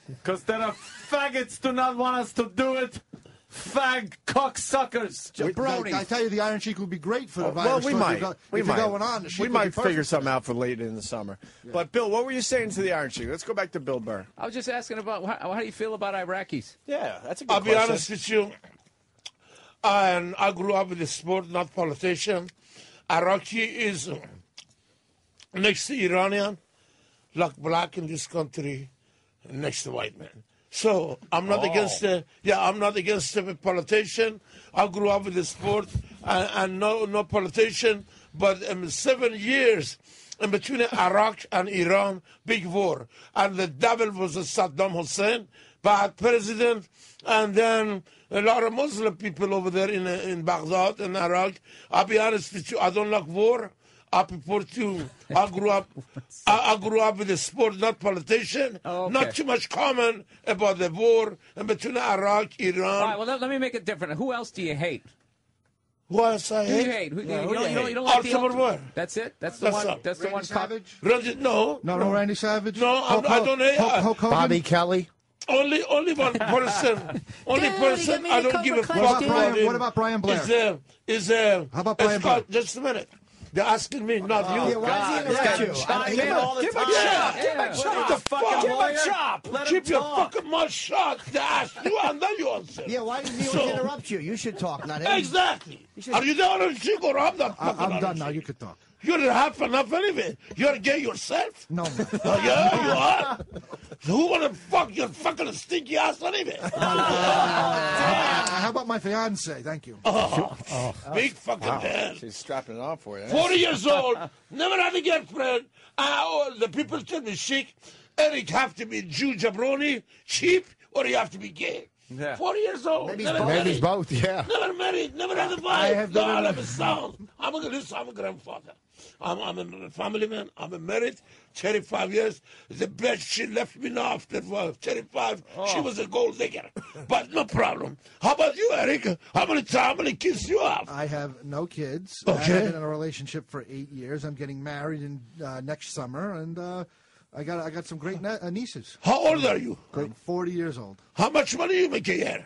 Because there are faggots do not want us to do it. Fag cocksuckers. Jabronis. I tell you, the Iron Sheik would be great for the virus we tour. might. If you're We going on, the Sheik We would might be perfect. figure something out for late in the summer. But, Bill, what were you saying to the Iron Sheik? Let's go back to Bill Burr. I was just asking about how do you feel about Iraqis? Yeah, that's a good I'll question. be honest with you. I grew up with the sport, not politician. Iraqi is next to Iranian, like black in this country, next to white man. So I'm not against I'm not against the politician. I grew up with the sport and no politician. But 7 years in between Iraq and Iran, big war. And the devil was Saddam Hussein, bad president. And then a lot of Muslim people over there in Baghdad and Iraq. I'll be honest with you, I don't like war. I prefer to. I grew up with the sport, not politician. Oh, okay. Not too much comment about the war in between Iraq, Iran. All right, well, let me make it different. Who else do you hate? Who else I Who hate? you hate? Who, Yeah, you who don't, do you you don't, you don't hate? like the Ultimate ultimate? Warrior. That's it. That's the That's one. all. That's the Randy one. Savage? No, Randy Savage? No, I don't hate. Hulk Hogan? Bobby Kelly. Only one person. Only person I don't give a fuck about. What about Brian Blair? How about Brian Blair? Just a minute. They're asking me, not you. Yeah, why does he interrupt you? Give a chop. Keep your fucking mouth shut. They ask you and then you answer. Yeah, why does he always interrupt you? You should talk, not him. Exactly. Are you done on Sheik or I'm not fucking I'm on done Sheik? now. You could talk. You're half enough anyway. You're gay yourself? No. Oh, yeah, you are? Who wanna fuck your fucking stinky ass anyway? How about my fiance? Thank you. Big fucking man. She's strapping it on for you. 40 years old, never had a girlfriend. The people tell me, Sheik, Eric have to be Jew jabroni, cheap, or you have to be gay. Yeah. 40 years old. Maybe Maybe both, yeah. Never married, never had a wife. No, I have a son. I'm a grandfather. I'm a family man. I'm married, 35 years. The bitch, she left me now after 35. She was a gold digger. But no problem. How about you, Eric? How many kids you have? I have no kids. Okay. I've been in a relationship for 8 years. I'm getting married in next summer, and I got some great nieces. How old are you? 40 years old. How much money you make a year?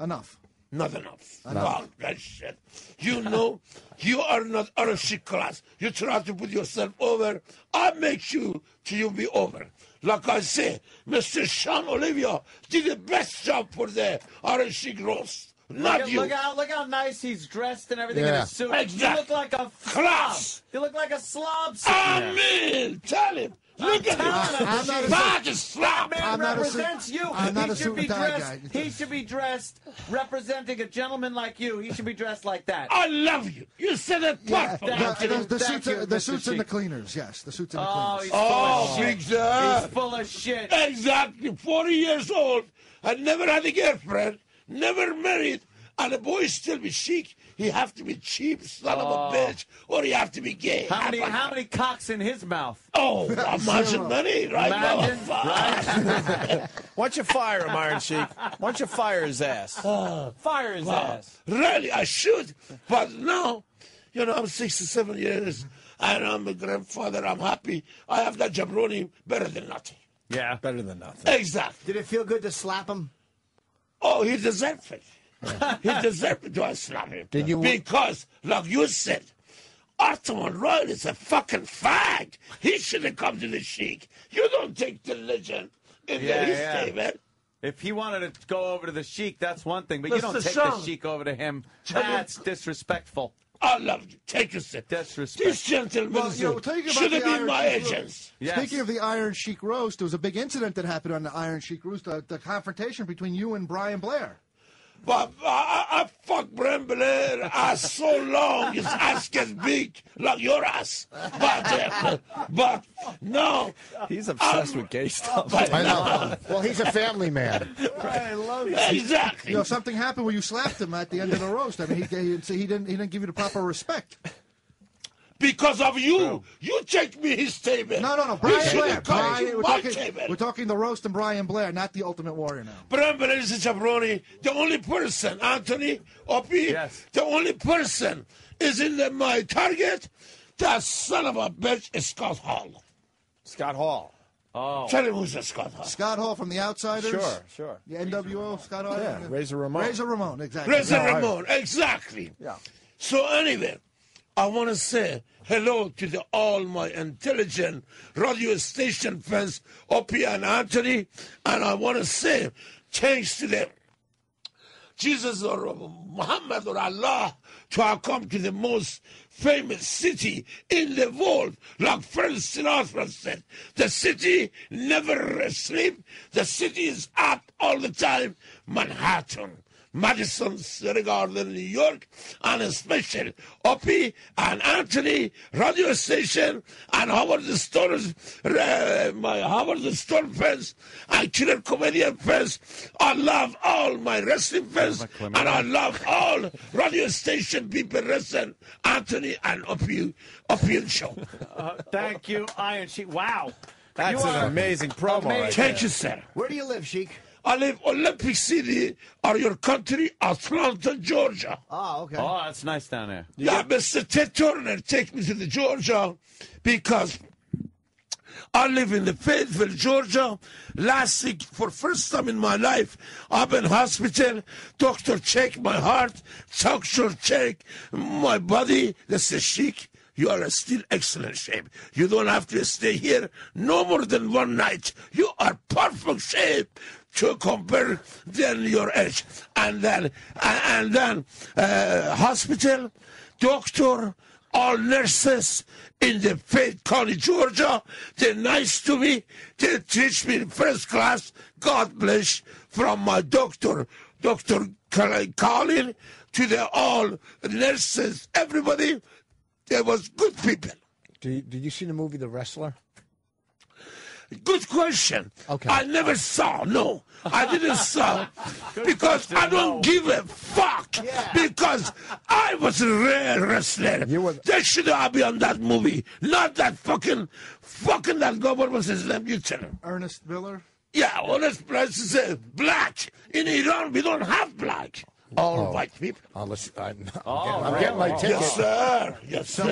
Enough. Not enough. Wow, that shit. You know, you are not out of shit class. You try to put yourself over. I make you till you be over. Like I say, Mr. Sean Olivia did the best job for the Irish chic roast. Not you. Look how nice he's dressed and everything in Yeah. his suit. Exactly. You look like a Class. slob. You look like a slob. Amen. Tell him. Look at him. I'm not a Bad as slap. That man I'm not a represents suit- you. I'm not He a should suit be and tie dressed. guy. He should be dressed representing a gentleman like you. He should be dressed like that. I love you. You said that Yeah, perfect. the Thank suits, you, the Mr. suits and the Sheik. cleaners. Yes, the suits and the Oh, cleaners. he's full of shit. big time. He's full of shit. Exactly. 40 years old. I never had a girlfriend. Never married. And the boy still be chic. He have to be cheap, son of a bitch, or he have to be gay. How many cocks in his mouth? Oh, imagine many, right? Imagine, motherfucker? Why don't you fire him, Iron Sheik? Why don't you fire his ass? Fire his ass. Really, I should. But now, you know, I'm 67 years, and I'm a grandfather. I'm happy. I have that jabroni better than nothing. Yeah. Better than nothing. Exactly. Did it feel good to slap him? Oh, he deserved it. He deserved it. Do I slap him? Did you- Because, like you said, Arthur Royal is a fucking fag. He should have come to the Sheik. You don't take the legend in the history, man. If he wanted to go over to the Sheik, that's one thing. But you Mr. don't take Sean. the Sheik over to him. That's disrespectful. I love you. Take a sip. Disrespectful. These gentlemen Well, you know, talking about should have the been Iron my Sheik agents. Yes. Speaking of the Iron Sheik roast, there was a big incident that happened on the Iron Sheik roast, the confrontation between you and Brian Blair. But I fuck Brian Blair ass so long, his ass gets big like your ass. But no. He's obsessed with gay stuff. I know. Well, he's a family man. I love it. Exactly. You know, something happened where you slapped him at the end of the roast. I mean, he didn't give you the proper respect. Because of you. You checked me his table. No. Brian Blair. Table. We're talking the roast and Brian Blair, not the Ultimate Warrior now. Brian Blair is a jabroni. The only person, Anthony, Opie, the only person is in my target. That son of a bitch is Scott Hall. Scott Hall. Oh. Tell him who's Scott Hall. Scott Hall from The Outsiders? Sure. The NWO, Scott Hall? Yeah, Razor Ramon. Razor Ramon, exactly. Razor Ramon, exactly. Yeah. So anyway, I want to say hello to all my intelligent radio station fans, Opie and Anthony, and I want to say thanks to them. Jesus or Muhammad or Allah to have come to the most famous city in the world. Like Frank Sinatra said, the city never sleeps. The city is up all the time. Manhattan, Madison Square Garden, New York, and especially Opie and Anthony radio station and Howard the Stone, my Howard the Stone fans and Killer Comedian fans. I love all my wrestling fans and I love all radio station people wrestling Anthony and Opie show. Thank you, Iron Sheik. Wow. That's an amazing promo. Right Thank there. you, sir. Where do you live, Sheik? I live Olympic City, or your country, Atlanta, Georgia. Oh, okay. Oh, that's nice down there. Yeah, Mr. Ted Turner take me to the Georgia because I live in the Fayetteville, Georgia. Last week, for first time in my life, I've been in hospital. Doctor check my heart. Doctor check my body. That's the Sheik. You are still excellent shape. You don't have to stay here no more than one night. You are perfect shape to compare than your age. And then hospital, doctor, all nurses in the Fayette County, Georgia, they're nice to me. They treat me in first class. God bless from my doctor, Dr. Colin, to the all nurses, everybody. They was good people. Did you see the movie The Wrestler? Good question. Okay. I never saw. No, I didn't saw because I don't give a fuck. Because I was a rare wrestler. They should have been on that movie, not that fucking that guy. What was his name? You tell him. Ernest Miller. Yeah, Ernest Miller is black. In Iran, we don't have black. All white people. I'm getting my ticket. Yes, sir. Yes, sir.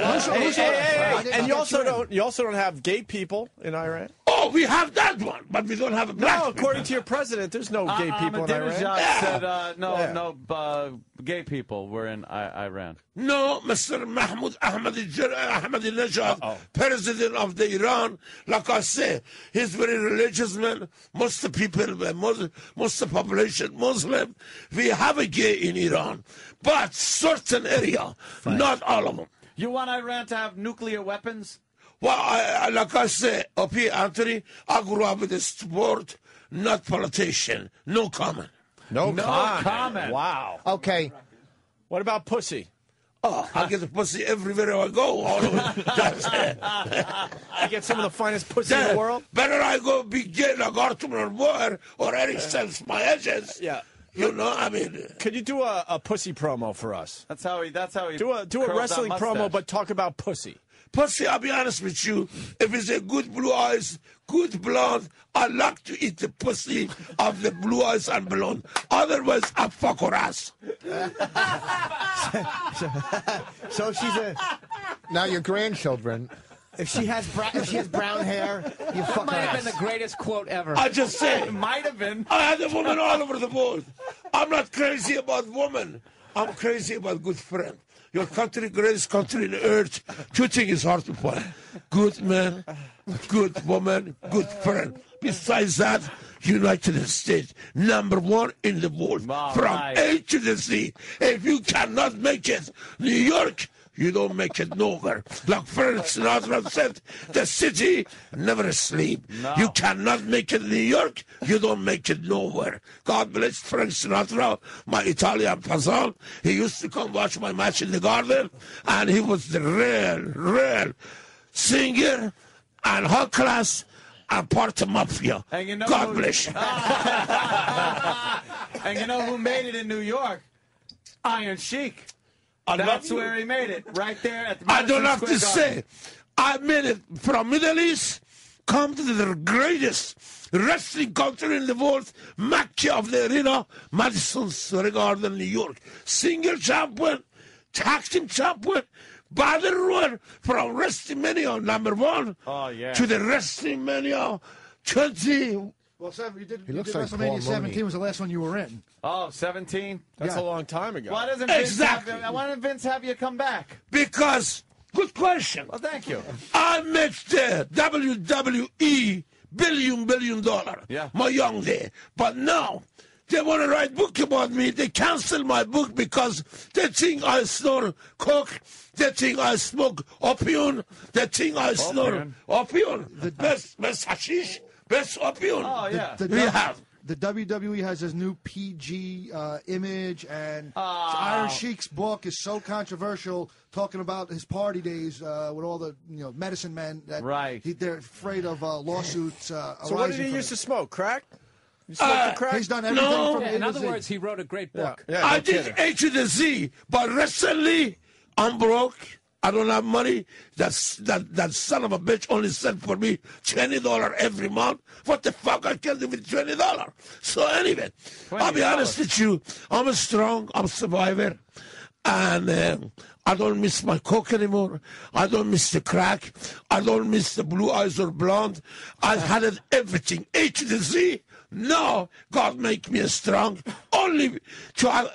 Hey, and you also don't have gay people in Iran. Oh, we have that one, but we don't have a black. No, according to your president, there's no gay people in Iran. Said, no gay people were in Iran. No, Mr. Mahmoud Ahmadinejad, president of the Iran, like I say, he's very religious man. Most of the people, most of the population Muslim. We have a gay in Iran, but certain area, not all of them. You want Iran to have nuclear weapons? Well, like I say, Opie, Anthony, I grew up with a sport, not politician. No comment. No comment. Wow. Okay. What about pussy? Oh, I get the pussy everywhere I go. All over. I get some of the finest pussy in the world. Better I go be gay like Arthur or Burr or Eric sells my edges. Yeah. You know, I mean. Could you do a pussy promo for us? That's how he. Do a wrestling promo, but talk about pussy. Pussy, I'll be honest with you. If it's a good blue eyes, good blonde, I like to eat the pussy of the blue eyes and blonde. Otherwise, I fuck her ass. So she's a. Now your grandchildren. If she has brown hair, you fuck her Might have ass. been the greatest quote ever. I just say. It might have been. I had a woman all over the world. I'm not crazy about women. I'm crazy about good friend. Your country, greatest country on earth. Two things is hard to find. Good man, good woman, good friend. Besides that, United States, #1 in the world. From A to the Z. If you cannot make it, New York, you don't make it nowhere. Like Frank Sinatra said, the city never sleep. No. You cannot make it in New York, you don't make it nowhere. God bless Frank Sinatra, my Italian cousin. He used to come watch my match in the garden, and he was the real singer and high class and part of mafia. And you know God bless you. And you know who made it in New York? Iron Sheik. That's where he made it, right there at the I don't Madison have to Square say, I made it from Middle East, come to the greatest wrestling country in the world, Mecca of the arena, Madison Square Garden, New York. Single champion, tag team champion, battle royal from WrestleMania #1 to the WrestleMania 20. Well, you did looks like WrestleMania Paul 17 was the last one you were in. Oh, 17? That's a long time ago. Why doesn't Vince Exactly. why didn't Vince have you come back? Because, good question. Well, thank you. I met the WWE billion dollar, my young day. But now, they want to write book about me. They cancel my book because they think I snore coke. They think I smoke opium. They think I snore opium. Best hashish, best opium. Oh, yeah. We have. The WWE has this new PG image, and Iron Sheik's book is so controversial, talking about his party days with all the medicine men. That they're afraid of lawsuits arising. So what did he from used it. to smoke? Crack? You smoked the crack? He's done everything from A In to other Z. words, he wrote a great book. I did A to the Z, but recently I'm broke. I don't have money. That son of a bitch only sent for me $20 every month. What the fuck I can do with $20? So anyway, I'll be honest with you. I'm strong. I'm a survivor. And I don't miss my coke anymore. I don't miss the crack. I don't miss the blue eyes or blonde. I had it everything. A to the Z. Now God make me strong. Only try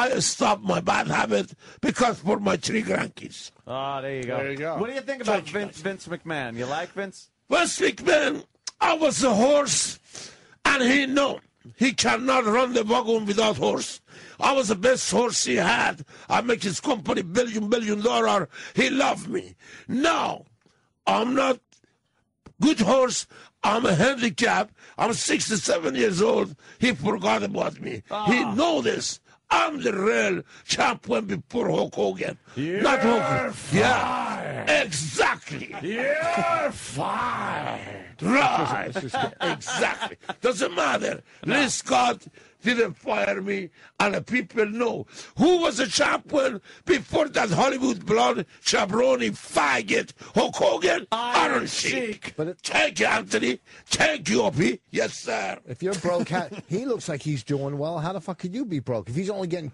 to stop my bad habit because for my 3 grandkids. Oh, there you go. There you go. What do you think about Vince McMahon? You like Vince? Vince McMahon, I was a horse, and he know he cannot run the wagon without horse. I was the best horse he had. I make his company billion dollar. He loved me. Now, I'm not good horse. I'm a handicap. I'm 67 years old. He forgot about me. He know this. I'm the real champion before Hulk Hogan. Not Hogan. Yeah, exactly. You're fired. Right. Exactly. Doesn't matter. Lee Scott didn't fire me, and the people know who was a champion before that Hollywood blood chabroni faggot Hulk Hogan. Iron Sheik. Thank you, Anthony. Thank you, Opie. Yes, sir. If you're broke, he looks like he's doing well. How the fuck could you be broke? If he's only getting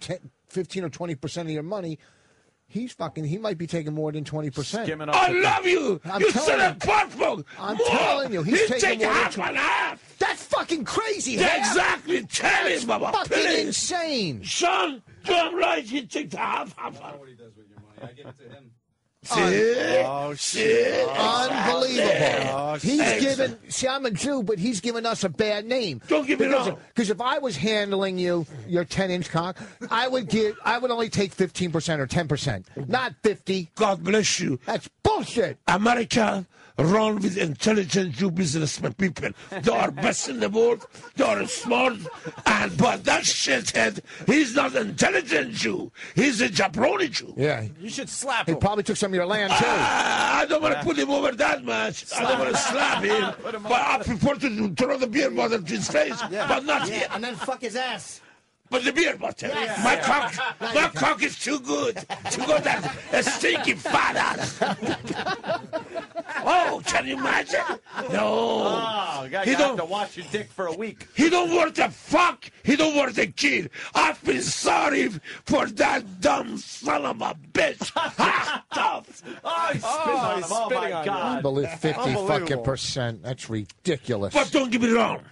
15 or 20% of your money, he might be taking more than 20%. I love you. You said a purple. I'm telling you, he's taking more half than and half. That's fucking crazy. Yeah, exactly. Tell him, Baba. Fucking Please. insane. Son, do I'm right. He takes half. I don't know what he does with your money. I give it to him. See? Unbelievable. He's Excellent. given. See, I'm a Jew, but he's given us a bad name. Don't give me wrong. Because if I was handling your 10-inch cock, I would only take 15% or 10%, not 50. God bless you. That's bullshit. America run with intelligent Jew businessmen people. They are best in the world. They are smart. But that shithead, he's not an intelligent Jew. He's a jabroni Jew. Yeah. You should slap He him. probably took some of your land, too. I don't want to put him over that much. I don't want to slap him. But I prefer to throw the beer bottle to his face. But not here. And then fuck his ass. But the beer bottle. Yes. My cock is too good. Too good that a stinky fat ass. Oh, can you imagine? No. Oh, you have to watch your dick for a week. He don't want a fuck. He don't want a kid. I feel sorry for that dumb son of a bitch. Tough. Oh, he's spitting on him. Oh, my God. Unbelievable. 50 fucking percent. That's ridiculous. But don't get me wrong.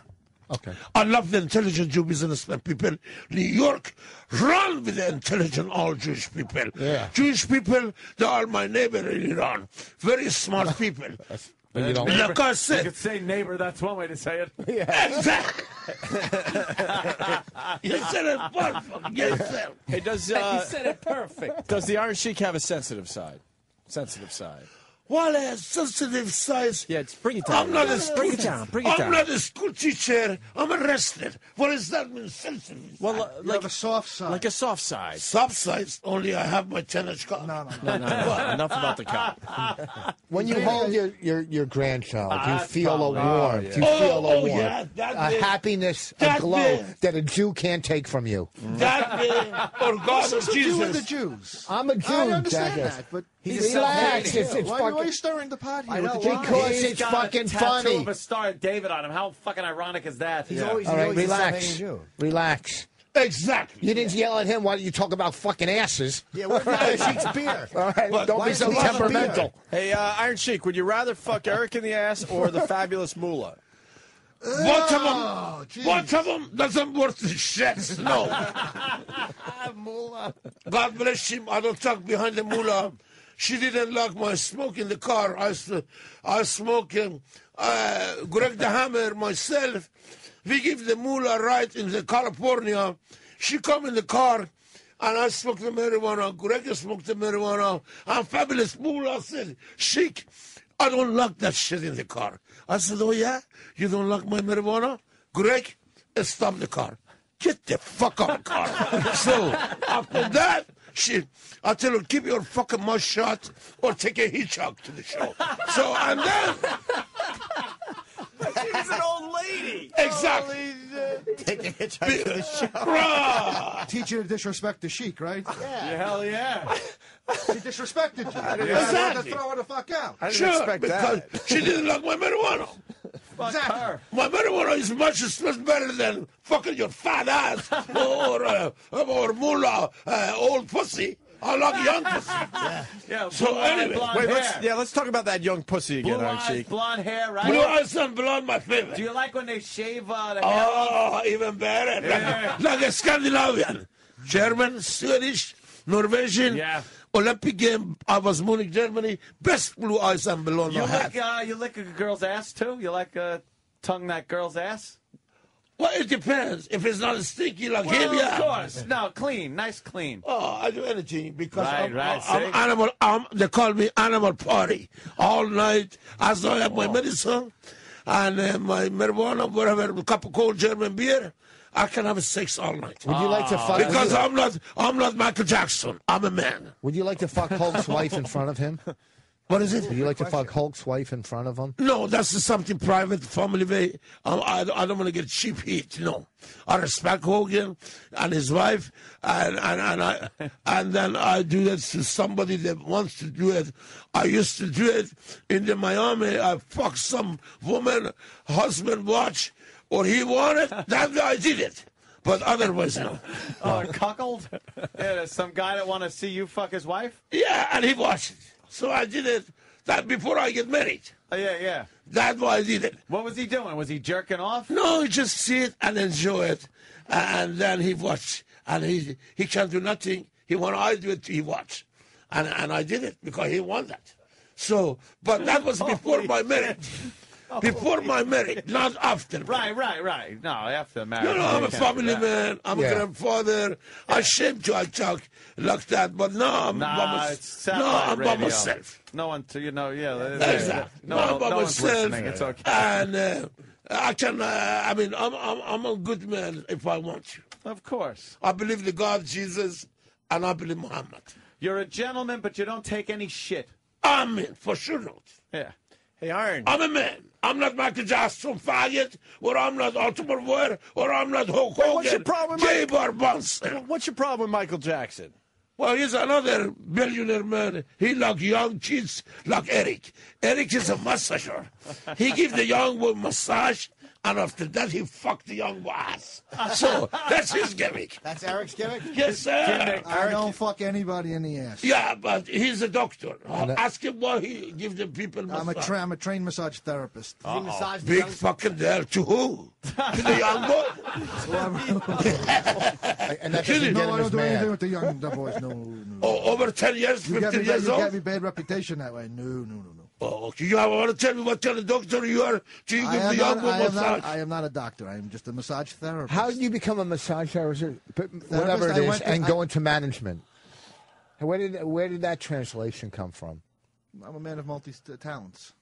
Okay. I love the intelligent Jew businessmen people. New York run with the intelligent all Jewish people. Yeah. Jewish people, they are my neighbor in Iran. Very smart people. You don't. Neighbor, Like I said. you could say neighbor. That's one way to say it. Exactly. You said it perfect. Yes, sir. Hey, does He said it perfect. Does the Iron Sheik have a sensitive side? Sensitive side. Well, a sensitive size. Yeah, bring it down. I'm not a school. Bring it down. Bring it down. I'm not a school teacher. I'm a wrestler. What does that mean, sensitive? Well, You have a soft side. like a soft side. Soft size. Only I have my tennis cock. No. No. Enough about the cock. When you hold your grandchild, do you feel a warmth? yeah. Do you feel a warmth? Yeah, that way. Happiness, a That glow way. that a Jew can't take from you. That way, or God or What's the Jew with the Jesus. Jews? I'm a Jew, I understand jackass. that, but Relax. It's why are fucking. you stirring the pot here? I know, with the why? Jews? Because it's got fucking a tattoo funny. of a Star of David on him. How fucking ironic is that? He's Yeah. always, All he's right, always a relax. Slovenian Jew. Relax. Exactly. You didn't yell at him. Why don't you talk about fucking asses? Yeah, where's Iron Sheik's beer? All right, don't why be is so he having temperamental. Hey, Iron Sheik, would you rather fuck Eric in the ass or the fabulous Moolah? Both of them. Oh, geez. Both of them doesn't worth the shit. No. God bless him. I don't talk behind the mullah. She didn't like my smoke in the car. I smoke Greg the Hammer myself. We give the mullah right in the California. She come in the car, and I smoke the marijuana. Greg smoked the marijuana. And fabulous mullah said, Sheik, I don't like that shit in the car. I said, oh yeah? You don't like my marijuana? Greg, stop the car. Get the fuck out of the car. So after that, I tell her, keep your fucking mouth shut or take a hitchhike to the show. So, and then... She's an old lady. Exactly. Take a hitchhike to the show. Bruh. Teach you to disrespect the Sheik, right? Yeah, hell yeah. She disrespected you. Exactly. To throw her the fuck out. I didn't Sure, expect because that. she didn't like my marijuana. Exactly. My marijuana is much better than fucking your fat ass or mullah old pussy. I like young pussy. Yeah. So anyway, Wait, let's talk about that young pussy again, Blue Iron eyes, Sheik. blonde hair, right? blue eyes and blonde, my favorite. Do you like when they shave the hair? Oh, even better. Yeah. Like a Scandinavian. German, Swedish, Norwegian. Yeah. Olympic game. I was Munich, Germany. Best blue eyes and blonde I had. You lick a girl's ass too? You like tongue that girl's ass? Well, it depends. If it's not stinky like him, yeah. Of course. No, clean, nice, clean. Oh, I do anything because Right, I'm animal. They call me animal party all night. As I have my medicine and my marijuana, whatever, a cup of cold German beer, I can have sex all night. Would you like to fuck? Because I'm not Michael Jackson. I'm a man. Would you like to fuck Hulk's wife in front of him? What is it? Would you like to fuck Hulk's wife in front of him? No, that's something private, family way. I don't want to get cheap heat. No, I respect Hogan and his wife, and then I do that to somebody that wants to do it. I used to do it in the Miami. I fucked some woman, husband watch, or he wanted. That I did it. But otherwise, no. Cuckold? Yeah, there's some guy that want to see you fuck his wife? Yeah, and he watched it. So I did it that before I get married. Oh, yeah. That's why I did it. What was he doing? Was he jerking off? No, he just see it and enjoy it. And then he watch. And he can't do nothing. He want I do it, he watch. And I did it because he want that. So, but that was before my marriage. Before my marriage, not after. Right. No, after marriage. No, I'm a family man. I'm a grandfather. I'm ashamed to talk like that, but no, I'm by myself. No one to, Exactly. No by one's myself. listening. It's okay. And I can, I'm a good man if I want to. Of course. I believe the God, Jesus, and I believe Muhammad. You're a gentleman, but you don't take any shit. Amen. For sure not. Yeah. Hey, Iron. I'm a man. I'm not Michael Jackson, faggot, or I'm not Ultimate Warrior, or I'm not Hulk Hogan. What's your problem, Jay Barbanson. What's your problem with Michael Jackson? Well, he's another billionaire man. He like young kids like Eric. Eric is a massager. He gives the young one massage, and after that he fucked the young ass. So that's his gimmick. That's Eric's gimmick? Yes, sir. I don't fuck anybody in the ass. Yeah, but he's a doctor. Ask him why he gives the people massage. I'm a trained massage therapist. Big fucking deal. To who? To the young boy? And that Kidding. No, I don't do anything with the boys. No. Oh, over 10 years, 15 years you old? get me bad reputation that way. No. Oh, okay. You want to tell me what kind of doctor you are? Do you give the young woman massage? I am not a doctor. I am just a massage therapist. How did you become a massage therapist? Whatever it is, and go into management. Where did that translation come from? I'm a man of multi-talents.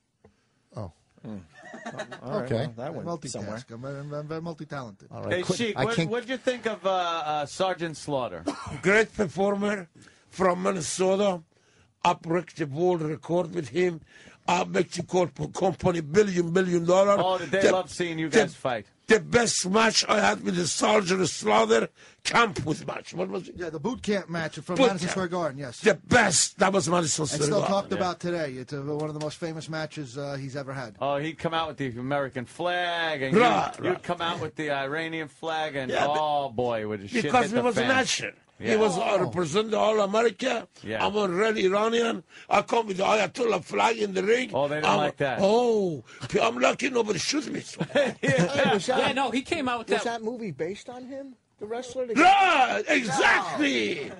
Oh. Okay. Well, that went somewhere. I'm very multi-talented. All right. Hey, Sheik, what did you think of Sergeant Slaughter? Great performer from Minnesota. I break the world record with him. I make the company $1 billion. Oh, they love seeing you guys fight. The best match I had with the Sergeant Slaughter, camp with match. What was it? Yeah, the boot camp match from Madison Square Garden, yes. The best. That was Madison Square Garden. It's still talked about today. It's one of the most famous matches he's ever had. Oh, he'd come out with the American flag, and you'd come out with the Iranian flag, and boy, would the shit hit the fan. Because he was an action. Yeah. He was representing all America. Yeah. I'm a real Iranian. I come with the Ayatollah flag in the ring. Oh, they didn't like that. Oh, I'm lucky nobody shoots me. No, he came out with Was that movie based on him? The wrestler? Right, exactly.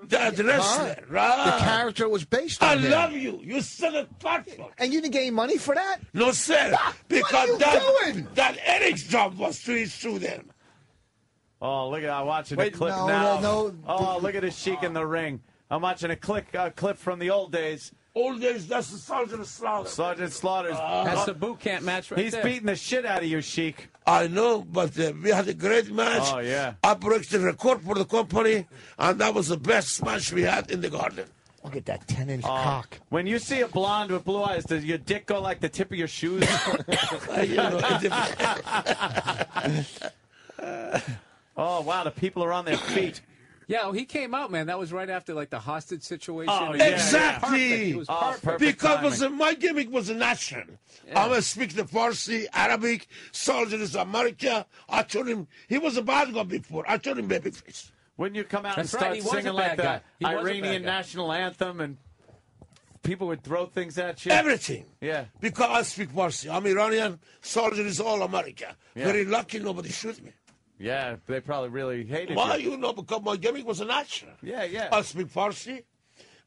That wrestler, right? The character was based on him. I love you. You said it perfect. And you didn't get any money for that? No, sir. Because what are you doing? that Eric's job was to sue them. Oh, look at I'm watching a clip now. Oh, look at the Sheik in the ring. I'm watching a clip from the old days. Old days, that's the Sergeant Slaughter. Sergeant Slaughter's. That's the boot camp match right He's there. beating the shit out of you, Sheik. I know, but we had a great match. Oh, yeah. I broke the record for the company, and that was the best match we had in the garden. Look at that 10-inch cock. When you see a blonde with blue eyes, does your dick go like the tip of your shoes? Oh, wow, the people are on their feet. Yeah, well, he came out, man. That was right after like the hostage situation. Oh, yeah. Exactly. It was perfect. Because my gimmick was an action. Yeah. I'm going to speak the Farsi, Arabic, Soldier is America. I told him, he was a bad guy before. I told him babyface. Wouldn't you come out That's and right, start he was a singing bad like guy. He the was a bad Iranian guy. national anthem and people would throw things at you? Everything. Yeah. Because I speak Farsi. I'm Iranian. Soldier is all America. Yeah. Very lucky nobody shoot me. Yeah, they probably really hated Why? you. You know, because my gimmick was an action. Yeah, yeah. I speak Farsi.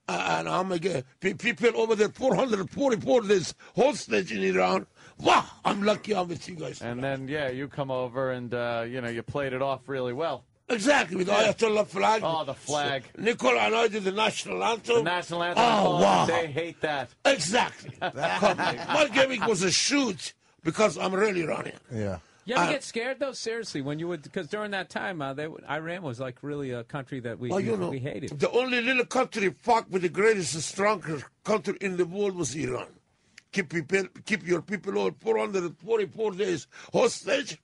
And I'm people over there, 444 days hostage in Iran. Wow, I'm lucky I'm with you guys. And then, you come over and, you played it off really well. Exactly, with Ayatollah flag. Oh, the flag. Nicola and I did the national anthem. The national anthem. Oh, wow. They hate that. Exactly. My gimmick was a shoot because I'm really Iranian. Yeah. You ever get scared though? Seriously, when you would, because during that time, Iran was like really a country that we hated. The only little country fought with the greatest, strongest country in the world was Iran. Keep your people all 444 days hostage,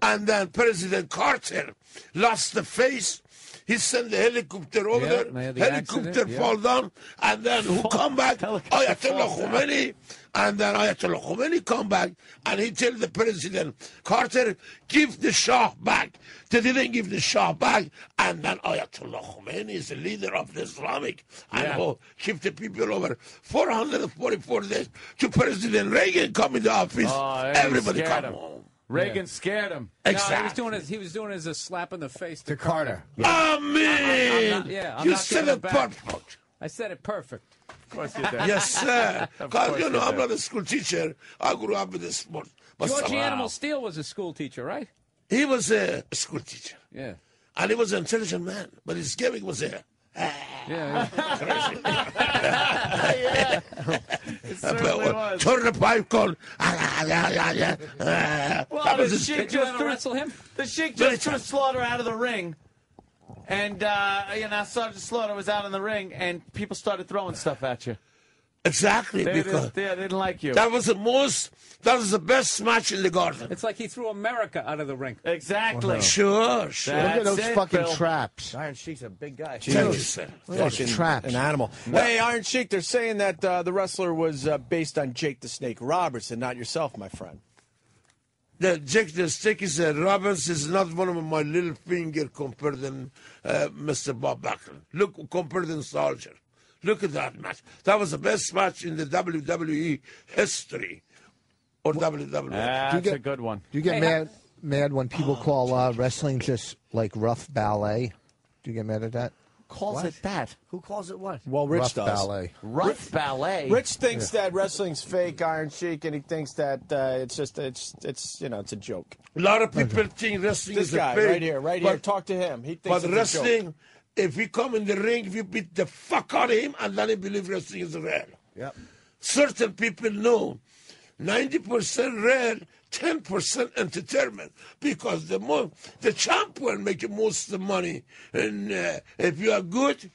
and then President Carter lost the face. He sent the helicopter over there. Helicopter fall down, and then who come back? Ayatollah Khomeini. And then Ayatollah Khomeini come back, and he tell the President Carter, give the Shah back. They didn't give the Shah back, and then Ayatollah Khomeini is the leader of the Islamic, and keep the people over 444 days to President Reagan come in the office. Everybody come home. Reagan scared him. Exactly. No, he was doing it as a slap in the face to Carter. Amen. You said it perfect. I said it perfect. Of course you did. Yes, sir. Because, I'm not a school teacher. I grew up with the sport. George Animal Steel was a school teacher, right? He was a school teacher. Yeah. And he was an intelligent man. But his gimmick was there. Yeah. It certainly was. Turn the pipe on. Well, the Sheik just wrestle him. The Sheik just threw Slaughter out of the ring. And, Sergeant Slaughter was out in the ring, and people started throwing stuff at you. Exactly. They because didn't like you. That was the best match in the garden. It's like he threw America out of the ring. Exactly. Well, Sure. Look at those fucking traps. Iron Sheik's a big guy. Thank you, sir. Fucking traps. An animal. No. Hey, Iron Sheik, they're saying that the wrestler was based on Jake the Snake Roberts and not yourself, my friend. The Jake the Snake Roberts is not one of my little finger compared to Mr. Bob Backlund. Look, compared to Soldier. Look at that match. That was the best match in the WWE history. Or WWE. That's a good one. Do you get mad when people call wrestling just like rough ballet? Do you get mad at that? calls it that? Who calls it what? Well, Rich Rough does. ballet. Rough ballet. Rich thinks that wrestling's fake, Iron Sheik, and he thinks that it's just it's a joke. A lot of people think wrestling This is a guy fake. right here. Talk to him. He thinks But it's a joke. wrestling, if we come in the ring, we beat the fuck out of him, and then he believe wrestling is real. Yep. Certain people know 90% real, 10% entertainment, because the champ will make most of the money. And if you are good,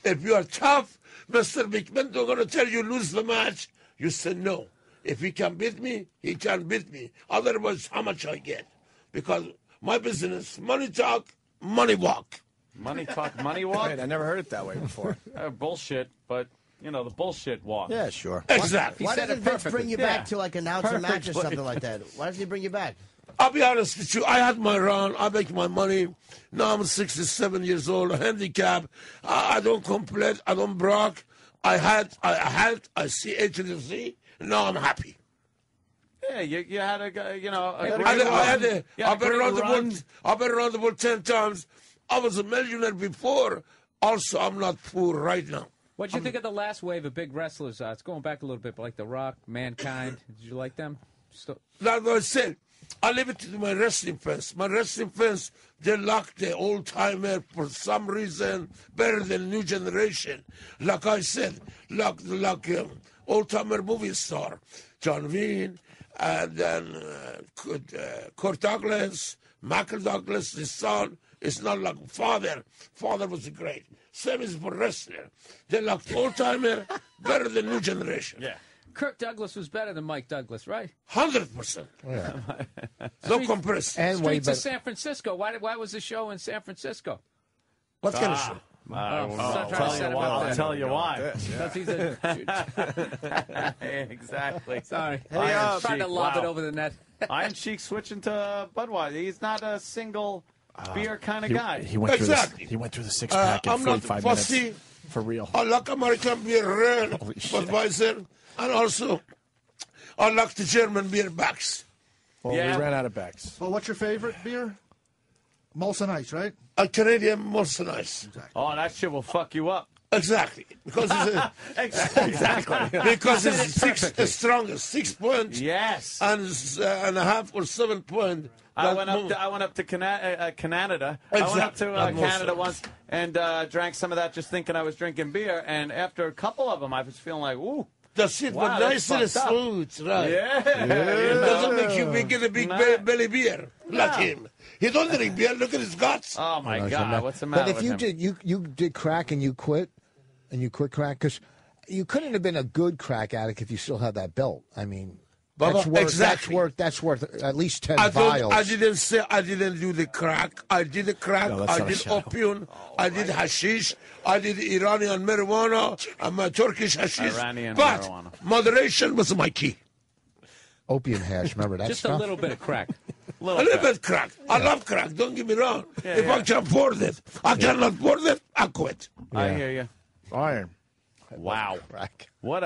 if you are tough, Mr. McMahon don't gonna tell you lose the match. You say no. If he can beat me, he can beat me. Otherwise, how much I get? Because my business, money talk, money walk. Money talk, money walk? Wait, I never heard it that way before. Bullshit, but, the bullshit walk. Yeah, sure. Exactly. Why doesn't Vince bring you back to like announce a match or something like that? Why doesn't he bring you back? I'll be honest with you. I had my run. I make my money. Now I'm 67 years old, handicapped. I don't complain. I don't brag. I see A to the Z. Now I'm happy. Yeah, you had I've been around the world. I've been around the world 10 times. I was a millionaire before. Also, I'm not poor right now. What'd you think of the last wave of big wrestlers? It's going back a little bit, but like The Rock, Mankind. Did you like them? That's what I said. I leave it to my wrestling fans. My wrestling fans, they like the old timer for some reason better than new generation. Like I said, like old timer movie star, John Wayne, and then Kurt Douglas, Michael Douglas, his son. It's not like father. Father was great. Same as for wrestler. They like old timer better than new generation. Yeah. Kirk Douglas was better than Mike Douglas, right? 100%. Yeah. No comparison. Streets of San Francisco. Why was the show in San Francisco? What kind of show? I'll tell you why. Because he's a... Exactly. Sorry. Hey, trying to lob it over the net. Iron Sheik switching to Budweiser. He's not a single beer kind of guy. He went through the six-pack in 45 minutes. For real. I like American beer, real Budweiser, and also I like the German beer backs. Well, we ran out of backs. Well, what's your favorite beer? Molson Ice, right? A Canadian Molson Ice. Exactly. Oh, that shit will fuck you up. Exactly. Because it's exactly. Because it's the strongest, 6 points. Yes. And a half or 7 point. I went up to Canada. Exactly. I went up to Canada once and drank some of that, just thinking I was drinking beer. And after a couple of them, I was feeling like, ooh. That's it, wow, but nice and smooth, right? Yeah. It doesn't make you get a big belly beer like him. He don't drink beer. Look at his guts. Oh my God, what's the matter? But if you did, you did crack and you quit, crack, because you couldn't have been a good crack addict if you still had that belt. I mean, that's worth, exactly. That's worth at least 10 vials. I didn't say I didn't do the crack. I did the crack. No, I did opium. I did hashish. I did Iranian marijuana. I'm a Turkish hashish. Iranian but marijuana. Moderation was my key. Opium hash, remember that Just stuff? a little bit of crack. A little bit crack. I love crack. Don't get me wrong. If I can afford it, I cannot afford it, I quit. I hear you. Iron. Wow. Crack. What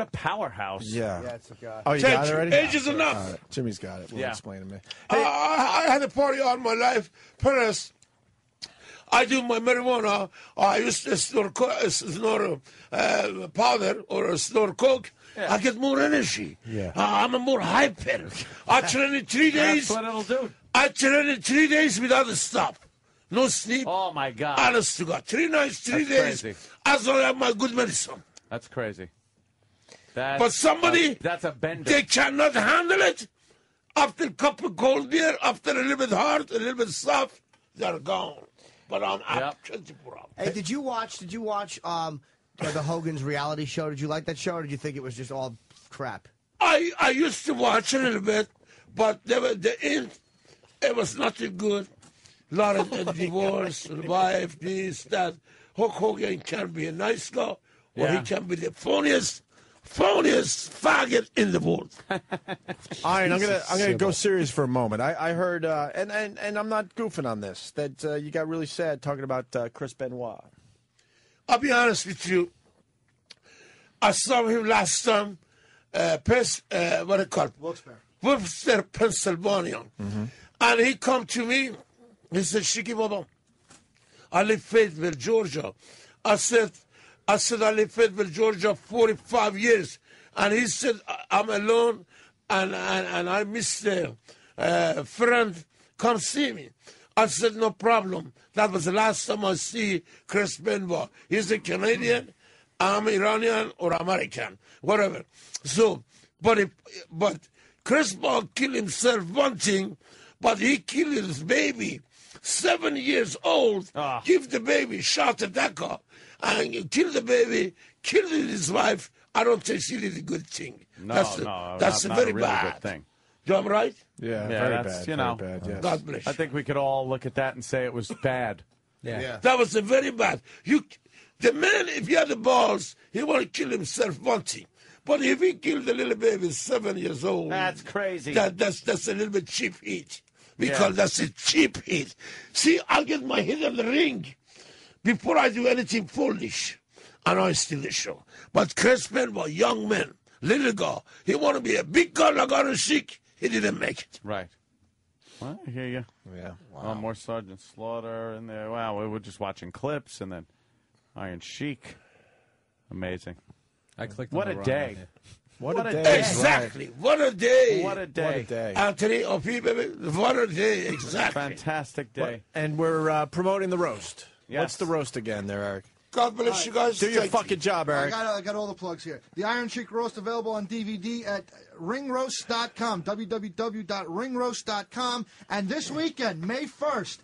a powerhouse. Yeah. That's a guy. Oh, you got it already? Age is enough. Jimmy's got it. We'll explain to me. I had a party all my life. Paris. I do my marijuana. I used to snore powder or snore coke. I get more energy. Yeah. I'm a more hyper. I train in 3 days. That's what it'll do. I train in 3 days without a stop. No sleep. Oh my God. Honest to God. 3 nights, 3 days. Crazy. As long as I have my good medicine. That's crazy. But somebody, that's a bender. They cannot handle it. After a cup of cold beer, after a little bit hard, a little bit soft, they're gone. But I'm 24 hours. Hey, did you watch the Hogan's reality show? Did you like that show, or did you think it was just all crap? I used to watch a little bit, but the end, it was nothing good. A lot of divorce, wife, this, that. Hulk Hogan can be a nice guy, or he can be the phoniest faggot in the world. Iron, I'm gonna go serious for a moment. I heard, and I'm not goofing on this, that you got really sad talking about Chris Benoit. I'll be honest with you. I saw him last time, what it called? Wilkes-Barre, Pennsylvania. Mm-hmm. And he come to me, he said, Shiki Baba, I live Fayetteville, Georgia. I said, I live Fayetteville, Georgia 45 years. And he said, I'm alone and I miss the friend, come see me. I said, no problem. That was the last time I see Chris Benoit. He's a Canadian, I'm Iranian or American, whatever. So, but Chris Benoit killed himself wanting, but he killed his baby. 7 years old, give the baby, shot at that guy, and you kill the baby, killed his wife. I don't think she did a good thing. No, that's not very a really bad good thing. Do I'm right? Yeah, very that's, bad. you know, very bad, yes. God bless you. I think we could all look at that and say it was bad. That was a very bad. The man, if he had the balls, he want to kill himself wanting. But if he killed the little baby 7 years old, that's crazy. That's a little bit cheap heat. Because that's a cheap hit. See, I get my hit on the ring before I do anything foolish. And I steal the show. But Chris Benoit, young man, little guy, he want to be a big guy like Iron Sheik. He didn't make it. Right. Well, I hear you. Yeah. Wow. Oh, more Sergeant Slaughter in there. Wow, we were just watching clips and then Iron Sheik. Amazing. I clicked What on a the day. What a day. Exactly. What a day. What a day. What a day. Anthony, Opie, baby, what a day. Exactly. Fantastic day. And we're promoting the roast. Yes. What's the roast again there, Eric? God bless you guys. Do your fucking job, Eric. I got all the plugs here. The Iron Sheik Roast available on DVD at ringroast.com, www.ringroast.com. And this weekend, May 1st,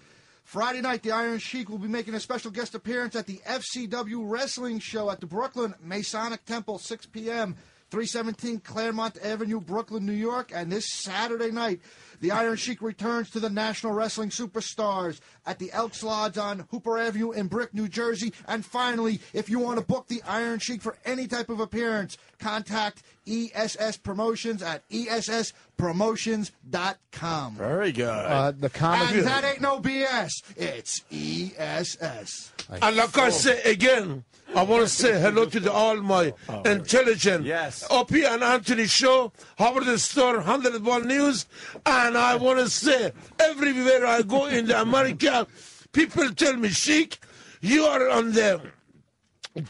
Friday night, the Iron Sheik will be making a special guest appearance at the FCW Wrestling Show at the Brooklyn Masonic Temple, 6 p.m., 317 Claremont Avenue, Brooklyn, New York. And this Saturday night, the Iron Sheik returns to the National Wrestling Superstars at the Elks Lodge on Hooper Avenue in Brick, New Jersey. And finally, if you want to book the Iron Sheik for any type of appearance, contact ESS Promotions at ESSPromotions.com. Very good. The comic. And that ain't no BS. It's ESS. And like I say again, I want to say hello to all my intelligent Opie and Anthony show, Howard Stern, 101 News. And I want to say, everywhere I go in the America, people tell me, Sheik, you are on the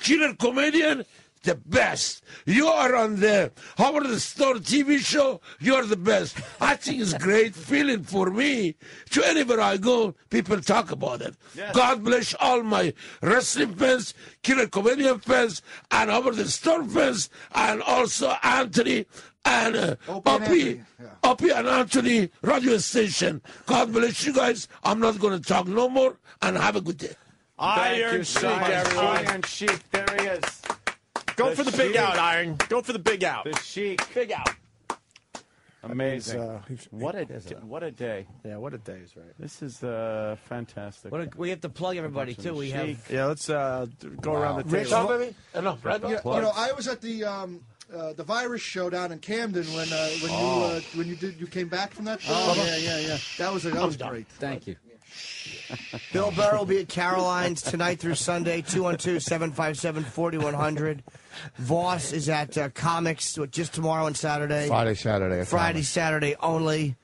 killer comedian, the best. You are on the Howard Stern TV show, you are the best. I think it's great feeling for me. To anywhere I go, people talk about it. Yes. God bless all my wrestling fans, killer comedian fans, and Howard Stern fans, and also Anthony and Opie and Anthony radio station. God bless you guys. I'm not going to talk no more, and have a good day. Iron Sheik, everyone. Iron Sheik, there he is. Go for the big out, Iron. Go for the big out. The Sheik. Big out. Amazing. What a day. Yeah, what a day is right. This is fantastic. We have to plug everybody, too. We have. Yeah, let's go around the table. Baby? Enough, right? You know, I was at the Virus show down in Camden when you came back from that show. Yeah. That was great. Thank you. Bill Burr will be at Caroline's tonight through Sunday, 212-757-4100. Vos is at Comics just tomorrow and Saturday. Friday, Saturday only.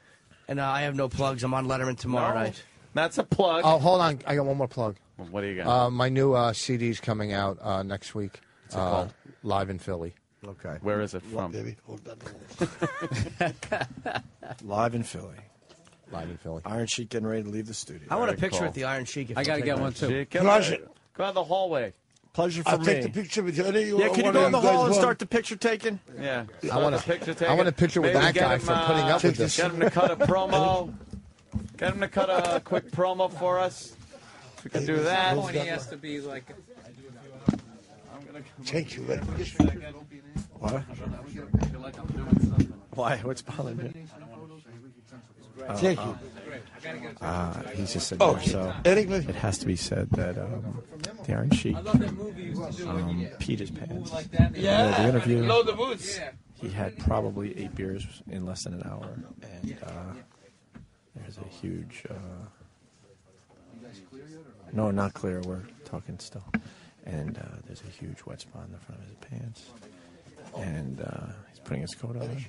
And I have no plugs. I'm on Letterman tomorrow night. That's a plug. Oh, hold on. I got one more plug. What do you got? My new CD's coming out next week. What's it called? Live in Philly. Okay. Where is it from? Baby, hold that. Live in Philly. Philly. Iron Sheik getting ready to leave the studio. I want a picture with the Iron Sheik. I got to get one, too. Pleasure. Go out the hallway. Pleasure for I'll me. take the picture with you. Yeah, can you go in the hall and start the picture taking? Yeah. I want a picture with that guy for putting up with this. Get him to cut a promo. Get him to cut a quick promo for us. We can do that. He has to be like. Thank you very much. What? Why? What's bothering you? Thank you. He's just sitting there, so it has to be said that the Iron Sheik peed his pants. Yeah, the interview. Load the boots. He had probably 8 beers in less than an hour, and there's a huge. No, not clear. We're talking still, and there's a huge wet spot in the front of his pants, and he's putting his coat on,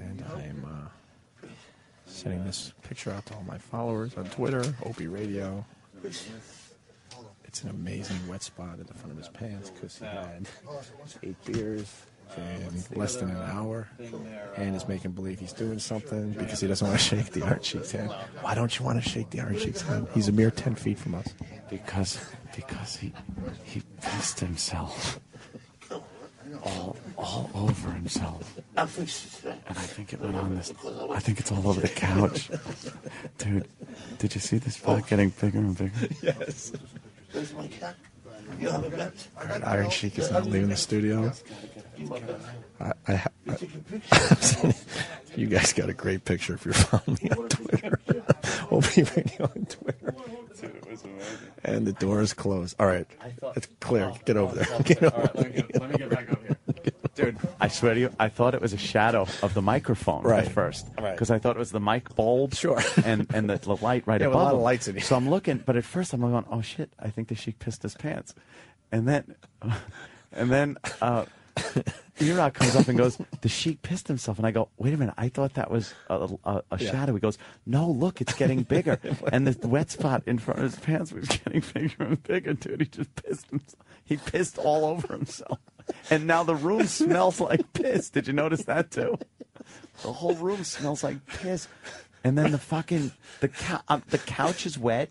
and I'm. Sending this picture out to all my followers on Twitter, Opie Radio. It's an amazing wet spot at the front of his pants because he had 8 beers in less than an hour and is making believe he's doing something because he doesn't want to shake the Iron Sheik's hand. Why don't you want to shake the Iron Sheik's hand? He's a mere 10 feet from us. Because he pissed himself all over himself. And I think it went on this. I think it's all over the couch. Dude, did you see this spot getting bigger and bigger? Yes. Iron Sheik is not leaving the studio. You guys got a great picture if you're following me on Twitter. Opie Radio on Twitter. And the door is closed. All right, it's clear. Get over there. Get over there. Let me get back up here. Dude, I swear to you, I thought it was a shadow of the microphone at first. Because I thought it was the mic bulb and the light right above a lot of him. lights in here. So I'm looking, but at first I'm going, oh shit, I think the Sheik pissed his pants. And then E-Rock comes up and goes, the Sheik pissed himself. And I go, wait a minute, I thought that was a shadow. He goes, no, look, it's getting bigger. And the wet spot in front of his pants was getting bigger and bigger, dude. He just pissed himself. He pissed all over himself. And now the room smells like piss. Did you notice that, too? The whole room smells like piss. And then the couch is wet.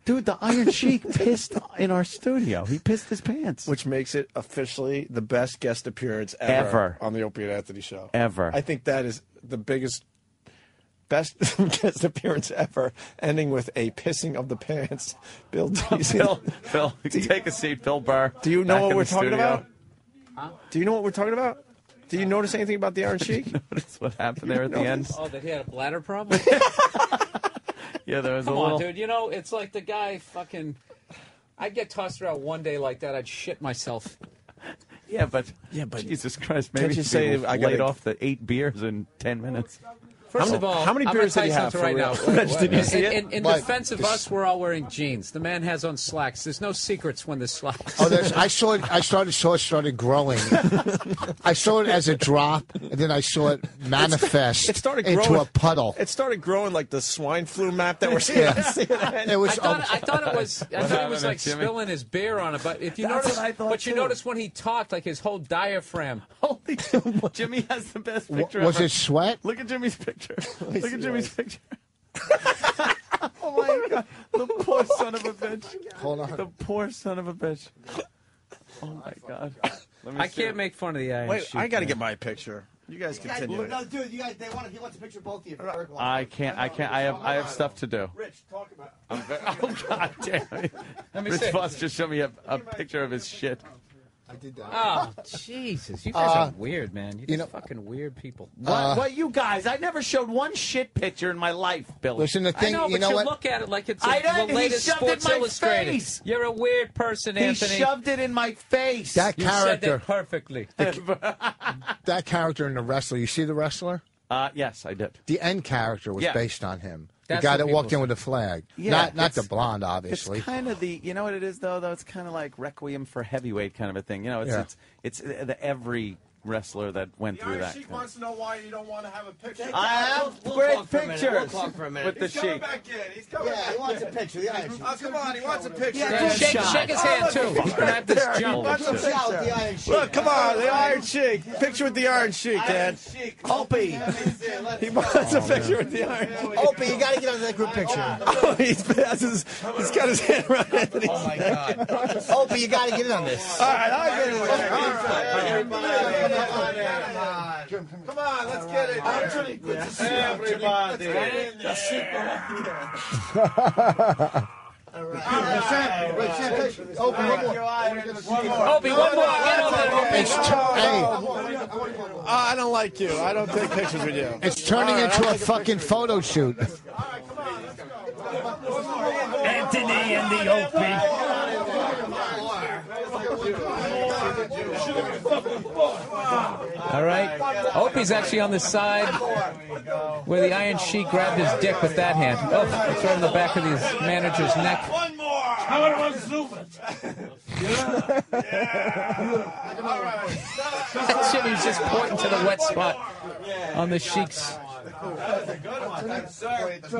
Dude, the Iron Sheik pissed in our studio. He pissed his pants. Which makes it officially the best guest appearance ever on the Opie and Anthony show. Ever. I think that is the best guest appearance ever, ending with a pissing of the pants. Bill, Phil, take a seat. Bill Burr. Do you know what we're talking studio. about? Huh? Do you know what we're talking about? Do you notice anything about the Iron Sheik? Notice what happened there at the end? Oh, that he had a bladder problem? Yeah, there was Come a little... on, dude. You know, it's like the guy fucking... I'd get tossed around one day like that, I'd shit myself. Yeah, but Jesus Christ, maybe you say I laid off the 8 beers in 10 minutes. First of all, how many I'm beers gonna did tell he have something right for now. real? Did you see it? In defense of us, we're all wearing jeans. The man has on slacks. There's no secrets when there's slacks. Oh, I saw it. I saw it started growing. I saw it as a drop, and then I saw it manifest into a puddle. It started growing like the swine flu map that we're seeing on CNN. It was. I thought it was like spilling his beer on it. But if you notice, you notice when he talked, like his whole diaphragm. Holy, Jimmy has the best picture. Was ever. it sweat? Look at Jimmy's picture. Look at Jimmy's picture. Oh my God! The poor son of a bitch. Hold on. The poor son of a bitch. Oh my God! I can't make fun of the Iron Wait, Sheik, I got to man. get my picture. You guys continue. No, dude, he wants a picture of both of you. I can't. I have stuff to do. Rich, talk about it. Oh God damn it! Rich Voss just showed me a picture of his shit. I did that. Oh, Jesus. You guys are weird, man. You're just fucking weird people. What you guys? I never showed one shit picture in my life, Billy. Listen, the thing, I know, you but know you what? look at it like it's I the don't- he latest shoved it in Sports my Illustrated. face. You're a weird person, He Anthony. shoved it in my face. That You said character. that perfectly. That character in the wrestler. You see the wrestler? Yes, I did. The end character was Yeah. based on him. That's the guy what that walked people in with the flag. Yeah, not the it's- blonde, obviously. It's kind of the, you know what it is though. It's kind of like Requiem for Heavyweight kind of a thing. You know, it's the every wrestler that went through that. Sheik wants to know why you don't want to have a picture. I have We'll great talk for a minute. pictures We'll talk for a minute. with the He's coming Sheik. back in. He's coming Yeah, back he wants a in. picture. The Iron Sheik. Oh, come on. He wants a picture. Yeah, Shake his hand, too. He's going to have this He jump. wants a Shout out the picture. Iron Sheik. Look, come on. The Iron Sheik. Picture with the Iron Sheik, Dad. Opie. He wants a picture with the Iron Sheik. Opie, you got to get on that group picture. Oh, he's got his hand around Anthony's. Oh, my God. Opie, you got to get in on this. All right, I'll get it. All right. Come on, let's get it. Anthony, good to see everybody. Opie, one more. Get on that, Opie. I don't like you. I don't take pictures with you. It's turning into a fucking photo shoot. Anthony and the Opie. All right. Opie's actually on the side where the Iron Sheik grabbed his dick with that hand. Oh, it's right in the back of his manager's neck. One more. I want to zoom it. Jimmy's just pointing to the wet spot on the Sheik's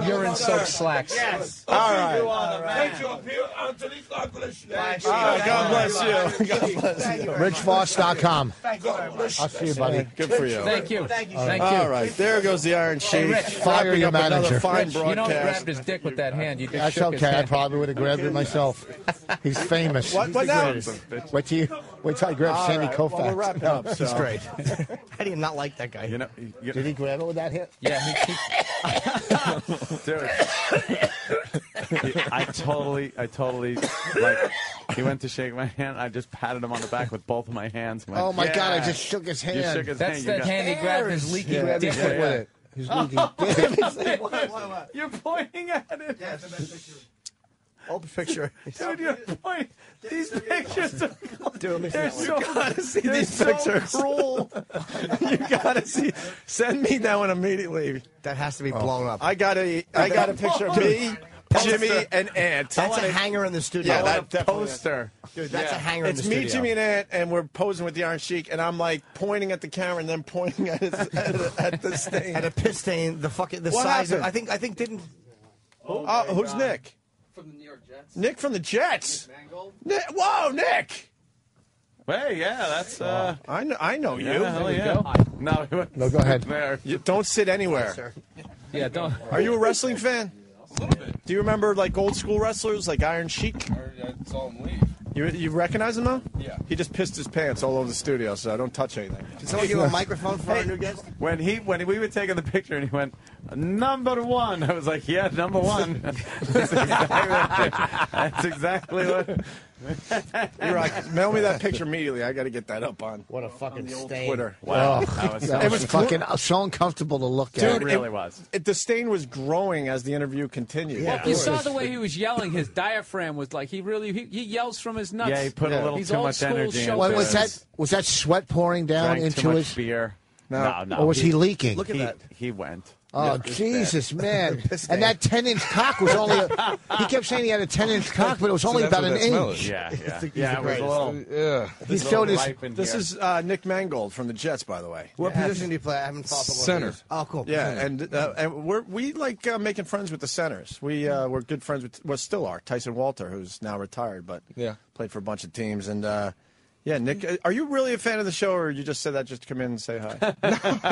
You're in soaked slacks. Yes. All right. Thank you, Anthony. God bless you. God bless you. God bless you. RichVoss.com. God I'll see you, buddy. Good for you. Thank you. Thank you. Thank you. All right, there goes the Iron Sheik. Fire Wrapping your up another manager. fine You don't broadcast. grab his dick with that hand. You just That's shook his okay. I hand. probably would have grabbed it myself. He's famous. What now? Wait till I grab Sandy Koufax. Well, we're wrapping up. He's So. great. How do you not like that guy? You know, Did he grab it with that hit? Yeah, dude. I totally, like, he went to shake my hand. I just patted him on the back with both of my hands. Went, Oh, my yeah. God, I just shook his hand. You shook his That's hand. that hand he grabbed his leaky Yeah, dick with it. His leaky dick. What? You're pointing at it. Yeah, it's the best picture. Open picture. Dude, you're pointing. These pictures are they're so, gotta see they're these so pictures. cruel. You gotta see. Send me that one immediately. That has to be blown up. I got a picture of me, Jimmy, and Ant. That's a hanger in the studio. Yeah, that definitely is. Poster. Dude, that's a hanger in the It's studio. me, Jimmy, and Ant, and we're posing with the Iron Sheik, and I'm like pointing at the camera and then pointing at the stain. At a piss stain, the What size of, happened? I think didn't. Who's Nick? From the New York Jets. Nick from the Jets. Mangold. Whoa, Nick! Hey, yeah, that's I know you. Yeah, hell yeah. No, No, go ahead. There. You don't sit anywhere. Yeah, don't. Are you a wrestling fan? A little bit. Do you remember like old school wrestlers like Iron Sheik? I saw him leave. You recognize him though? Yeah. He just pissed his pants all over the studio, so don't touch anything. Can someone give him a microphone for our new guest? When we were taking the picture and he went, "Number one," I was like, "Yeah, number one." That's exactly what. You're right. Mail me that picture immediately. I got to get that up on. What a fucking the old stain. Twitter. Wow, It was fucking so uncomfortable to look at. It really was. The stain was growing as the interview continued. Yeah. You saw the way he was yelling. His diaphragm was like he yells from his nuts. Yeah, he put a little He's too old much school energy show into Was it. that sweat pouring down Drank into too much his? beer. No. No. Or was he leaking? Look at that. He went. Oh, Jesus, man. And that 10-inch cock was only he kept saying he had a 10-inch cock, but it was only that's about what an that smell inch. is. Yeah. It was a greatest. little. Yeah. He showed his. This is Nick Mangold from the Jets, by the way. What position do you play? I haven't followed up on Center. this. Oh, cool. Yeah, and we like making friends with the centers. We're good friends with, well, still are, Tyson Walter, who's now retired, but played for a bunch of teams. And yeah, Nick, are you really a fan of the show, or you just said that just to come in and say hi?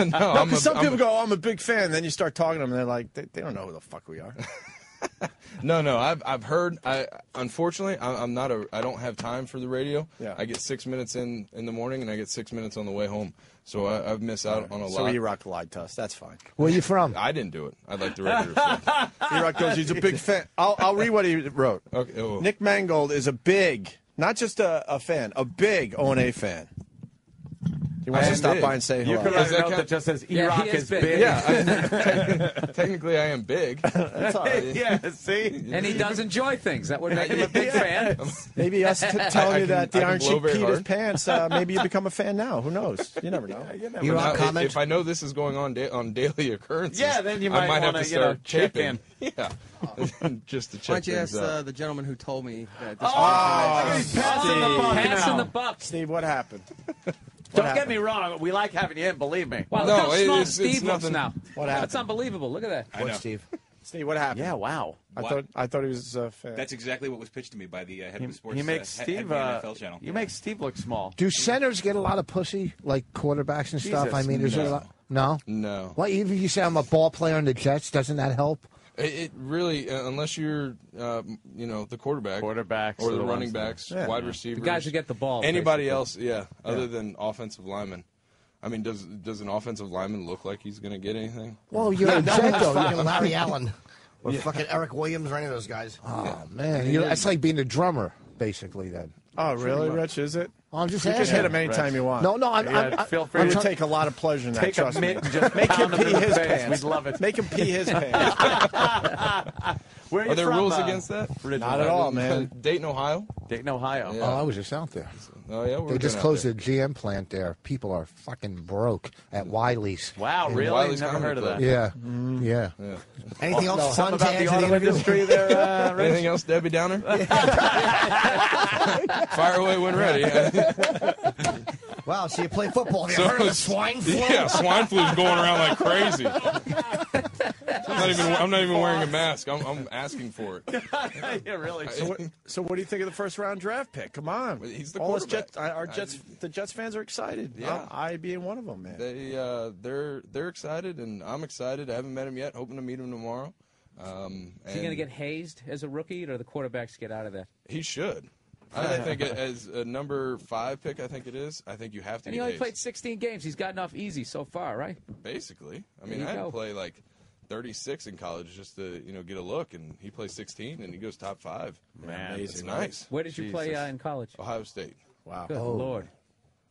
No, Because some people go, "Oh, I'm a big fan." Then you start talking to them, and they're like, they don't know who the fuck we are. No. I've heard. Unfortunately, I'm not a. I don't have time for the radio. Yeah. I get 6 minutes in the morning, and I get 6 minutes on the way home. So I've missed out on a So lot. E-Rock lied to us. That's fine. Where you from? I didn't do it. I'd like the record to say. E-Rock goes, he's a big fan. I'll read what he wrote. Okay. Oh. Nick Mangold is a big, not just a fan, a big O&A fan. He wants to stop big. by and say You hello. could write a note that just says E-Rock is big. Yeah, technically I am big. That's all right. Yeah, see? And he does enjoy things. That would make him a big fan. Maybe us telling you that the I can Iron blow Sheik very peed his hard. pants, maybe you become a fan now. Who knows? You never know. If I know this is going on on daily occurrences, Yeah, then you I might have wanna, to start check checking. in. Yeah, just to check Why don't you things ask out. the gentleman who told me that this Passing the buck Passing now. the buck. Steve, what happened? Don't get me wrong. We like having you in, believe me. Wow, No, look how small it's Steve looks nothing. now. What happened? That's unbelievable. Look at that. I know. Steve. Steve, what happened? Yeah, wow. I thought he was a fan. That's exactly what was pitched to me by the head of the sports. He makes Steve. NFL channel. You make Steve look small. Do centers get a lot of pussy, like quarterbacks and stuff? Jesus, I mean, is there a lot? No? No. Well, even if you say I'm a ball player in the Jets, doesn't that help? It really, unless you're, the quarterback, Quarterbacks or are the the running ones backs, that- wide Yeah. receivers, The guys who get the ball. anybody else, other than offensive linemen. I mean, does an offensive lineman look like he's going to get anything? Well, you're a Jet, though. Fucking Larry Allen. Or fucking Eric Williams or any of those guys. Oh, man. That's like being a drummer, basically, then. Oh, really, Rich? Is it? I'm just You can asking. hit him anytime you want. No, I'm feel free I to would take a lot of pleasure in that. take a Trust me. mitt and just Make him pound him pee in the his face. pants. We'd love it. Make him pee his pants. Where are you Are there from, rules against that? Not at all, man. Dayton, Ohio. Dayton, Ohio. Yeah. Oh, I was just out there. Oh yeah, They just closed the GM plant there. People are fucking broke at Wiley's. Wow, really? Wiley's Never heard of that. Yeah, yeah. Anything else fun Something to about add the to the auto interview? industry there, Rich? Anything else, Debbie Downer? Fire away when ready. Wow, so you play football. Have you heard of the swine flu? Yeah, swine flu's going around like crazy. I'm not even wearing a mask. I'm asking for it. Yeah, really. So what do you think of the first round draft pick? Come on, he's the all us quarterback. the Jets fans are excited. Yeah. I being one of them, man. They're excited, and I'm excited. I haven't met him yet. Hoping to meet him tomorrow. Is he going to get hazed as a rookie, or do the quarterbacks get out of that? He should. I think as a number 5 pick, I think it is. I think you have to. And he only played 16 games. He's gotten off easy so far, right? Basically. I mean, I had to play like 36 in college just to get a look, and he plays 16 and he goes top 5. Man, it's nice. Where did you play in college? Ohio State. Wow. Good Lord.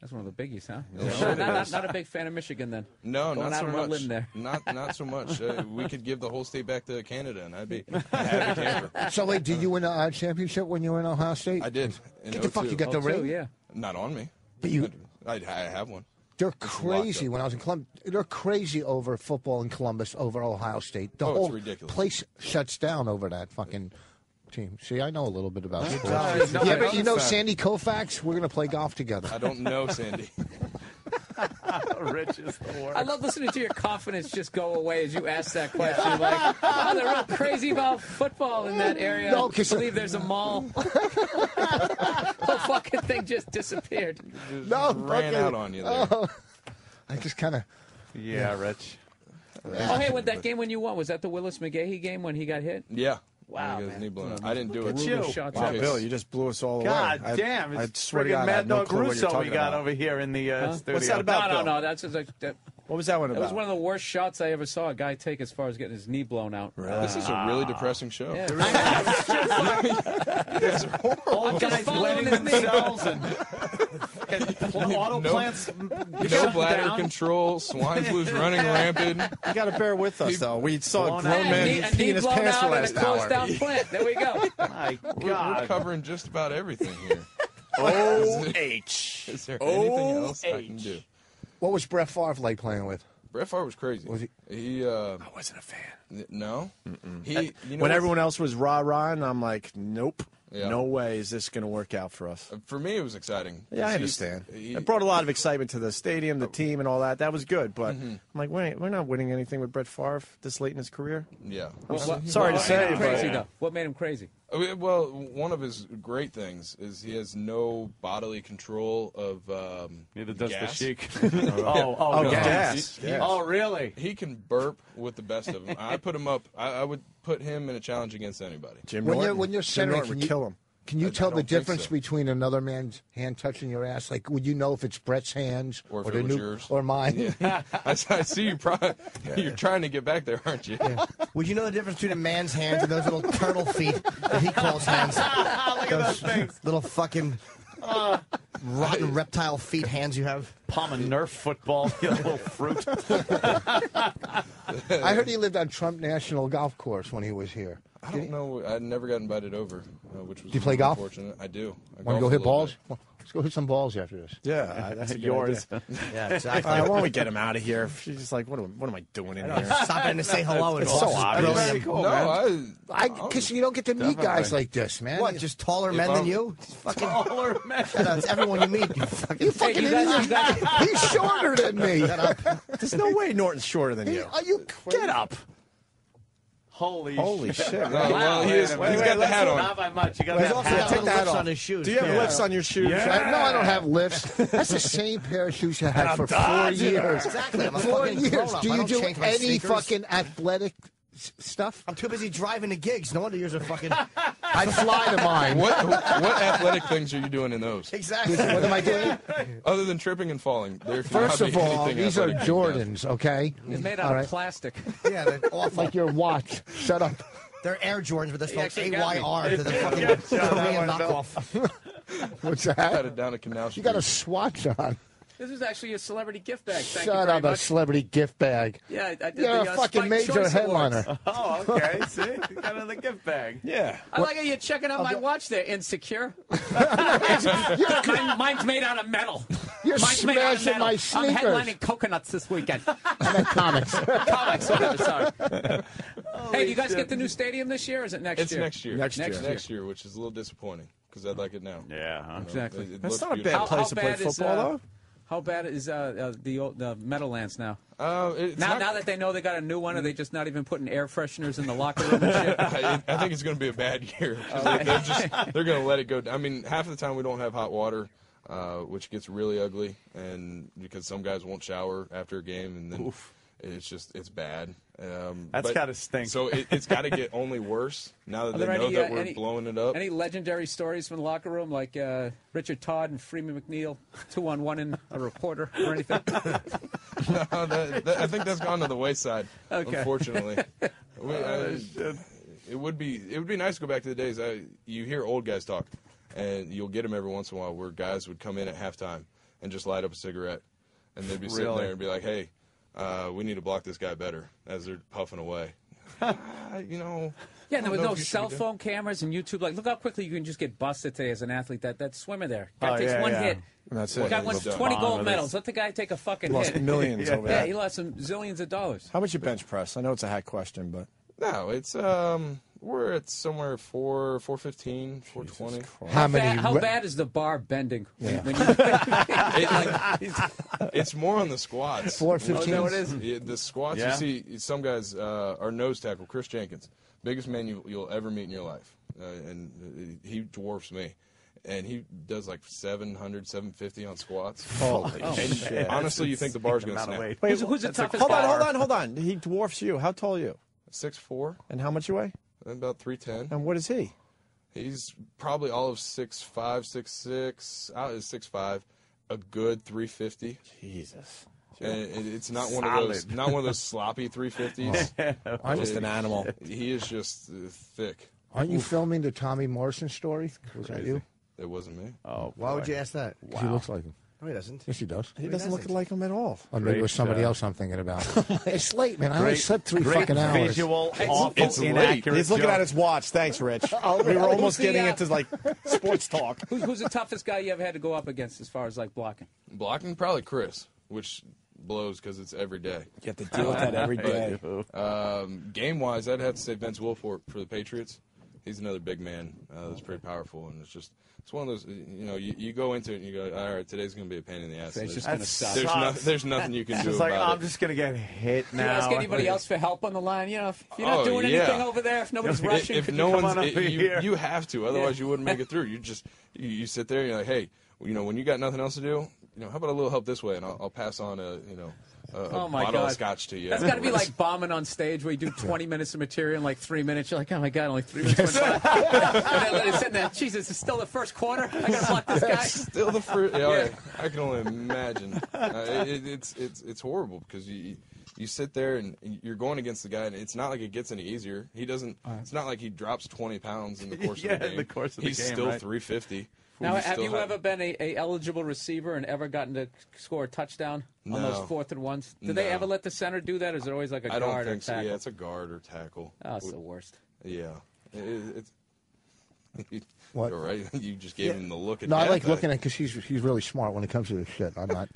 That's one of the biggies, huh? Yeah. Not a big fan of Michigan, then. No, Going not out so on much. A limb there. Not so much. We could give the whole state back to Canada, and I'd be a happy camper. So wait, did you win a championship when you were in Ohio State? I did. Get the fuck, you got the ring? Yeah. Not on me. But you. I have one. They're crazy. When I was in Columbus, they're crazy over football in Columbus over Ohio State. The whole it's ridiculous. place shuts down over that fucking team. See, I know a little bit about sports. Yeah, but you know Sandy Koufax? We're going to play golf together. I don't know Sandy. Rich is the worst. I love listening to your confidence just go away as you ask that question. Like, oh, they're real crazy about football in that area. No, I believe there's a mall. The whole fucking thing just disappeared. Ran out on you there. Oh, I just kind of... Yeah, Rich. Oh, hey, that game when you won, was that the Willis McGahee game when he got hit? Yeah. Wow, He got his man. knee blown out. I didn't do it. Wow, Bill, you just blew us all God away. damn, I it's swear to God, friggin' I had Mad no Dog clue what you're Russo we talking got about. over here in the studio. What's that about, No, Bill? that's just like that. What was that one That about? was one of the worst shots I ever saw a guy take as far as getting his knee blown out. This is a really depressing show. Yeah. It's horrible. All guys wedding themselves and auto No- plants. No bladder control. Swine flu's running rampant. You got to bear with us, though. We saw a Blown grown out. man A pee knee in his blown pants for out and a last closed hour. down plant. There we go. My We're God. covering just about everything here. O-H. Is there anything else I can do? What was Brett Favre like playing with? Brett Favre was crazy. Was he? I wasn't a fan. No. When what? everyone else was rah-rah, and I'm like, nope. Yeah. No way is this going to work out for us. For me, it was exciting. Yeah, I understand. It brought a lot of excitement to the stadium, the team, and all that. That was good. But I'm like, wait, we're not winning anything with Brett Favre this late in his career. Yeah. Sorry to say, What made him crazy, but- though? What made him crazy? Well, one of his great things is he has no bodily control of Neither does gas. the Sheik. No. gas. He- Oh, really? He can burp with the best of them. I put him up. I would put him in a challenge against anybody. Jim When Norton. you're Jim centering, Norton would kill him. Can you tell I the don't think difference so. between another man's hand touching your ass? Like, would you know if it's Brett's hands Or if the it was yours. or mine? Yeah. I see you. You're trying to get back there, aren't you? Would you know the difference between a man's hands and those little turtle feet that he calls hands? Look at those things. Little fucking rotten reptile feet hands you have. Palm a Nerf football, you little fruit. I heard he lived on Trump National Golf Course when he was here. I don't know. I never got invited over, which was Do you play golf? unfortunate. I do. I Want to golf go a hit little balls? bit. Well, let's go hit some balls after this. Yeah, that's a good Yours. idea. Yeah, exactly. Why don't we get him out of here? She's just like, what am I doing in here? Stop in to say hello. It's so obvious. Very cool, man. Because you don't get to meet guys like this, man. What, just taller men than you? Just fucking Taller man. That's everyone you meet. You fucking, fucking idiot. He's shorter than me. There's no way Norton's shorter than you. Are you Get up. Holy shit. No, well, he's got the hat on. Not by much. You got He's that also hat got Take little that lifts off. on his shoes. Do you have too. lifts on your shoes? Yeah. No, I don't have lifts. That's the same pair of shoes I had for 4 years. Exactly. I'm a 4 fucking years. grown-up. Do I you don't do change my any sneakers. fucking athletic stuff? I'm too busy driving to gigs. No wonder yours are fucking... I fly to mine. What athletic things are you doing in those? Exactly. What am I doing? Other than tripping and falling. There First cannot of be all, anything these are athletic you've done. Jordans, okay? It's made All out right. of plastic. Yeah, they're awful. Like your watch. Shut up. They're Air Jordans, but they're spelled actually got me. AYR. They're the fucking Yeah, Korean that one, knockoff. What's Got that? it down to Canal Street. You got a swatch on. This is actually a celebrity gift bag. Thank you Shut very up, a much. celebrity gift bag. Yeah, I did You're the a fucking Spike major Choice headliner. Awards. Oh, okay. See? You got it in the gift bag. Yeah. I like how you're checking out my watch there, Insecure. Mine's made out of metal. You're Mine's made out of smashing metal. my I'm sneakers. headlining Coconuts this weekend. I'm at comics. Comics, whatever, sorry. Hey, do you guys get the new stadium this year, or is it next It's year? next year. Next year. Which is a little disappointing because I'd like it now. Yeah, huh? Exactly. It That's looks not a beautiful. bad place to play bad is, football, though. How bad is the Meadowlands now? Now that they know they got a new one, are they just not even putting air fresheners in the locker room and shit? I think it's going to be a bad year. They're going to let it go. I mean, half of the time we don't have hot water, which gets really ugly, and because some guys won't shower after a game, and then it's bad. That's got to stink. So it's got to get only worse now that they know that we're blowing it up. Any legendary stories from the locker room, like Richard Todd and Freeman McNeil, 2-on-1 in a reporter or anything? No, I think that's gone to the wayside. Okay. Unfortunately, it would be nice to go back to the days. You hear old guys talk, and you'll get them every once in a while, where guys would come in at halftime and just light up a cigarette, and they'd be sitting there and be like, "Hey, we need to block this guy better," as they're puffing away. Yeah, there was no cell phone cameras and YouTube. Like, look how quickly you can just get busted today as an athlete. That swimmer there, guy takes one hit. And that's The it. guy won 20 gold medals. Let the guy take a fucking He lost hit. millions over that. Yeah, he lost some zillions of dollars. How much you bench press? I know it's a hack question, but No, it's we're at somewhere 415, 420. How bad is the bar bending? Yeah. It's more on the squats. 415. Oh, no, it is. Yeah, the squats. You see, some guys are nose tackle. Chris Jenkins, biggest man you'll ever meet in your life, and he dwarfs me. And he does like 700, 750 on squats. Holy shit. Honestly, you think the bar's going to snap. Wait, who's the toughest hold guy? on. He dwarfs you. How tall are you? 6'4". And how much you weigh? About 310. And what is he? He's probably all of 6'5", 6'6". Out is 6'5". A good 350. Jesus. And it's not one of those sloppy 350s. I'm just an animal. He is just thick. Aren't you filming the Tommy Morrison story? Was that you? It wasn't me. Oh, Why would you ask that? He looks like him. No, he doesn't. Yes, he does. He doesn't look like him at all. Or maybe it was somebody else I'm thinking about. It's late, man. I only slept 3 fucking hours. Visual, it's inaccurate. He's looking at his watch. Thanks, Rich. We were almost getting into like sports talk. Who's the toughest guy you ever had to go up against as far as like blocking? Blocking, probably Chris, which blows because it's every day. You have to deal with that every day. Game-wise, I'd have to say Vince Wilfork for the Patriots. He's another big man that's pretty powerful, and it's one of those, you go into it and you go, all right, today's going to be a pain in the ass. It's just going to suck. There's nothing you can do It's about like, it. I'm just going to get hit now. Do you ask anybody else for help on the line? If you're not doing anything over there, if nobody's rushing, if could no you come one's, on over here? you have to, otherwise you wouldn't make it through. You sit there and you're like, hey, when you got nothing else to do, how about a little help this way, and I'll pass on a bottle of scotch to you. That's got to be like bombing on stage where you do 20 minutes of material in like 3 minutes. You're like, oh my God, only 3 minutes went by. And then it's sitting there, Jesus, it's still the first quarter? I got to block this guy? Still the first, I can only imagine. It's horrible because you sit there and you're going against the guy, and it's not like it gets any easier. It's not like he drops 20 pounds in the course of the game. In the course of the He's game, still right? 350. Now, have you ever been a eligible receiver and ever gotten to score a touchdown on those 4th and 1s? Do they ever let the center do that, or is it always like a guard or tackle? I don't think so. Yeah, it's a guard or tackle. Oh, it's the worst. Yeah. It's What? All right. You just gave him the look at No, I like that. looking at because he's really smart when it comes to this shit. I'm not.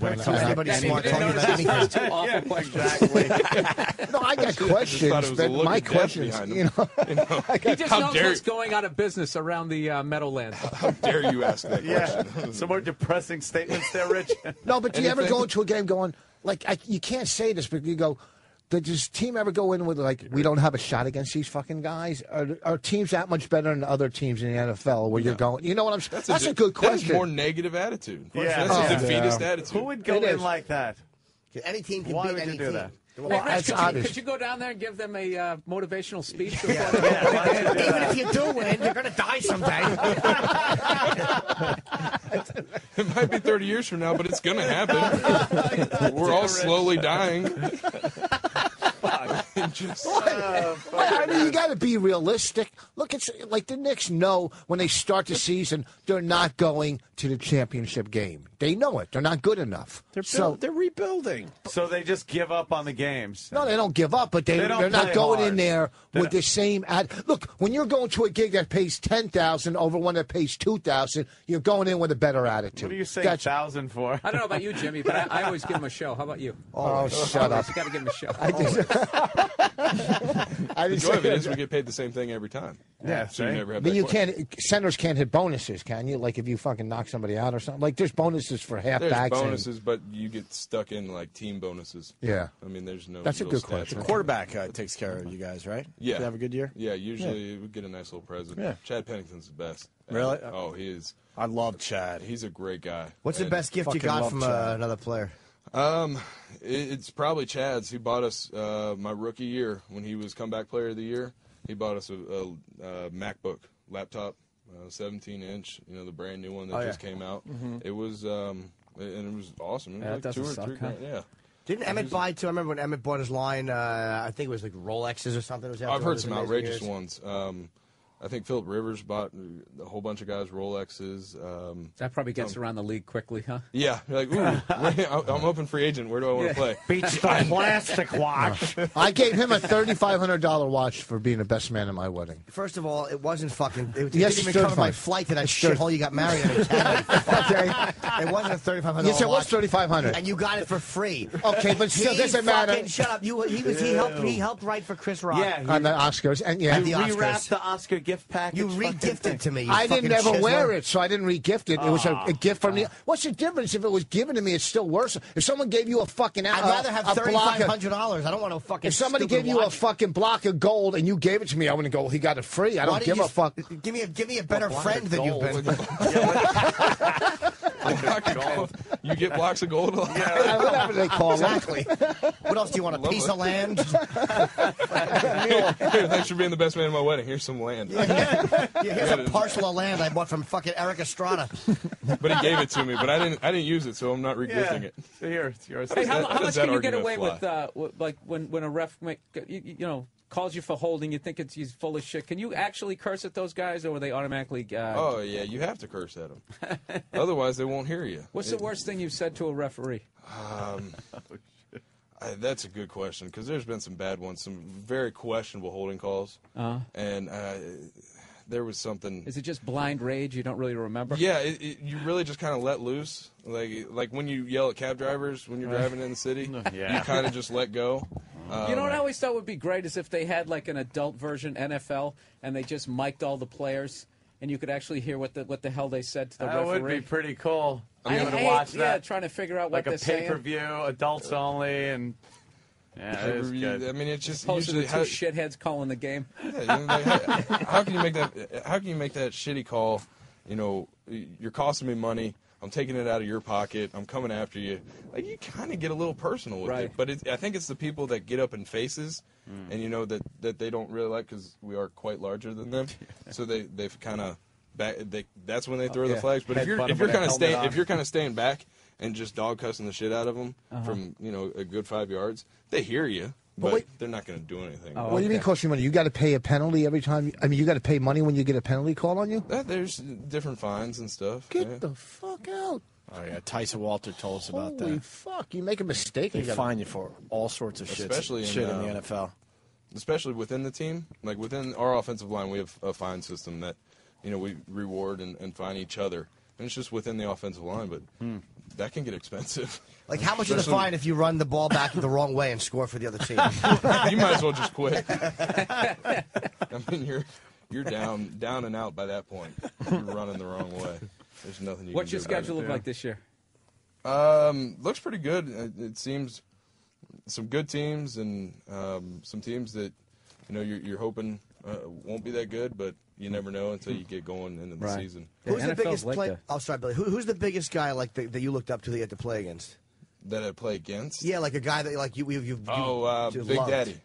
Anybody smart talking about anything? Two awful questions. No, I got questions, but my questions, he just knows what's going out of business around the Meadowlands. How dare you ask that question? Some more depressing statements there, Rich. No, but do you ever go into a game going, like, you can't say this, but you go, does this team ever go in with, like, we don't have a shot against these fucking guys? Are teams that much better than other teams in the NFL where you're going, you know what I'm saying? That's a good question. That's more negative attitude. Yeah. That's a defeatist attitude. Who would go in like that? Any team can Why beat would any you do team. that? Well, Could you go down there and give them a motivational speech? Even if you do win, you're going to die someday. It might be 30 years from now, but it's going to happen. We're all slowly dying. I mean, you got to be realistic. Look, it's like the Knicks know when they start the season, they're not going to the championship game. They know it. They're not good enough. They're rebuilding. So they just give up on the games. No, they don't give up, but they're not going in there with the same look, when you're going to a gig that pays $10,000 over one that pays $2,000, you're going in with a a better attitude. What are you saying 1,000 for? I don't know about you, Jimmy, but I always give him a show. How about you? Oh, shut up. You got to give him a show. The joy of it is we get paid the same thing every time. Yeah, Yeah, so you never have but that you question. can't. Centers can't hit bonuses, can you? Like if you fucking knock somebody out or something. Like there's bonuses for halfbacks. There's bonuses, but you get stuck in like team bonuses. Yeah. I mean, there's no. That's a real good stats. question. The quarterback takes care of you guys, right? Yeah. If you have a good year? Yeah, usually we get a nice little present. Yeah. Chad Pennington's the best. Really? Oh, he is. I love Chad. He's a great guy. What's the And best gift you fucking got love from Chad. another player? It's probably Chad's. He bought us my rookie year when he was comeback player of the year. He bought us a MacBook laptop, 17-inch. You know, the brand new one that just came out. Mm-hmm. It was and it was awesome. It was Yeah, like that $2 or doesn't $3 suck, huh? grand. Yeah. Didn't Emmett buy too? I remember when Emmett bought his line. I think it was like Rolexes or something. It was after I've all heard those some amazing outrageous years. ones. I think Philip Rivers bought a whole bunch of guys Rolexes. That probably gets around the league quickly, huh? Yeah, you're like, ooh, I'm open free agent. Where do I want to play? Beats the plastic watch. I gave him a $3,500 watch for being the best man at my wedding. First of all, it wasn't fucking. It Yes, didn't it's even cover my 35. flight to that It's 35. shithole you got married in Canada. It wasn't a $3,500. Yes, it was watch. $3,500. And you got it for free. Okay, but still, doesn't matter. Shut up. He helped write for Chris Rock. Yeah, On the Oscars, and yeah, At the Oscars. Rewrapped the Oscar gift package. You re-gifted to me. You I didn't fucking ever wear chiseler. it, so I didn't re-gift it. It was a gift from the. What's the difference if it was given to me? It's still worse. If someone gave you a fucking, I'd rather have a block of, $3,500. I don't want to fucking. if somebody stupid gave you a watch. fucking block of gold and you gave it to me, I wouldn't go. Well, he got it free. I Why don't didn't give you a fuck. Give me a better friend than you've been. Block of gold. You get blocks of gold. Whatever they call Exactly. What else do you want? A piece of land? Here, thanks for being the best man at my wedding. Here's some land. Yeah, here's a parcel of land I bought from fucking Eric Estrada. But he gave it to me, but I didn't use it, so I'm not regifting it. So here, it's yours. Hey, how How much does that can you get argument away fly? with, like, when a ref calls you for holding, you think he's full of shit? Can you actually curse at those guys, or are they automatically? Oh yeah, you have to curse at them. Otherwise, they won't hear you. What's the worst thing you've said to a referee? That's a good question because there's been some bad ones, some very questionable holding calls, and there was something. Is it just blind rage? You don't really remember? Yeah, you really just kind of let loose, like when you yell at cab drivers when you're driving in the city. Yeah. You kind of just let go. You know what I always thought would be great is if they had like an adult version NFL and they just mic'd all the players and you could actually hear what the hell they said to the That referee. would be pretty cool. I I'm gonna hate, watch that. Yeah, trying to figure out Like what a they're saying. pay-per-view, adults only, and yeah, it is good. I mean, it's just Opposed to usually the two shitheads calling the game. Yeah, you know, like, how can you make that? How can you make that shitty call? You know, you're costing me money. I'm taking it out of your pocket. I'm coming after you. Like you kind of get a little personal with it. But I think it's the people that get up in faces, and you know that they don't really like because we are quite larger than them. So they've kind of that's when they throw the flags. But if you're kind of staying back and just dog cussing the shit out of them from a good 5 yards, they hear you. But they're not going to do anything. What do you mean cost you money? You got to pay a penalty every time. I mean, you got to pay money when you get a penalty call on you. There's different fines and stuff. Get the fuck out. Oh yeah, Tyson Walter told us about Holy that. fuck! You make a mistake, They you gotta- fine you for all sorts of shit, Especially shit in, in the NFL. Especially within the team, like within our offensive line, we have a fine system that we reward and fine each other, and it's just within the offensive line, but that can get expensive. Like, how much is the fine if you run the ball back the wrong way and score for the other team? You might as well just quit. I mean, you're down and out by that point. You're running the wrong way. There's nothing you What's can your do about schedule it. look like this year? Looks pretty good. It seems some good teams and some teams that you're hoping won't be that good, but you never know until you get going into the season. Who's the biggest player? Oh, sorry, Billy. Who's the biggest guy that you looked up to that you had to play against? That I play against? Yeah, like a guy that like you Big loved. Daddy.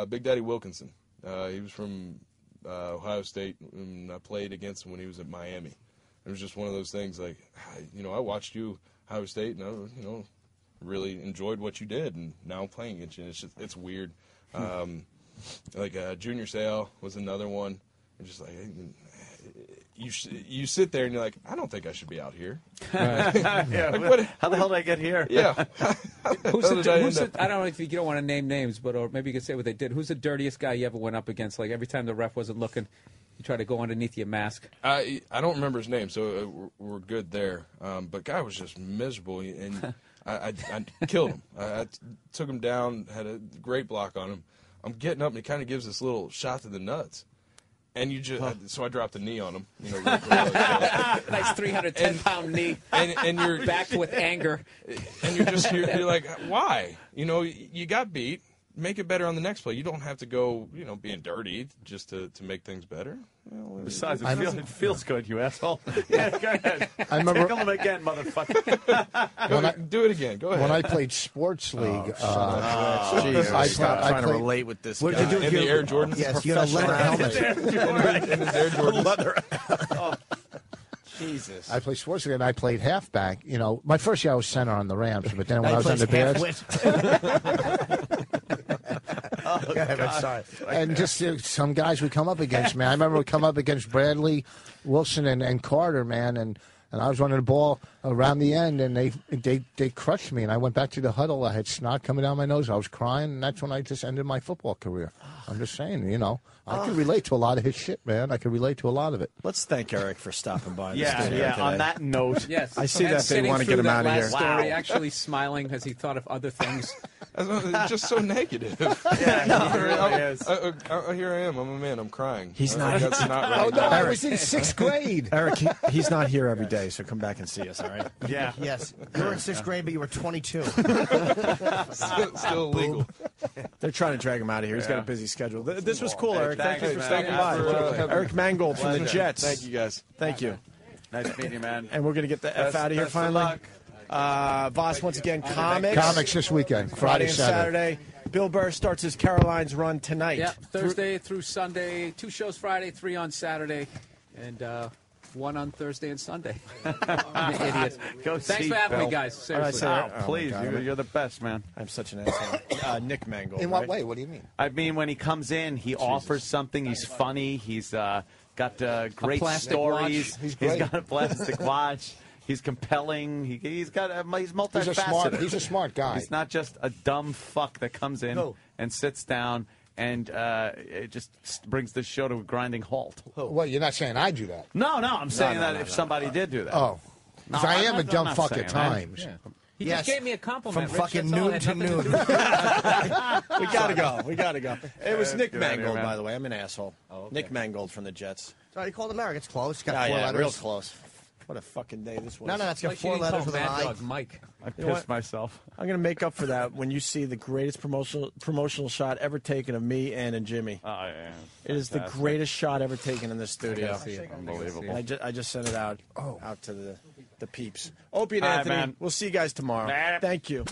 Big Daddy Wilkinson. He was from Ohio State, and I played against him when he was at Miami. It was just one of those things like, I watched you Ohio State, and I, really enjoyed what you did, and now I'm playing against you. And it's weird. Junior Seau was another one. And just like you sit there and you're like, I don't think I should be out here. Yeah, what? How the hell did I get here? Yeah. I don't know if you don't want to name names, or maybe you could say what they did. Who's the dirtiest guy you ever went up against? Like every time the ref wasn't looking, you try to go underneath your mask. I don't remember his name, so we're good there. But guy was just miserable, and I killed him. I took him down, had a great block on him. I'm getting up, and he kind of gives this little shot to the nuts. And you just so I dropped a knee on him. You know, nice 310-pound knee. And you're backed with anger. And you're like, why? You know, you got beat. Make it better on the next play. You don't have to go, you know, being dirty just to make things better. Well, besides, it feels good, you asshole. Yeah, go ahead. I remember Tickle him again, motherfucker. Do it again. Go ahead. When I played sports league, Jesus, I trying to relate with this. What did you do in the Air Jordans? Yes, you had a leather helmet. In his Air Jordans. Leather. Jesus. I played sports league and I played halfback. You know, my first year I was center on the Rams, but then when I was on the Bears. Sorry. And just some guys would come up against me. I remember we come up against Bradley, Wilson, and Carter, man, and I was running the ball around the end, and they crushed me, and I went back to the huddle. I had snot coming down my nose. I was crying, and that's when I just ended my football career. I'm just saying, you know, I can relate to a lot of his shit, man. I can relate to a lot of it. Let's thank Eric for stopping by. Yeah. Today. On that note, yes, I see that they want to get him out of here. Story, actually smiling as he thought of other things. It's just so negative. Yeah, he really is. Here I am. I'm a man. I'm crying. He's not. That's not right. Oh, no, I was in 6th grade. Eric, he's not here every day, so come back and see us, all right? Yeah. Yes. You were in 6th grade, but you were 22. Still illegal. They're trying to drag him out of here. He's got a busy schedule. This was cool, Eric. Thank you for stopping Thanks by. for Eric Mangold from the Jets. Thank you, guys. Thank you. Nice meeting you, man. And we're going to get the F out of here finally. Voss, once again, comics. Comics this weekend, Friday and Saturday. Bill Burr starts his Caroline's run tonight. Yeah, Thursday through Sunday. 2 shows Friday, 3 on Saturday, and 1 on Thursday and Sunday. I'm an idiot. Thanks for having me, guys. Seriously. Please, you're the best, man. I'm such an asshole. Nick Mangold. In what way? What do you mean? I mean, when he comes in, he offers something. He's funny. He's got great stories. He's great. He's got a plastic watch. He's compelling. He's multifaceted. He's a smart guy. He's not just a dumb fuck that comes in and sits down and it just brings the show to a grinding halt. Well, you're not saying I do that. No, I'm saying that if somebody did do that. Oh, because I am a dumb fuck at times. He just gave me a compliment. From fucking noon to noon. We gotta go. It was Nick Mangold, by the way. I'm an asshole. Oh, okay. Nick Mangold from the Jets. Sorry, you called him Eric. It's close. Got 4 letters. Real close. What a fucking day this was. No, it's got 4 letters with an I. Mike. I pissed myself. I'm going to make up for that when you see the greatest promotional shot ever taken of me, Ann, and Jimmy. Oh, yeah. It is the greatest shot ever taken in this studio. Unbelievable. I just sent it out to the peeps. Opie and Anthony, we'll see you guys tomorrow. Thank you.